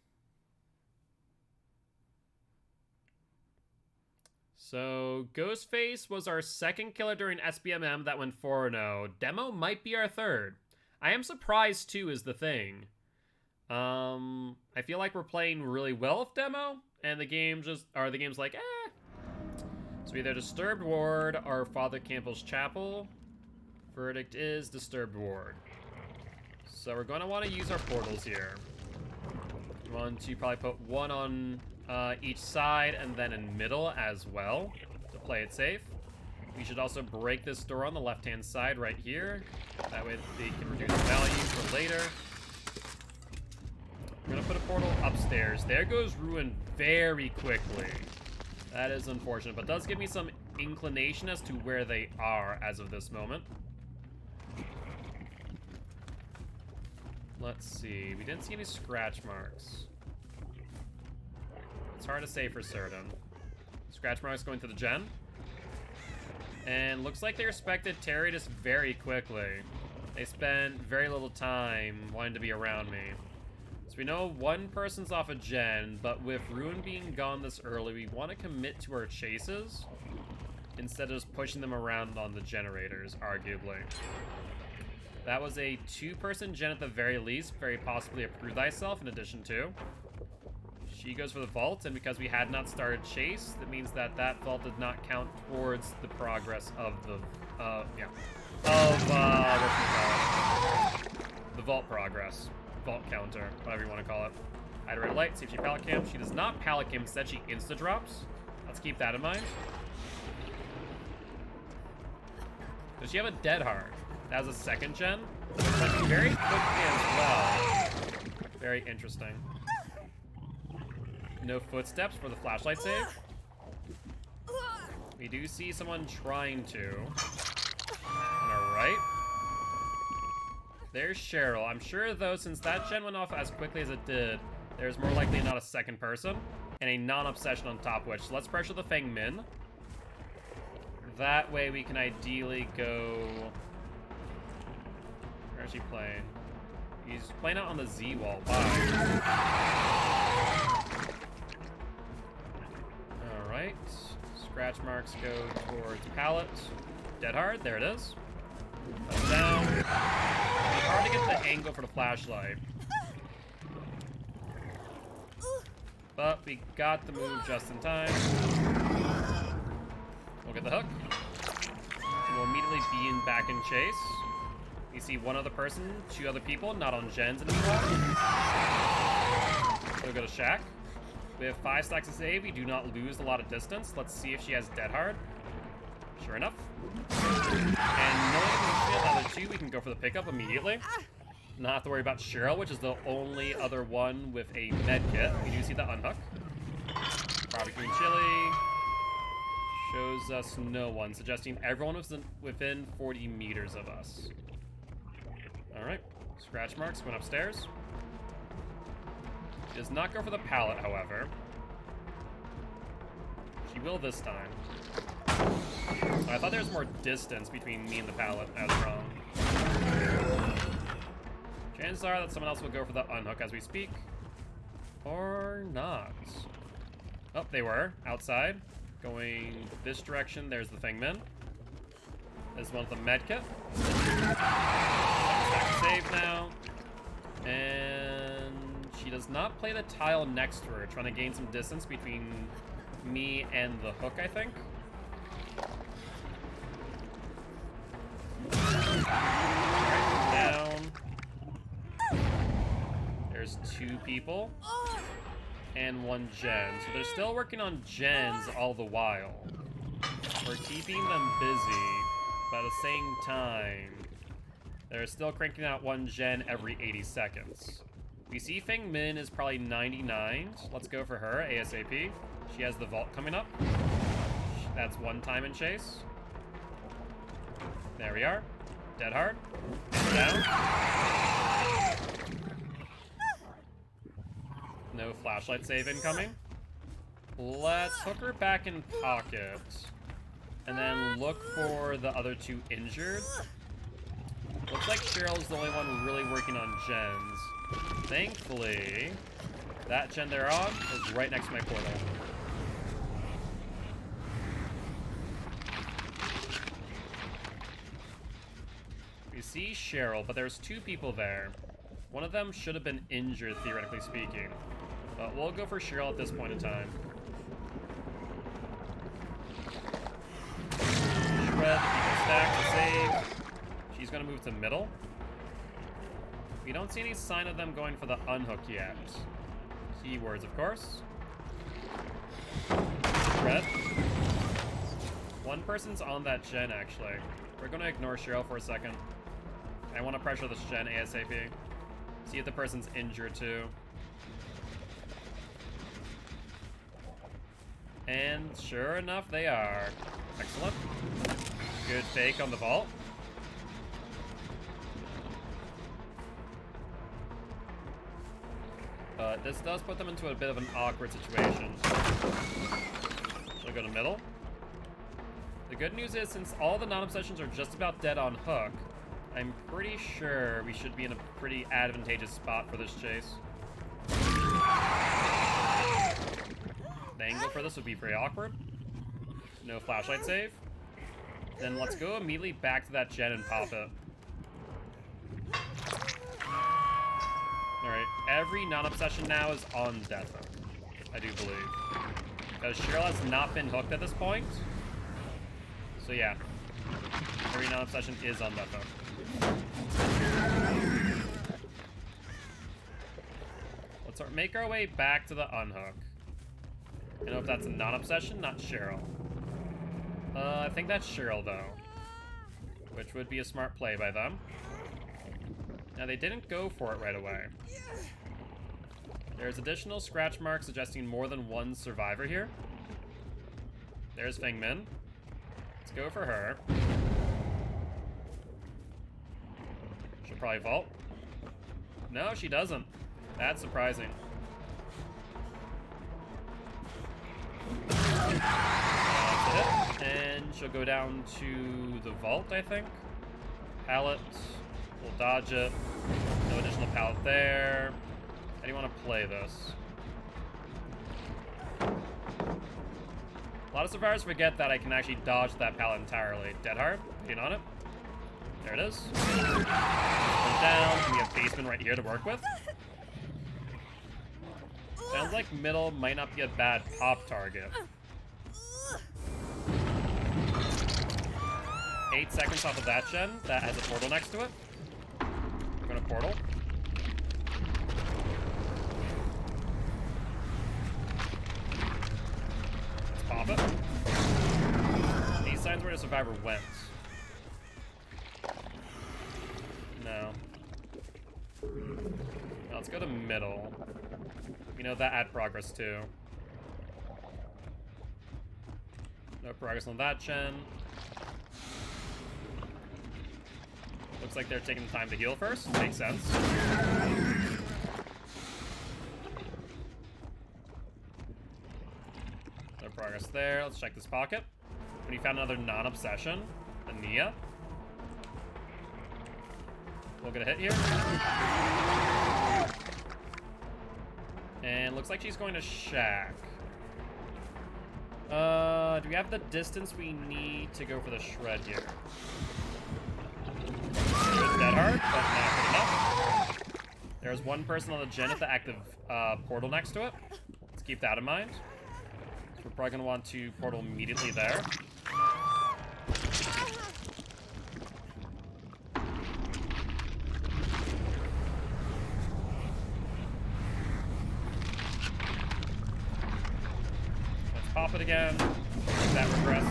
So, Ghostface was our second killer during SBMM that went 4-0. Demo might be our third. I am surprised too is the thing. I feel like we're playing really well with demo, and the game's like, eh. So either Disturbed Ward or Father Campbell's Chapel. Verdict is Disturbed Ward. So we're going to want to use our portals here. We want to probably put 1 on each side and then in middle as well to play it safe. We should also break this door on the left-hand side right here. That way they can reduce the value for later. We're gonna put a portal upstairs. There goes Ruin very quickly. That is unfortunate, but does give me some inclination as to where they are as of this moment. Let's see. We didn't see any scratch marks. It's hard to say for certain. Scratch marks going to the gen. And looks like they respected Terry just very quickly. They spent very little time wanting to be around me. So we know 1 person's off a gen, but with Ruin being gone this early, we want to commit to our chases instead of just pushing them around on the generators, arguably. That was a 2-person gen at the very least, very possibly a Prove Thyself in addition to. She goes for the vault, and because we had not started chase, that means that that vault did not count towards the progress of the, the vault progress. Vault counter, whatever you want to call it. Hide red light, see if she pallet camps. She does not pallet camp, instead she insta drops. Let's keep that in mind. Does she have a dead heart? That was a 2nd gen. Very quickly as well. Very interesting. No footsteps for the flashlight save. We do see someone trying to. On our right. There's Cheryl. I'm sure, though, since that gen went off as quickly as it did, there's more likely not a 2nd person and a non-obsession on top which. So let's pressure the Feng Min. That way we can ideally go... Where is he playing? He's playing out on the Z wall. Alright. Scratch marks go towards pallet. Dead hard. There it is. Up, down. It's hard to get the angle for the flashlight. But we got the move just in time. We'll get the hook. And we'll immediately be back in chase. You see 1 other person, 2 other people, not on gens anymore. We'll go to Shack. We have 5 stacks of save. We do not lose a lot of distance. Let's see if she has dead hard. Sure enough. And knowing the other 2, we can go for the pickup immediately. Not have to worry about Cheryl, which is the only other one with a med kit. We do see the unhook. Barbecue and chili. Shows shows us no one, suggesting everyone was within 40 meters of us. Alright, scratch marks went upstairs. She does not go for the pallet, however. She will this time. I thought there was more distance between me and the pallet. I was wrong. Chances are that someone else will go for the unhook as we speak. Or not. Oh, they were. Outside. Going this direction. There's the Fingman. There's one with the medkit. Save now. And she does not play the tile next to her, trying to gain some distance between me and the hook, I think. Right, down. There's 2 people. And 1 gen. So they're still working on gens all the while. We're keeping them busy, but at the same time, they're still cranking out 1 gen every 80 seconds. We see Feng Min is probably 99. Let's go for her, ASAP. She has the vault coming up. That's 1 time in chase. There we are. Dead hard. Down. No flashlight save incoming. Let's hook her back in pocket. And then look for the other 2 injured. Looks like Cheryl's the only one really working on gens. Thankfully, that gen they're on is right next to my portal. We see Cheryl, but there's 2 people there. One of them should have been injured, theoretically speaking. But we'll go for Cheryl at this point in time. Shred, stack to save. She's gonna move to middle. We don't see any sign of them going for the unhook yet. Keywords, of course. Shred. 1 person's on that gen, actually. We're gonna ignore Cheryl for a second. I want to pressure this gen ASAP. See if the person's injured too. And sure enough, they are. Excellent. Good fake on the vault. But this does put them into a bit of an awkward situation. She'll go to middle. The good news is, since all the non-obsessions are just about dead on hook, I'm pretty sure we should be in a pretty advantageous spot for this chase. The angle for this would be very awkward. No flashlight save. Then let's go immediately back to that gen and pop it. Alright, every non-obsession now is on death hook, I do believe. Because Cheryl has not been hooked at this point. So yeah, every non-obsession is on death hook. Let's make our way back to the unhook. I know if that's a non-obsession, not Cheryl. I think that's Cheryl, though. Which would be a smart play by them. Now, they didn't go for it right away. There's additional scratch marks suggesting more than 1 survivor here. There's Feng Min. Let's go for her. She'll probably vault. No, she doesn't. That's surprising. That's it. And she'll go down to the vault, I think. Pallet. We'll dodge it. No additional pallet there. How do you want to play this? A lot of survivors forget that I can actually dodge that pallet entirely. Dead hard. Getting on it. There it is. Down. And we have basement right here to work with. Sounds like middle might not be a bad pop target. 8 seconds off of that gen. That has a portal next to it. We're gonna portal. Let's pop it. These signs where the survivor went. No. Now let's go to middle. You know, that add progress too. No progress on that gen. Looks like they're taking the time to heal first. Makes sense. No progress there. Let's check this pocket. We found another non-obsession. Ania. We'll get a hit here. And looks like she's going to shack. Do we have the distance we need to go for the shred here? There's Dead Hard, but not good enough. There's one person on the gen at the active portal next to it. Let's keep that in mind. So we're probably going to want to portal immediately there. Let's pop it again. Make that regress.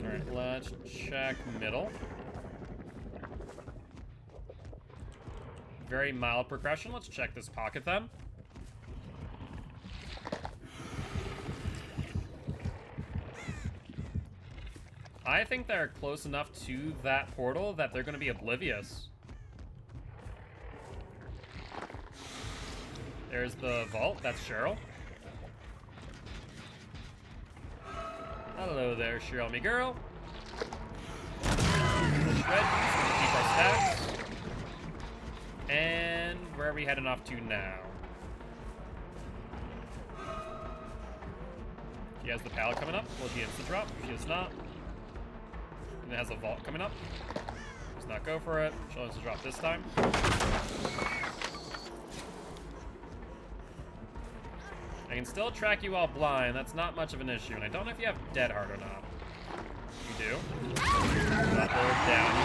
Alright, let's check middle. Very mild progression. Let's check this pocket then. I think they're close enough to that portal that they're going to be oblivious. There's the vault. That's Cheryl. Hello there, Cheryl, me girl. The shred piece to keep our stacks. And where are we heading off to now? She has the pallet coming up. Will she instant drop? She does not. And it has a vault coming up. Does not go for it. She'll instant drop this time. I can still track you while blind. That's not much of an issue. And I don't know if you have Dead Hard or not. You do. That lowered down. You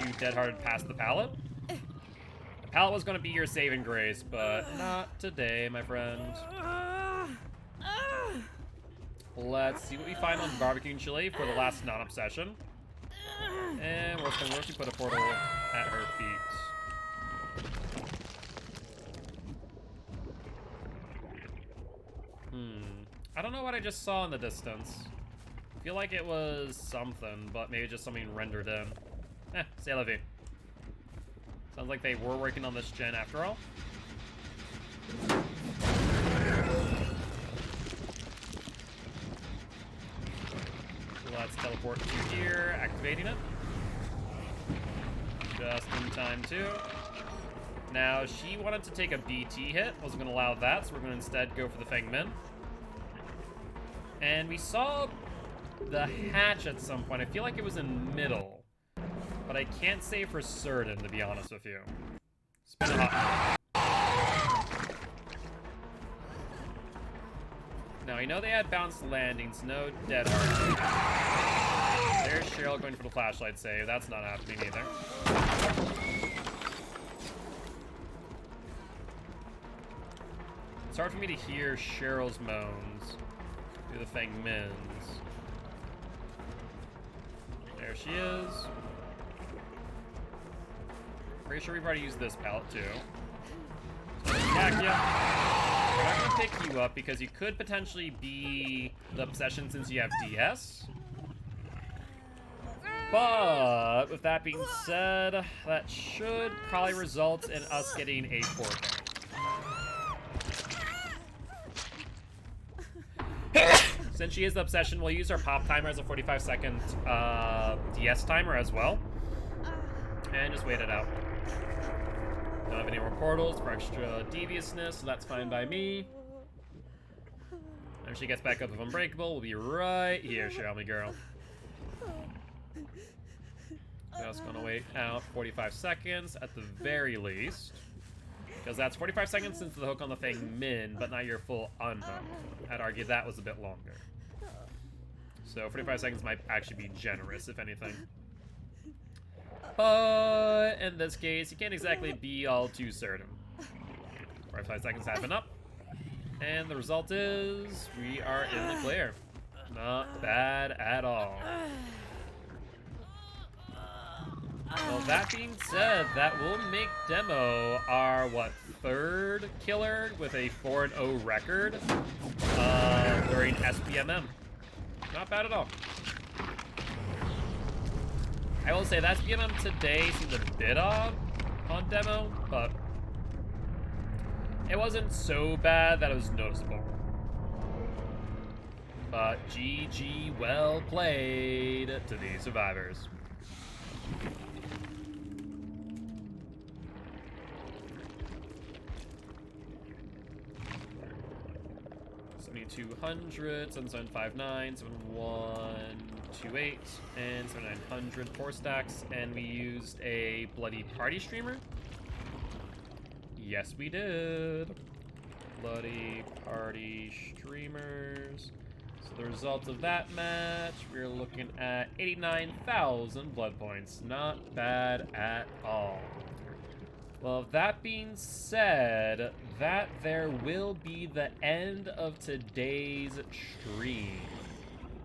want to Dead Hard past the pallet. The pallet was going to be your saving grace, but not today, my friend. Let's see what we find on Barbecue and Chili for the last non-obsession. And worst than worst, we put a portal at her feet. I don't know what I just saw in the distance. I feel like it was something, but maybe just something rendered in. C'est la vie. Sounds like they were working on this gen after all. Let's teleport to here, activating it. Just in time too. Now, she wanted to take a BT hit. Wasn't going to allow that, so we're going to instead go for the Feng Min. And we saw the hatch at some point. I feel like it was in middle. But I can't say for certain, to be honest with you. Spin a hot. Now, I know they had bounced landings, no Dead Hard. There's Cheryl going for the flashlight save. That's not happening either. It's hard for me to hear Cheryl's moans through the Feng Mins. There she is. Pretty sure we've already used this pallet too. So attack you. We're not gonna pick you up because you could potentially be the obsession since you have DS. But with that being said, that should probably result in us getting a 4K. Since she is the obsession, we'll use our pop timer as a 45-second DS timer as well. And just wait it out. Don't have any more portals for extra deviousness, so that's fine by me. If she gets back up with Unbreakable, we'll be right here, Cheryl, me girl. Just gonna wait out 45 seconds at the very least. Because that's 45 seconds since the hook on the Feng Min, but not your full unhook. I'd argue that was a bit longer. So 45 seconds might actually be generous, if anything. But in this case, you can't exactly be all too certain. 45 seconds have been up. And the result is we are in the clear. Not bad at all. Well, that being said, that will make Demo our, what, third killer with a 4-0 record during SPMM. Not bad at all. I will say that SPMM today seemed a bit off on Demo, but it wasn't so bad that it was noticeable. But GG, well played to these survivors. 7200, 7759, 7128, and 7900 4 stacks, and we used a bloody party streamer. Yes, we did. Bloody party streamers. So the result of that match, we're looking at 89,000 blood points. Not bad at all. Well, that being said, that there will be the end of today's stream.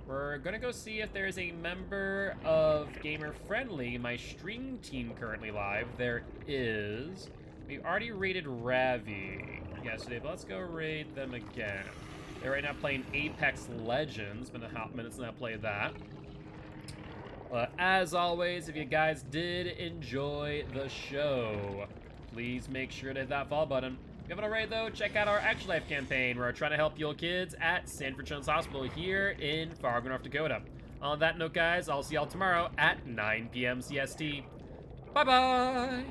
We're gonna go see if there's a member of Gamer Friendly, my stream team currently live. There is. We already raided Ravi yesterday, but let's go raid them again. They're right now playing Apex Legends. Been a hot minute since I played that. As always, if you guys did enjoy the show, please make sure to hit that follow button. If you haven't already, though, check out our Extra Life campaign, where we're trying to help your kids at Sanford Children's Hospital here in Fargo, North Dakota. On that note, guys, I'll see y'all tomorrow at 9 p.m. CST. Bye-bye!